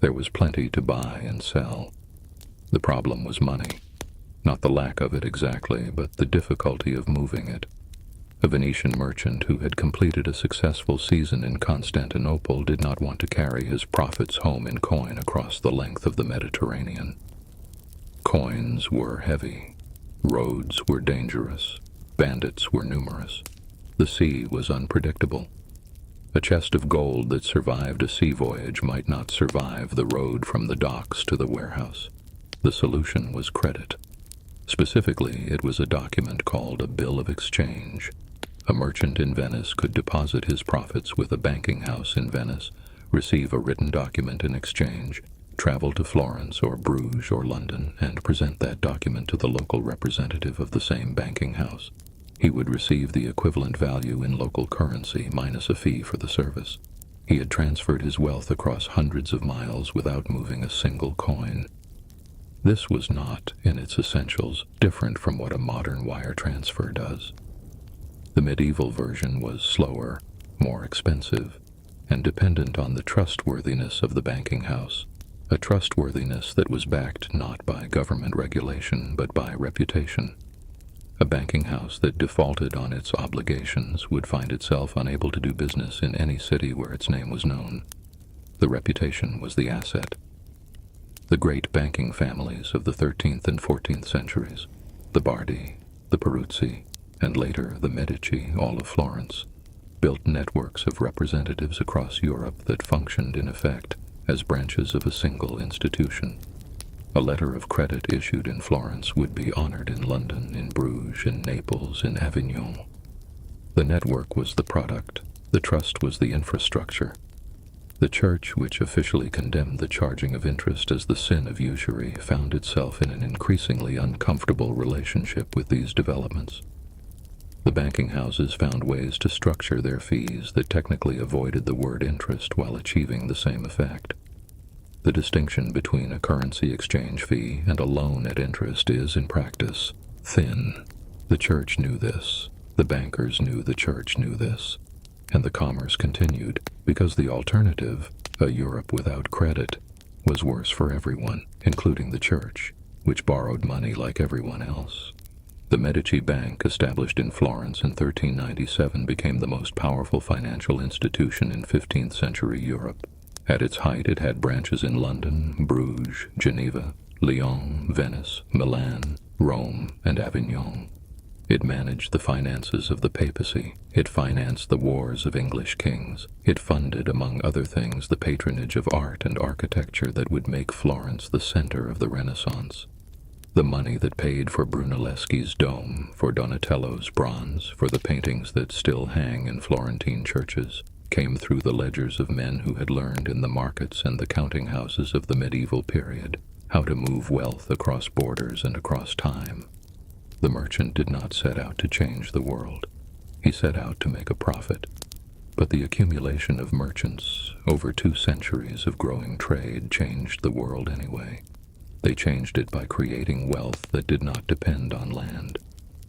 There was plenty to buy and sell. The problem was money. Not the lack of it exactly, but the difficulty of moving it. A Venetian merchant who had completed a successful season in Constantinople did not want to carry his profits home in coin across the length of the Mediterranean. Coins were heavy. Roads were dangerous. Bandits were numerous. The sea was unpredictable. A chest of gold that survived a sea voyage might not survive the road from the docks to the warehouse. The solution was credit. Specifically, it was a document called a bill of exchange. A merchant in Venice could deposit his profits with a banking house in Venice, receive a written document in exchange, travel to Florence or Bruges or London, and present that document to the local representative of the same banking house. He would receive the equivalent value in local currency minus a fee for the service. He had transferred his wealth across hundreds of miles without moving a single coin. This was not, in its essentials, different from what a modern wire transfer does. The medieval version was slower, more expensive, and dependent on the trustworthiness of the banking house, a trustworthiness that was backed not by government regulation but by reputation. A banking house that defaulted on its obligations would find itself unable to do business in any city where its name was known. The reputation was the asset. The great banking families of the 13th and 14th centuries, the Bardi, The Peruzzi, and later the Medici, all of Florence, built networks of representatives across Europe that functioned in effect as branches of a single institution. A letter of credit issued in Florence would be honored in London, in Bruges, in Naples, in Avignon. The network was the product, the trust was the infrastructure. The Church, which officially condemned the charging of interest as the sin of usury, found itself in an increasingly uncomfortable relationship with these developments. The banking houses found ways to structure their fees that technically avoided the word interest while achieving the same effect. The distinction between a currency exchange fee and a loan at interest is, in practice, thin. The Church knew this, the bankers knew the Church knew this, and the commerce continued because the alternative, a Europe without credit, was worse for everyone, including the Church, which borrowed money like everyone else. The Medici Bank, established in Florence in 1397, became the most powerful financial institution in 15th century Europe. At its height, it had branches in London, Bruges, Geneva, Lyon, Venice, Milan, Rome, and Avignon. It managed the finances of the papacy. It financed the wars of English kings. It funded, among other things, the patronage of art and architecture that would make Florence the center of the Renaissance. The money that paid for Brunelleschi's dome, for Donatello's bronze, for the paintings that still hang in Florentine churches, came through the ledgers of men who had learned in the markets and the counting houses of the medieval period how to move wealth across borders and across time. The merchant did not set out to change the world. He set out to make a profit. But the accumulation of merchants over 2 centuries of growing trade changed the world anyway. They changed it by creating wealth that did not depend on land.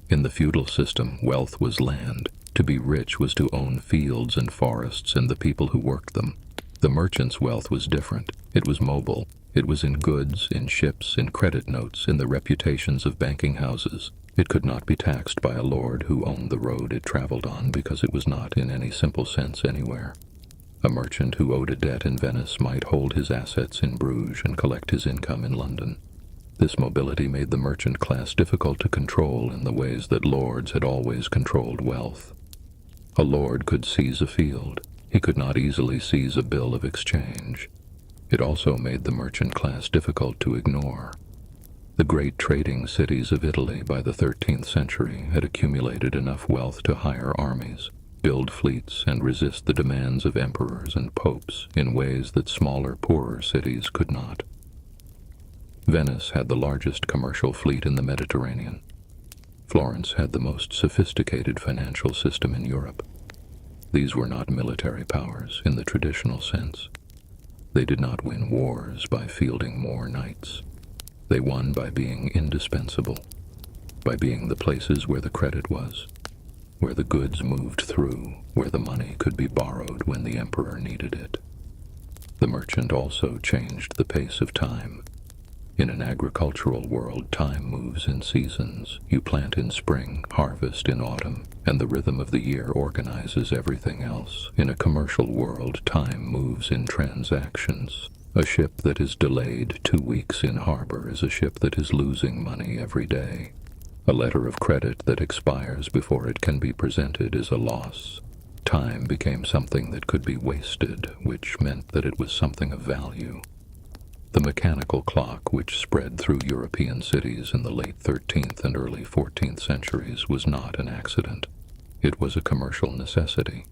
In the feudal system, wealth was land. To be rich was to own fields and forests and the people who worked them. The merchant's wealth was different. It was mobile. It was in goods, in ships, in credit notes, in the reputations of banking houses. It could not be taxed by a lord who owned the road it traveled on because it was not in any simple sense anywhere. A merchant who owed a debt in Venice might hold his assets in Bruges and collect his income in London. This mobility made the merchant class difficult to control in the ways that lords had always controlled wealth. A lord could seize a field. He could not easily seize a bill of exchange. It also made the merchant class difficult to ignore. The great trading cities of Italy by the 13th century had accumulated enough wealth to hire armies, build fleets, and resist the demands of emperors and popes in ways that smaller, poorer cities could not. Venice had the largest commercial fleet in the Mediterranean. Florence had the most sophisticated financial system in Europe. These were not military powers in the traditional sense. They did not win wars by fielding more knights. They won by being indispensable, by being the places where the credit was, where the goods moved through, where the money could be borrowed when the emperor needed it. The merchant also changed the pace of time. In an agricultural world, time moves in seasons. You plant in spring, harvest in autumn, and the rhythm of the year organizes everything else. In a commercial world, time moves in transactions. A ship that is delayed 2 weeks in harbor is a ship that is losing money every day. A letter of credit that expires before it can be presented is a loss. Time became something that could be wasted, which meant that it was something of value. The mechanical clock, which spread through European cities in the late 13th and early 14th centuries, was not an accident. It was a commercial necessity.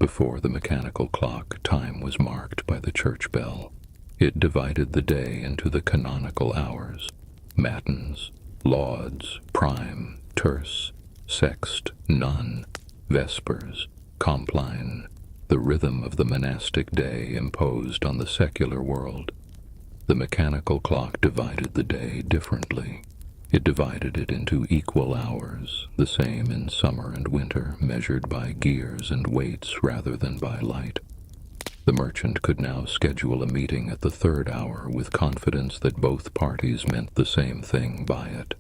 Before the mechanical clock, time was marked by the church bell. It divided the day into the canonical hours: matins, lauds, prime, terce, sext, none, vespers, compline, the rhythm of the monastic day imposed on the secular world. The mechanical clock divided the day differently. It divided it into equal hours, the same in summer and winter, measured by gears and weights rather than by light. The merchant could now schedule a meeting at the 3rd hour with confidence that both parties meant the same thing by it.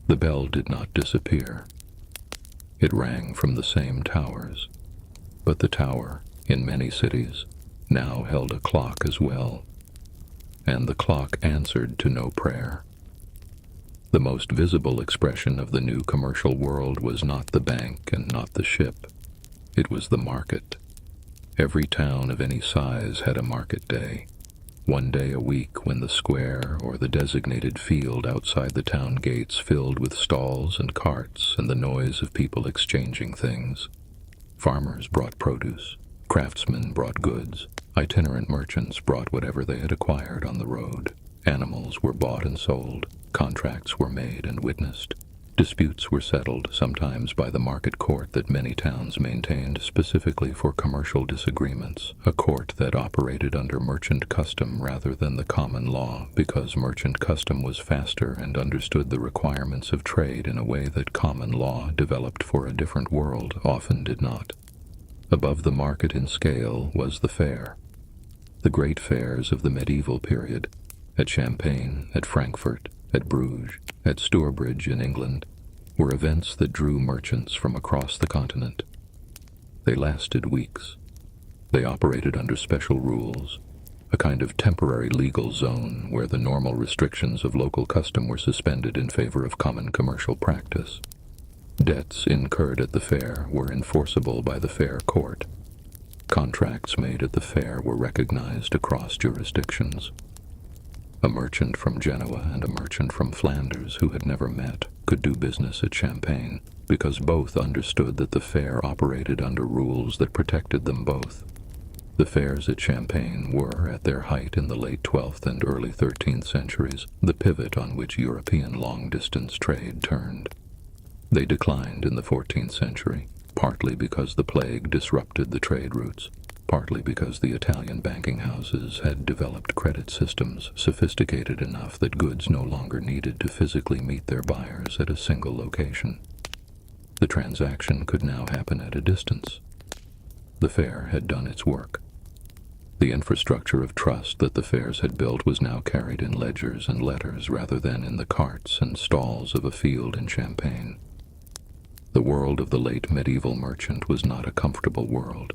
The bell did not disappear. It rang from the same towers, but the tower, in many cities, now held a clock as well, and the clock answered to no prayer. The most visible expression of the new commercial world was not the bank and not the ship. It was the market. Every town of any size had a market day. One day a week when the square or the designated field outside the town gates filled with stalls and carts and the noise of people exchanging things. Farmers brought produce, craftsmen brought goods, itinerant merchants brought whatever they had acquired on the road. Animals were bought and sold, contracts were made and witnessed. Disputes were settled, sometimes by the market court that many towns maintained specifically for commercial disagreements, a court that operated under merchant custom rather than the common law, because merchant custom was faster and understood the requirements of trade in a way that common law, developed for a different world, often did not. Above the market in scale was the fair. The great fairs of the medieval period, at Champagne, at Frankfurt, at Bruges, at Stourbridge in England, were events that drew merchants from across the continent. They lasted weeks. They operated under special rules, a kind of temporary legal zone where the normal restrictions of local custom were suspended in favor of common commercial practice. Debts incurred at the fair were enforceable by the fair court. Contracts made at the fair were recognized across jurisdictions. A merchant from Genoa and a merchant from Flanders who had never met could do business at Champagne because both understood that the fair operated under rules that protected them both. The fairs at Champagne were, at their height in the late 12th and early 13th centuries, the pivot on which European long-distance trade turned. They declined in the 14th century, partly because the plague disrupted the trade routes, partly because the Italian banking houses had developed credit systems sophisticated enough that goods no longer needed to physically meet their buyers at a single location. The transaction could now happen at a distance. The fair had done its work. The infrastructure of trust that the fairs had built was now carried in ledgers and letters rather than in the carts and stalls of a field in Champagne. The world of the late medieval merchant was not a comfortable world.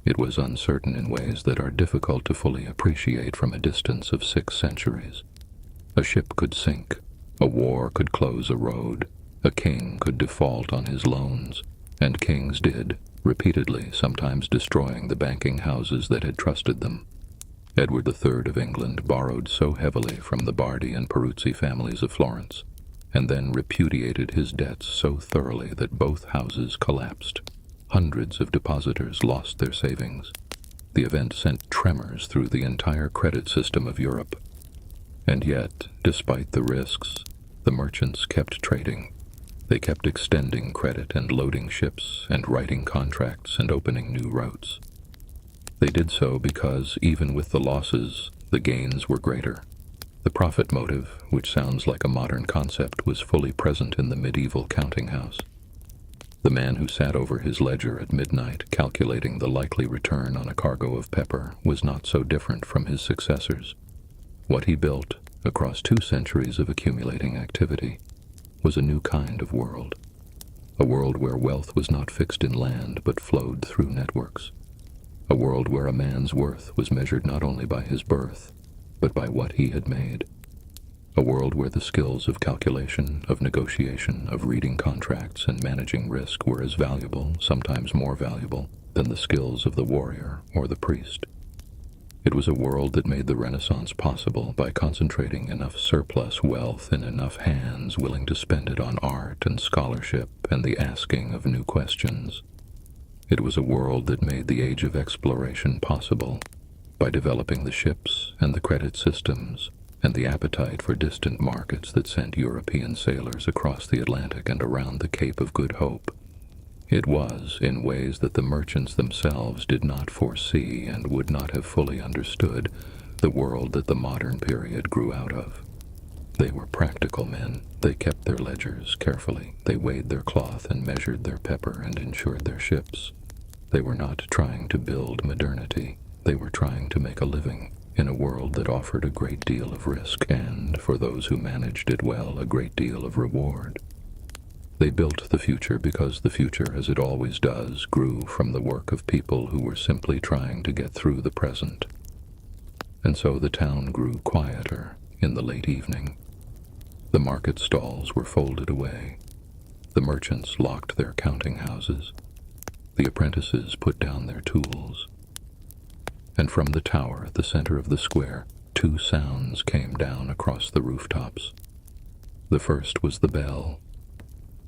It was uncertain in ways that are difficult to fully appreciate from a distance of 6 centuries. A ship could sink, a war could close a road, a king could default on his loans, and kings did, repeatedly, sometimes destroying the banking houses that had trusted them. Edward III of England borrowed so heavily from the Bardi and Peruzzi families of Florence, and then repudiated his debts so thoroughly that both houses collapsed. Hundreds of depositors lost their savings. The event sent tremors through the entire credit system of Europe. And yet, despite the risks, the merchants kept trading. They kept extending credit and loading ships and writing contracts and opening new routes. They did so because, even with the losses, the gains were greater. The profit motive, which sounds like a modern concept, was fully present in the medieval counting house. The man who sat over his ledger at midnight calculating the likely return on a cargo of pepper was not so different from his successors. What he built, across 2 centuries of accumulating activity, was a new kind of world. A world where wealth was not fixed in land but flowed through networks. A world where a man's worth was measured not only by his birth, but by what he had made. A world where the skills of calculation, of negotiation, of reading contracts and managing risk were as valuable, sometimes more valuable, than the skills of the warrior or the priest. It was a world that made the Renaissance possible by concentrating enough surplus wealth in enough hands willing to spend it on art and scholarship and the asking of new questions. It was a world that made the age of exploration possible by developing the ships and the credit systems and the appetite for distant markets that sent European sailors across the Atlantic and around the Cape of Good Hope. It was, in ways that the merchants themselves did not foresee and would not have fully understood, the world that the modern period grew out of. They were practical men. They kept their ledgers carefully. They weighed their cloth and measured their pepper and insured their ships. They were not trying to build modernity. They were trying to make a living in a world that offered a great deal of risk and, for those who managed it well, a great deal of reward. They built the future because the future, as it always does, grew from the work of people who were simply trying to get through the present. And so the town grew quieter in the late evening. The market stalls were folded away. The merchants locked their counting houses. The apprentices put down their tools. And from the tower at the center of the square, two sounds came down across the rooftops. The first was the bell,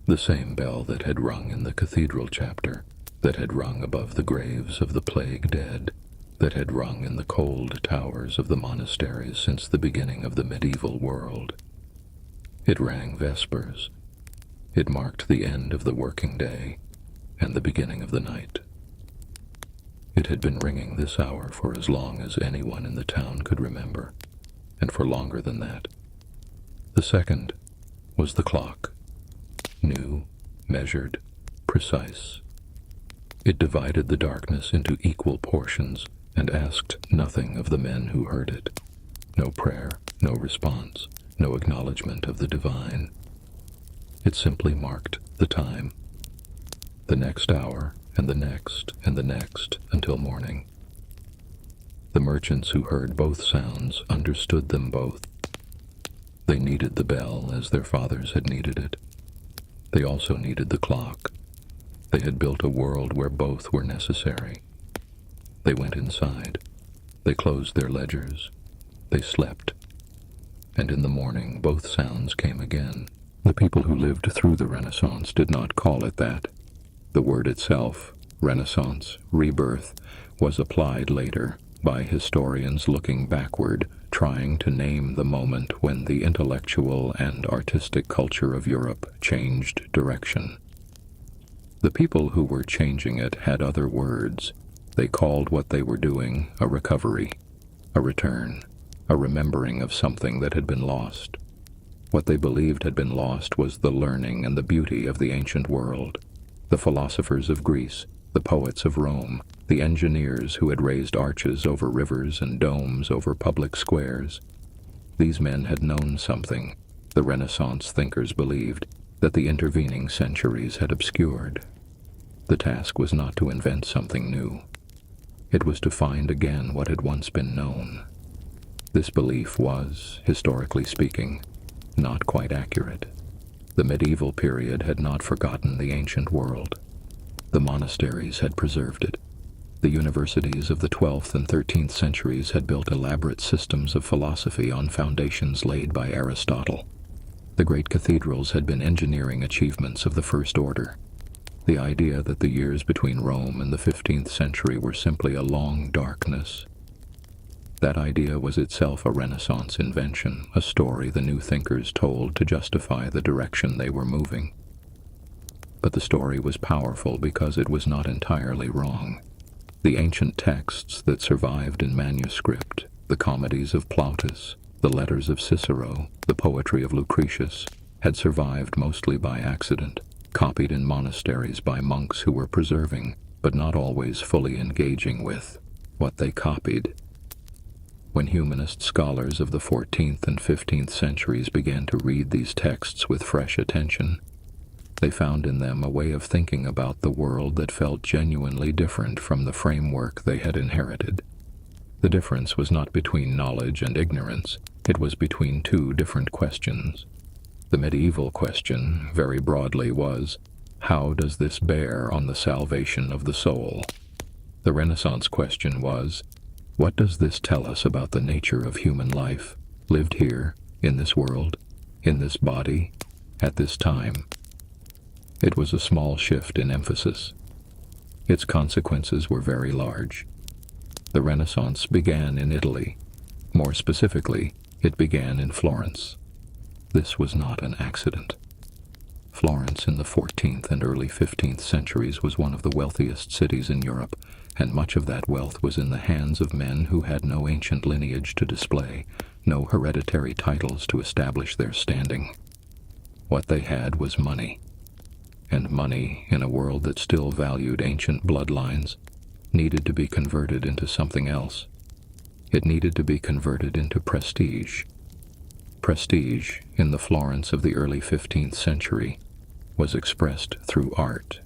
the same bell that had rung in the cathedral chapter, that had rung above the graves of the plague dead, that had rung in the cold towers of the monasteries since the beginning of the medieval world. It rang vespers. It marked the end of the working day and the beginning of the night. It had been ringing this hour for as long as anyone in the town could remember, and for longer than that. The second was the clock, new, measured, precise. It divided the darkness into equal portions and asked nothing of the men who heard it. No prayer, no response, no acknowledgement of the divine. It simply marked the time, the next hour, and the next, and the next, until morning. The merchants who heard both sounds understood them both. They needed the bell as their fathers had needed it. They also needed the clock. They had built a world where both were necessary. They went inside. They closed their ledgers. They slept. And in the morning both sounds came again. The people who lived through the Renaissance did not call it that. The word itself, Renaissance, rebirth, was applied later by historians looking backward, trying to name the moment when the intellectual and artistic culture of Europe changed direction. The people who were changing it had other words. They called what they were doing a recovery, a return, a remembering of something that had been lost. What they believed had been lost was the learning and the beauty of the ancient world. The philosophers of Greece, the poets of Rome, the engineers who had raised arches over rivers and domes over public squares. These men had known something, the Renaissance thinkers believed, that the intervening centuries had obscured. The task was not to invent something new. It was to find again what had once been known. This belief was, historically speaking, not quite accurate. The medieval period had not forgotten the ancient world. The monasteries had preserved it. The universities of the 12th and 13th centuries had built elaborate systems of philosophy on foundations laid by Aristotle. The great cathedrals had been engineering achievements of the first order. The idea that the years between Rome and the 15th century were simply a long darkness. That idea was itself a Renaissance invention, a story the new thinkers told to justify the direction they were moving. But the story was powerful because it was not entirely wrong. The ancient texts that survived in manuscript, the comedies of Plautus, the letters of Cicero, the poetry of Lucretius, had survived mostly by accident, copied in monasteries by monks who were preserving, but not always fully engaging with, what they copied. When humanist scholars of the 14th and 15th centuries began to read these texts with fresh attention, they found in them a way of thinking about the world that felt genuinely different from the framework they had inherited. The difference was not between knowledge and ignorance, it was between two different questions. The medieval question, very broadly, was, how does this bear on the salvation of the soul? The Renaissance question was, what does this tell us about the nature of human life, lived here, in this world, in this body, at this time? It was a small shift in emphasis. Its consequences were very large. The Renaissance began in Italy. More specifically, it began in Florence. This was not an accident. Florence in the 14th and early 15th centuries was one of the wealthiest cities in Europe, and much of that wealth was in the hands of men who had no ancient lineage to display, no hereditary titles to establish their standing. What they had was money. And money, in a world that still valued ancient bloodlines, needed to be converted into something else. It needed to be converted into prestige. Prestige, in the Florence of the early 15th century, was expressed through art.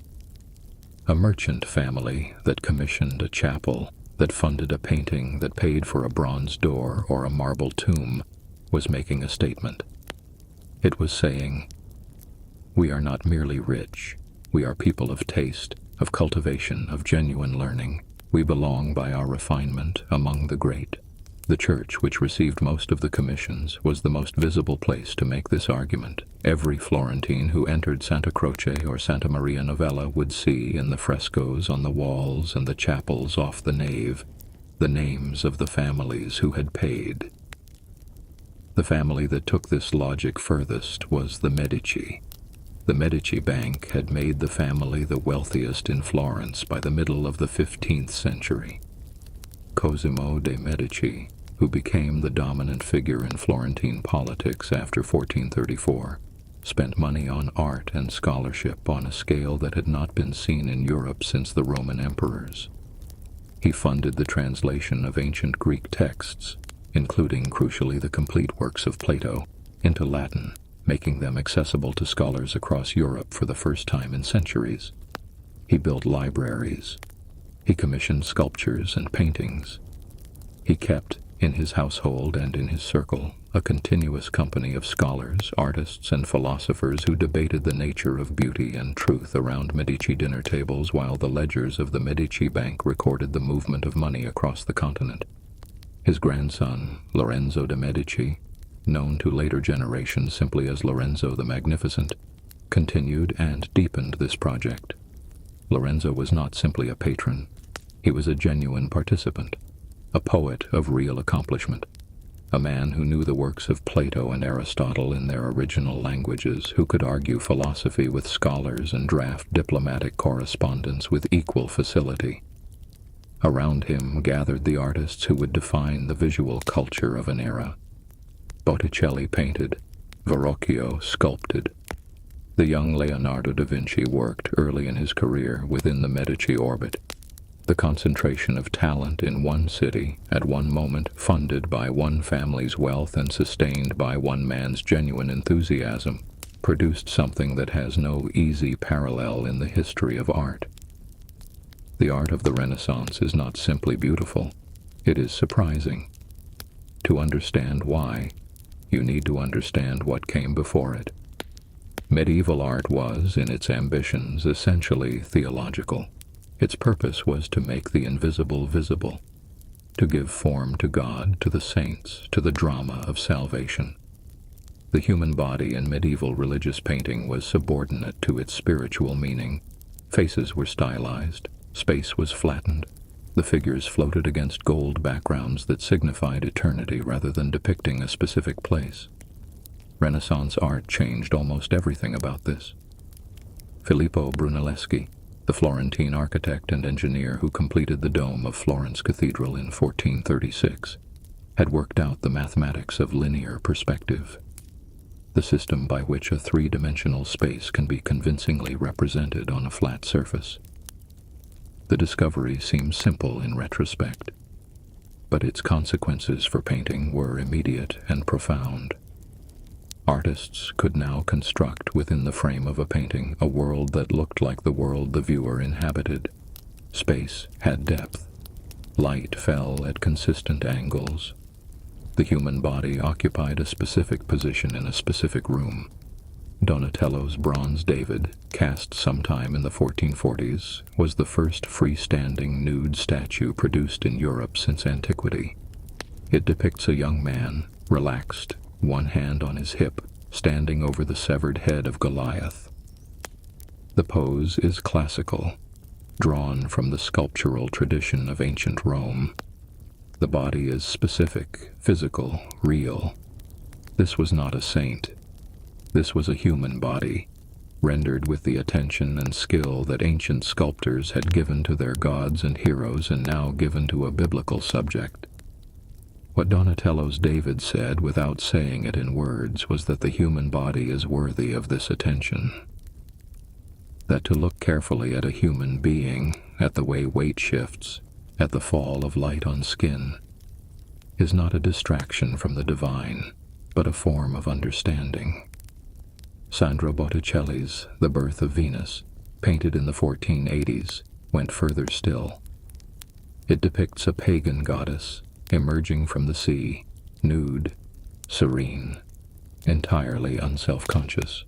A merchant family that commissioned a chapel, that funded a painting, that paid for a bronze door or a marble tomb, was making a statement. It was saying, "We are not merely rich. We are people of taste, of cultivation, of genuine learning. We belong by our refinement among the great." The church, which received most of the commissions, was the most visible place to make this argument. Every Florentine who entered Santa Croce or Santa Maria Novella would see in the frescoes on the walls and the chapels off the nave the names of the families who had paid. The family that took this logic furthest was the Medici. The Medici Bank had made the family the wealthiest in Florence by the middle of the 15th century. Cosimo de' Medici, who became the dominant figure in Florentine politics after 1434, spent money on art and scholarship on a scale that had not been seen in Europe since the Roman emperors. He funded the translation of ancient Greek texts, including crucially the complete works of Plato, into Latin, making them accessible to scholars across Europe for the first time in centuries. He built libraries. He commissioned sculptures and paintings. He kept, in his household and in his circle, a continuous company of scholars, artists, and philosophers who debated the nature of beauty and truth around Medici dinner tables while the ledgers of the Medici Bank recorded the movement of money across the continent. His grandson, Lorenzo de' Medici, known to later generations simply as Lorenzo the Magnificent, continued and deepened this project. Lorenzo was not simply a patron. He was a genuine participant, a poet of real accomplishment, a man who knew the works of Plato and Aristotle in their original languages, who could argue philosophy with scholars and draft diplomatic correspondence with equal facility. Around him gathered the artists who would define the visual culture of an era. Botticelli painted, Verrocchio sculpted. The young Leonardo da Vinci worked early in his career within the Medici orbit. The concentration of talent in one city, at one moment, funded by one family's wealth and sustained by one man's genuine enthusiasm, produced something that has no easy parallel in the history of art. The art of the Renaissance is not simply beautiful, it is surprising. To understand why, you need to understand what came before it. Medieval art was, in its ambitions, essentially theological. Its purpose was to make the invisible visible, to give form to God, to the saints, to the drama of salvation. The human body in medieval religious painting was subordinate to its spiritual meaning. Faces were stylized, space was flattened, the figures floated against gold backgrounds that signified eternity rather than depicting a specific place. Renaissance art changed almost everything about this. Filippo Brunelleschi, the Florentine architect and engineer who completed the dome of Florence Cathedral in 1436, had worked out the mathematics of linear perspective, the system by which a three-dimensional space can be convincingly represented on a flat surface. The discovery seems simple in retrospect, but its consequences for painting were immediate and profound. Artists could now construct within the frame of a painting a world that looked like the world the viewer inhabited. Space had depth. Light fell at consistent angles. The human body occupied a specific position in a specific room. Donatello's Bronze David, cast sometime in the 1440s, was the first freestanding nude statue produced in Europe since antiquity. It depicts a young man, relaxed, one hand on his hip, standing over the severed head of Goliath. The pose is classical, drawn from the sculptural tradition of ancient Rome. The body is specific, physical, real. This was not a saint. This was a human body, rendered with the attention and skill that ancient sculptors had given to their gods and heroes and now given to a biblical subject. What Donatello's David said without saying it in words was that the human body is worthy of this attention. That to look carefully at a human being, at the way weight shifts, at the fall of light on skin, is not a distraction from the divine, but a form of understanding. Sandro Botticelli's The Birth of Venus, painted in the 1480s, went further still. It depicts a pagan goddess emerging from the sea, nude, serene. entirely unself-conscious.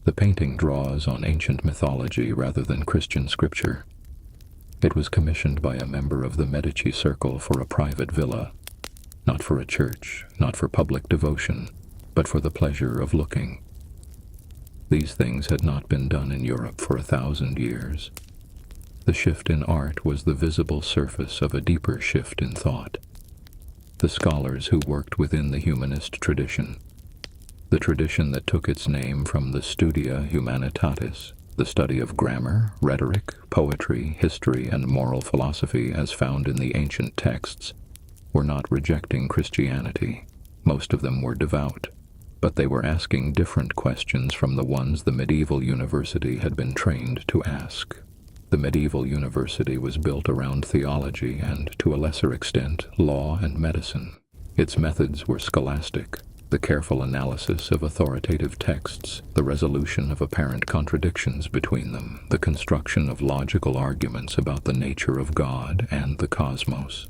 The painting draws on ancient mythology rather than Christian scripture. It was commissioned by a member of the Medici circle for a private villa, not for a church, not for public devotion, but for the pleasure of looking. These things had not been done in Europe for 1,000 years. The shift in art was the visible surface of a deeper shift in thought. The scholars who worked within the humanist tradition, the tradition that took its name from the Studia Humanitatis, the study of grammar, rhetoric, poetry, history, and moral philosophy as found in the ancient texts, were not rejecting Christianity. Most of them were devout, but they were asking different questions from the ones the medieval university had been trained to ask. The medieval university was built around theology and, to a lesser extent, law and medicine. Its methods were scholastic, the careful analysis of authoritative texts, the resolution of apparent contradictions between them, the construction of logical arguments about the nature of God and the cosmos.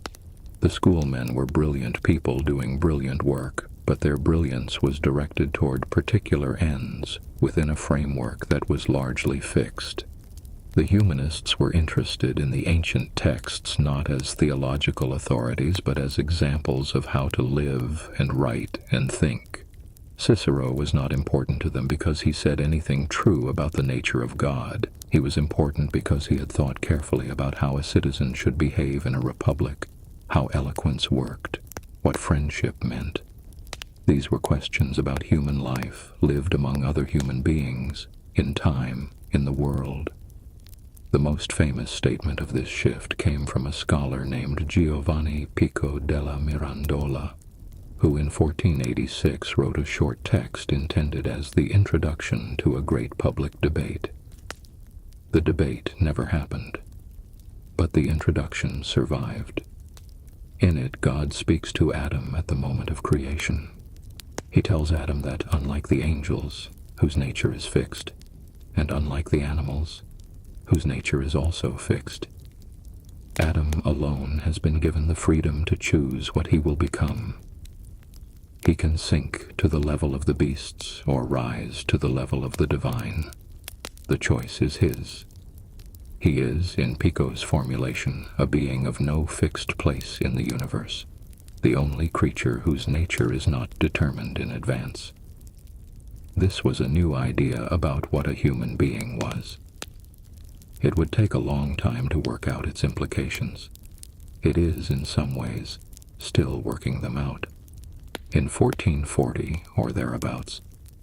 The schoolmen were brilliant people doing brilliant work, but their brilliance was directed toward particular ends within a framework that was largely fixed. The humanists were interested in the ancient texts not as theological authorities but as examples of how to live and write and think. Cicero was not important to them because he said anything true about the nature of God. He was important because he had thought carefully about how a citizen should behave in a republic, how eloquence worked, what friendship meant. These were questions about human life, lived among other human beings, in time, in the world. The most famous statement of this shift came from a scholar named Giovanni Pico della Mirandola, who in 1486 wrote a short text intended as the introduction to a great public debate. The debate never happened, but the introduction survived. In it, God speaks to Adam at the moment of creation. He tells Adam that, unlike the angels, whose nature is fixed, and unlike the animals, whose nature is also fixed, Adam alone has been given the freedom to choose what he will become. He can sink to the level of the beasts or rise to the level of the divine. The choice is his. He is, in Pico's formulation, a being of no fixed place in the universe, the only creature whose nature is not determined in advance. This was a new idea about what a human being was. It would take a long time to work out its implications. It is, in some ways, still working them out. In 1440, or thereabouts,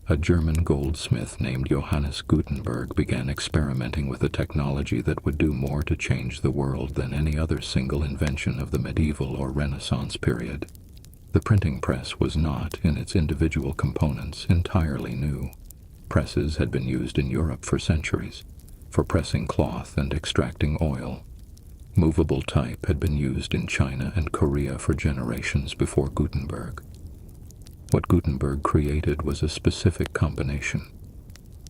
a German goldsmith named Johannes Gutenberg began experimenting with a technology that would do more to change the world than any other single invention of the medieval or Renaissance period. The printing press was not, in its individual components, entirely new. Presses had been used in Europe for centuries, for pressing cloth and extracting oil. Movable type had been used in China and Korea for generations before Gutenberg. What Gutenberg created was a specific combination: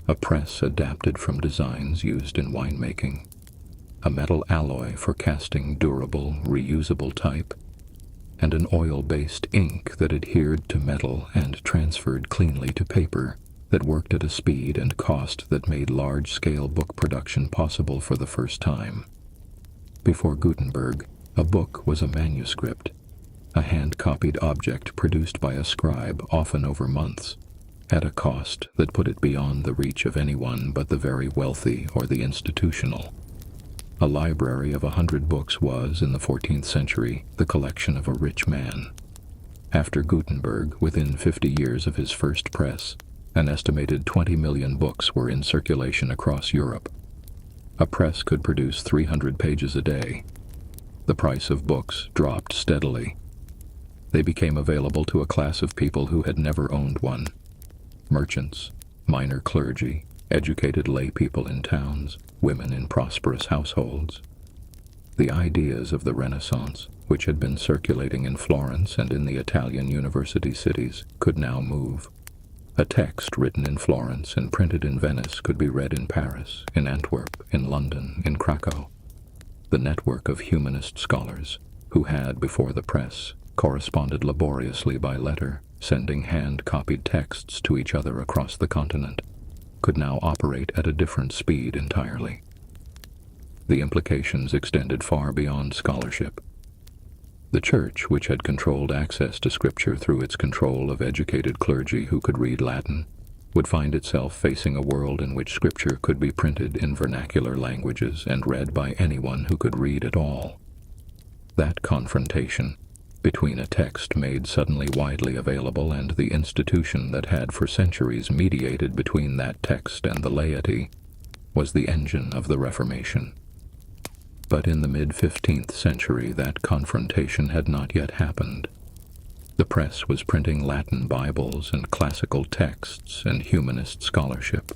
a press adapted from designs used in winemaking, a metal alloy for casting durable, reusable type, and an oil-based ink that adhered to metal and transferred cleanly to paper, that worked at a speed and cost that made large-scale book production possible for the first time. Before Gutenberg, a book was a manuscript, a hand-copied object produced by a scribe, often over months, at a cost that put it beyond the reach of anyone but the very wealthy or the institutional. A library of 100 books was, in the 14th century, the collection of a rich man. After Gutenberg, within 50 years of his first press, an estimated 20 million books were in circulation across Europe. A press could produce 300 pages a day. The price of books dropped steadily. They became available to a class of people who had never owned one: merchants, minor clergy, educated lay people in towns, women in prosperous households. The ideas of the Renaissance, which had been circulating in Florence and in the Italian university cities, could now move. A text written in Florence and printed in Venice could be read in Paris, in Antwerp, in London, in Krakow. The network of humanist scholars, who had, before the press, corresponded laboriously by letter, sending hand-copied texts to each other across the continent, could now operate at a different speed entirely. The implications extended far beyond scholarship. The Church, which had controlled access to Scripture through its control of educated clergy who could read Latin, would find itself facing a world in which Scripture could be printed in vernacular languages and read by anyone who could read at all. That confrontation between a text made suddenly widely available and the institution that had for centuries mediated between that text and the laity was the engine of the Reformation. But in the mid-15th century, that confrontation had not yet happened. The press was printing Latin Bibles and classical texts and humanist scholarship.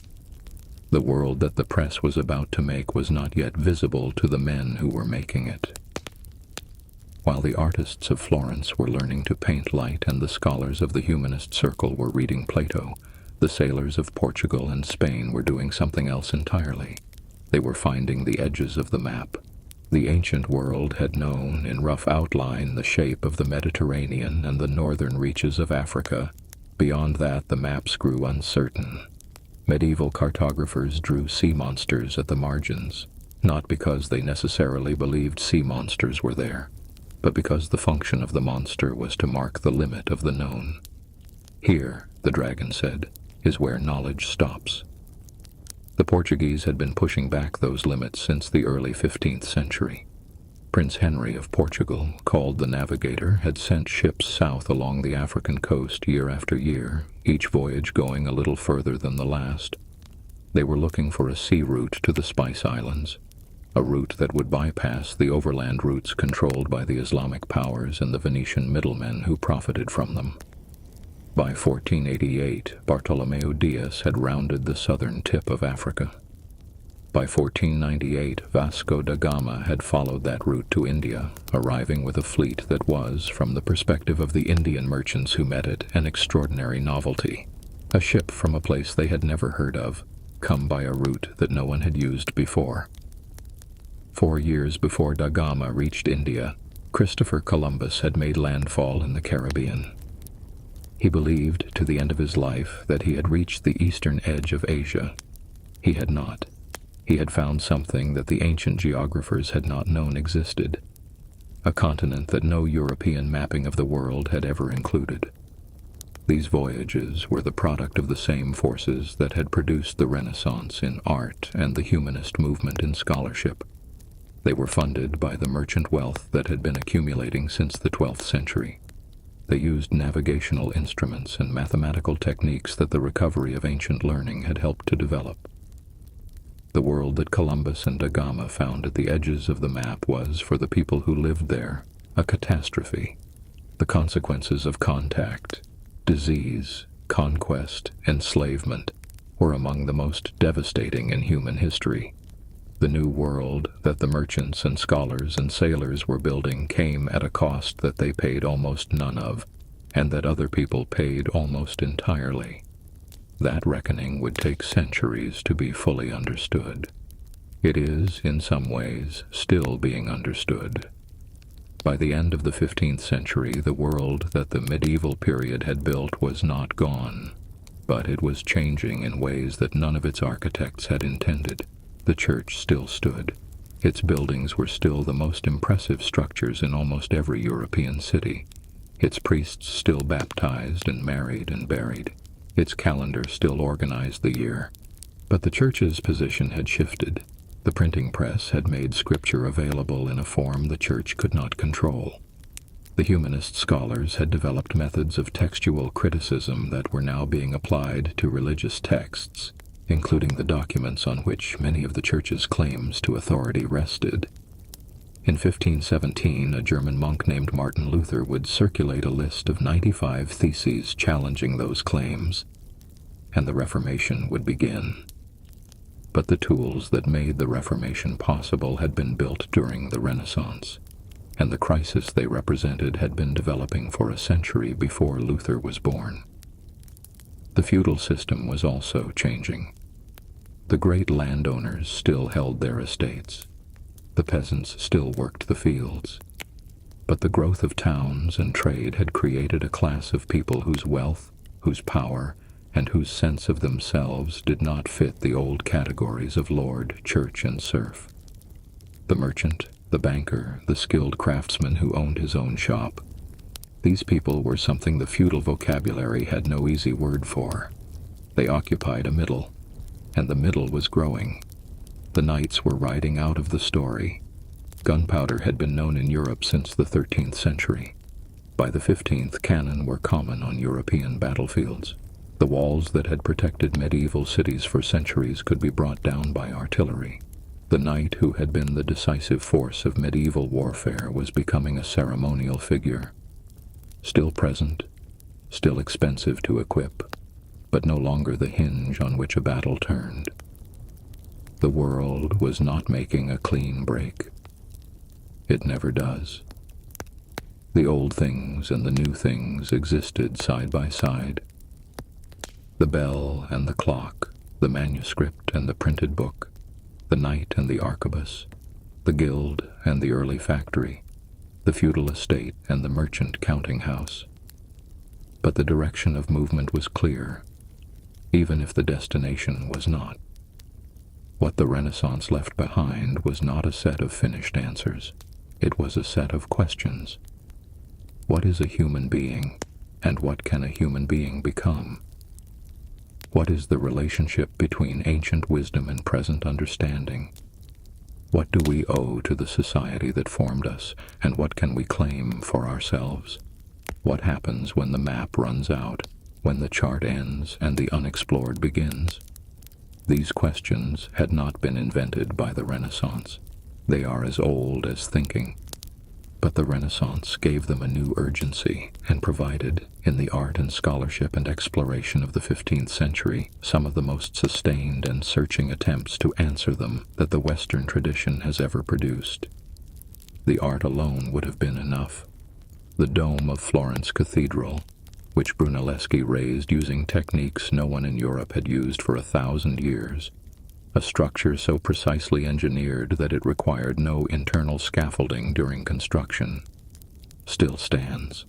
The world that the press was about to make was not yet visible to the men who were making it. While the artists of Florence were learning to paint light and the scholars of the humanist circle were reading Plato, the sailors of Portugal and Spain were doing something else entirely. They were finding the edges of the map. The ancient world had known in rough outline the shape of the Mediterranean and the northern reaches of Africa. Beyond that, the maps grew uncertain. Medieval cartographers drew sea monsters at the margins, not because they necessarily believed sea monsters were there, but because the function of the monster was to mark the limit of the known. Here, the dragon said, is where knowledge stops. The Portuguese had been pushing back those limits since the early 15th century. Prince Henry of Portugal, called the Navigator, had sent ships south along the African coast year after year, each voyage going a little further than the last. They were looking for a sea route to the Spice Islands, a route that would bypass the overland routes controlled by the Islamic powers and the Venetian middlemen who profited from them. By 1488, Bartolomeu Dias had rounded the southern tip of Africa. By 1498, Vasco da Gama had followed that route to India, arriving with a fleet that was, from the perspective of the Indian merchants who met it, an extraordinary novelty. A ship from a place they had never heard of, come by a route that no one had used before. 4 years before da Gama reached India, Christopher Columbus had made landfall in the Caribbean. He believed to the end of his life that he had reached the eastern edge of Asia. He had not. He had found something that the ancient geographers had not known existed, a continent that no European mapping of the world had ever included. These voyages were the product of the same forces that had produced the Renaissance in art and the humanist movement in scholarship. They were funded by the merchant wealth that had been accumulating since the 12th century. They used navigational instruments and mathematical techniques that the recovery of ancient learning had helped to develop. The world that Columbus and da Gama found at the edges of the map was, for the people who lived there, a catastrophe. The consequences of contact, disease, conquest, enslavement were among the most devastating in human history. The new world that the merchants and scholars and sailors were building came at a cost that they paid almost none of, and that other people paid almost entirely. That reckoning would take centuries to be fully understood. It is, in some ways, still being understood. By the end of the 15th century, the world that the medieval period had built was not gone, but it was changing in ways that none of its architects had intended. The church still stood. Its buildings were still the most impressive structures in almost every European city. Its priests still baptized and married and buried. Its calendar still organized the year. But the church's position had shifted. The printing press had made scripture available in a form the church could not control. The humanist scholars had developed methods of textual criticism that were now being applied to religious texts, including the documents on which many of the church's claims to authority rested. In 1517, a German monk named Martin Luther would circulate a list of 95 theses challenging those claims, and the Reformation would begin. But the tools that made the Reformation possible had been built during the Renaissance, and the crisis they represented had been developing for a century before Luther was born. The feudal system was also changing. The great landowners still held their estates. The peasants still worked the fields. But the growth of towns and trade had created a class of people whose wealth, whose power, and whose sense of themselves did not fit the old categories of lord, church, and serf. The merchant, the banker, the skilled craftsman who owned his own shop. These people were something the feudal vocabulary had no easy word for. They occupied a middle, and the middle was growing. The knights were riding out of the story. Gunpowder had been known in Europe since the 13th century. By the 15th, cannon were common on European battlefields. The walls that had protected medieval cities for centuries could be brought down by artillery. The knight who had been the decisive force of medieval warfare was becoming a ceremonial figure. Still present, still expensive to equip, but no longer the hinge on which a battle turned. The world was not making a clean break. It never does. The old things and the new things existed side by side. The bell and the clock, the manuscript and the printed book, the knight and the arquebus, the guild and the early factory, the feudal estate and the merchant counting house. But the direction of movement was clear, even if the destination was not. What the Renaissance left behind was not a set of finished answers. It was a set of questions. What is a human being, and what can a human being become? What is the relationship between ancient wisdom and present understanding? What do we owe to the society that formed us, and what can we claim for ourselves? What happens when the map runs out, when the chart ends and the unexplored begins? These questions had not been invented by the Renaissance. They are as old as thinking. But the Renaissance gave them a new urgency and provided, in the art and scholarship and exploration of the 15th century, some of the most sustained and searching attempts to answer them that the Western tradition has ever produced. The art alone would have been enough. The dome of Florence Cathedral, which Brunelleschi raised using techniques no one in Europe had used for 1,000 years, a structure so precisely engineered that it required no internal scaffolding during construction, still stands,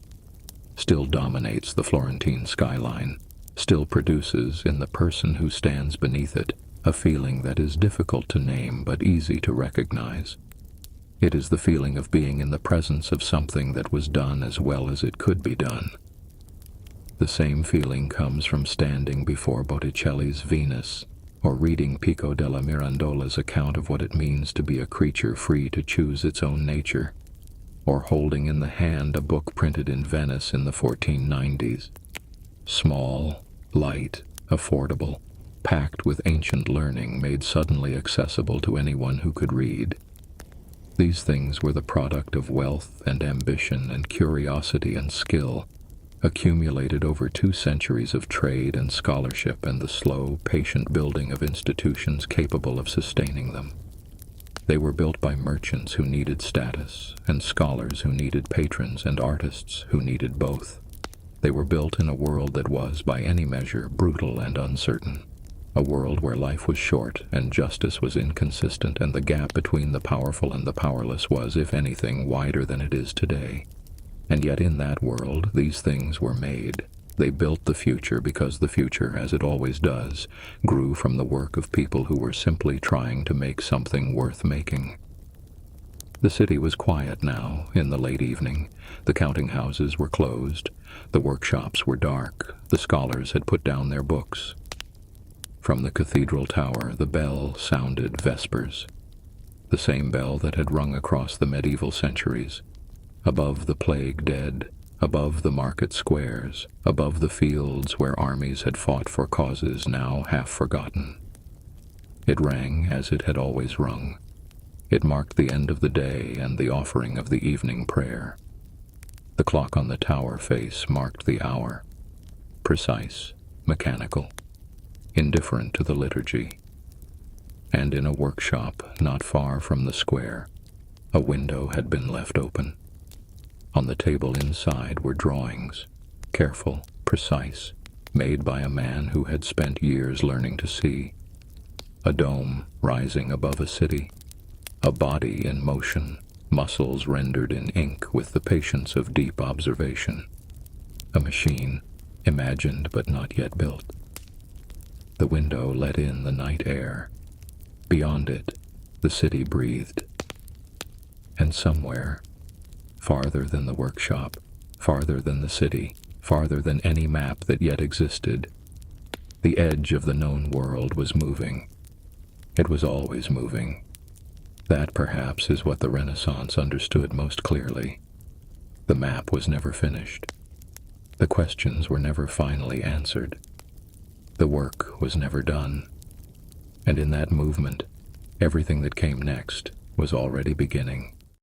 still dominates the Florentine skyline, still produces in the person who stands beneath it a feeling that is difficult to name but easy to recognize. It is the feeling of being in the presence of something that was done as well as it could be done. The same feeling comes from standing before Botticelli's Venus, or reading Pico della Mirandola's account of what it means to be a creature free to choose its own nature, or holding in the hand a book printed in Venice in the 1490s. Small, light, affordable, packed with ancient learning made suddenly accessible to anyone who could read. These things were the product of wealth and ambition and curiosity and skill, accumulated over 2 centuries of trade and scholarship and the slow, patient building of institutions capable of sustaining them. They were built by merchants who needed status, and scholars who needed patrons, and artists who needed both. They were built in a world that was, by any measure, brutal and uncertain, a world where life was short and justice was inconsistent, and the gap between the powerful and the powerless was, if anything, wider than it is today. And yet in that world, these things were made. They built the future because the future, as it always does, grew from the work of people who were simply trying to make something worth making. The city was quiet now, in the late evening. The counting houses were closed. The workshops were dark. The scholars had put down their books. From the cathedral tower, the bell sounded vespers, the same bell that had rung across the medieval centuries. Above the plague dead, above the market squares, above the fields where armies had fought for causes now half forgotten. It rang as it had always rung. It marked the end of the day and the offering of the evening prayer. The clock on the tower face marked the hour, precise, mechanical, indifferent to the liturgy. And in a workshop not far from the square, a window had been left open. On the table inside were drawings, careful, precise, made by a man who had spent years learning to see. A dome rising above a city, a body in motion, muscles rendered in ink with the patience of deep observation. A machine, imagined but not yet built. The window let in the night air. Beyond it, the city breathed. And somewhere, farther than the workshop, farther than the city, farther than any map that yet existed, the edge of the known world was moving. It was always moving. That, perhaps, is what the Renaissance understood most clearly. The map was never finished. The questions were never finally answered. The work was never done. And in that movement, everything that came next was already beginning.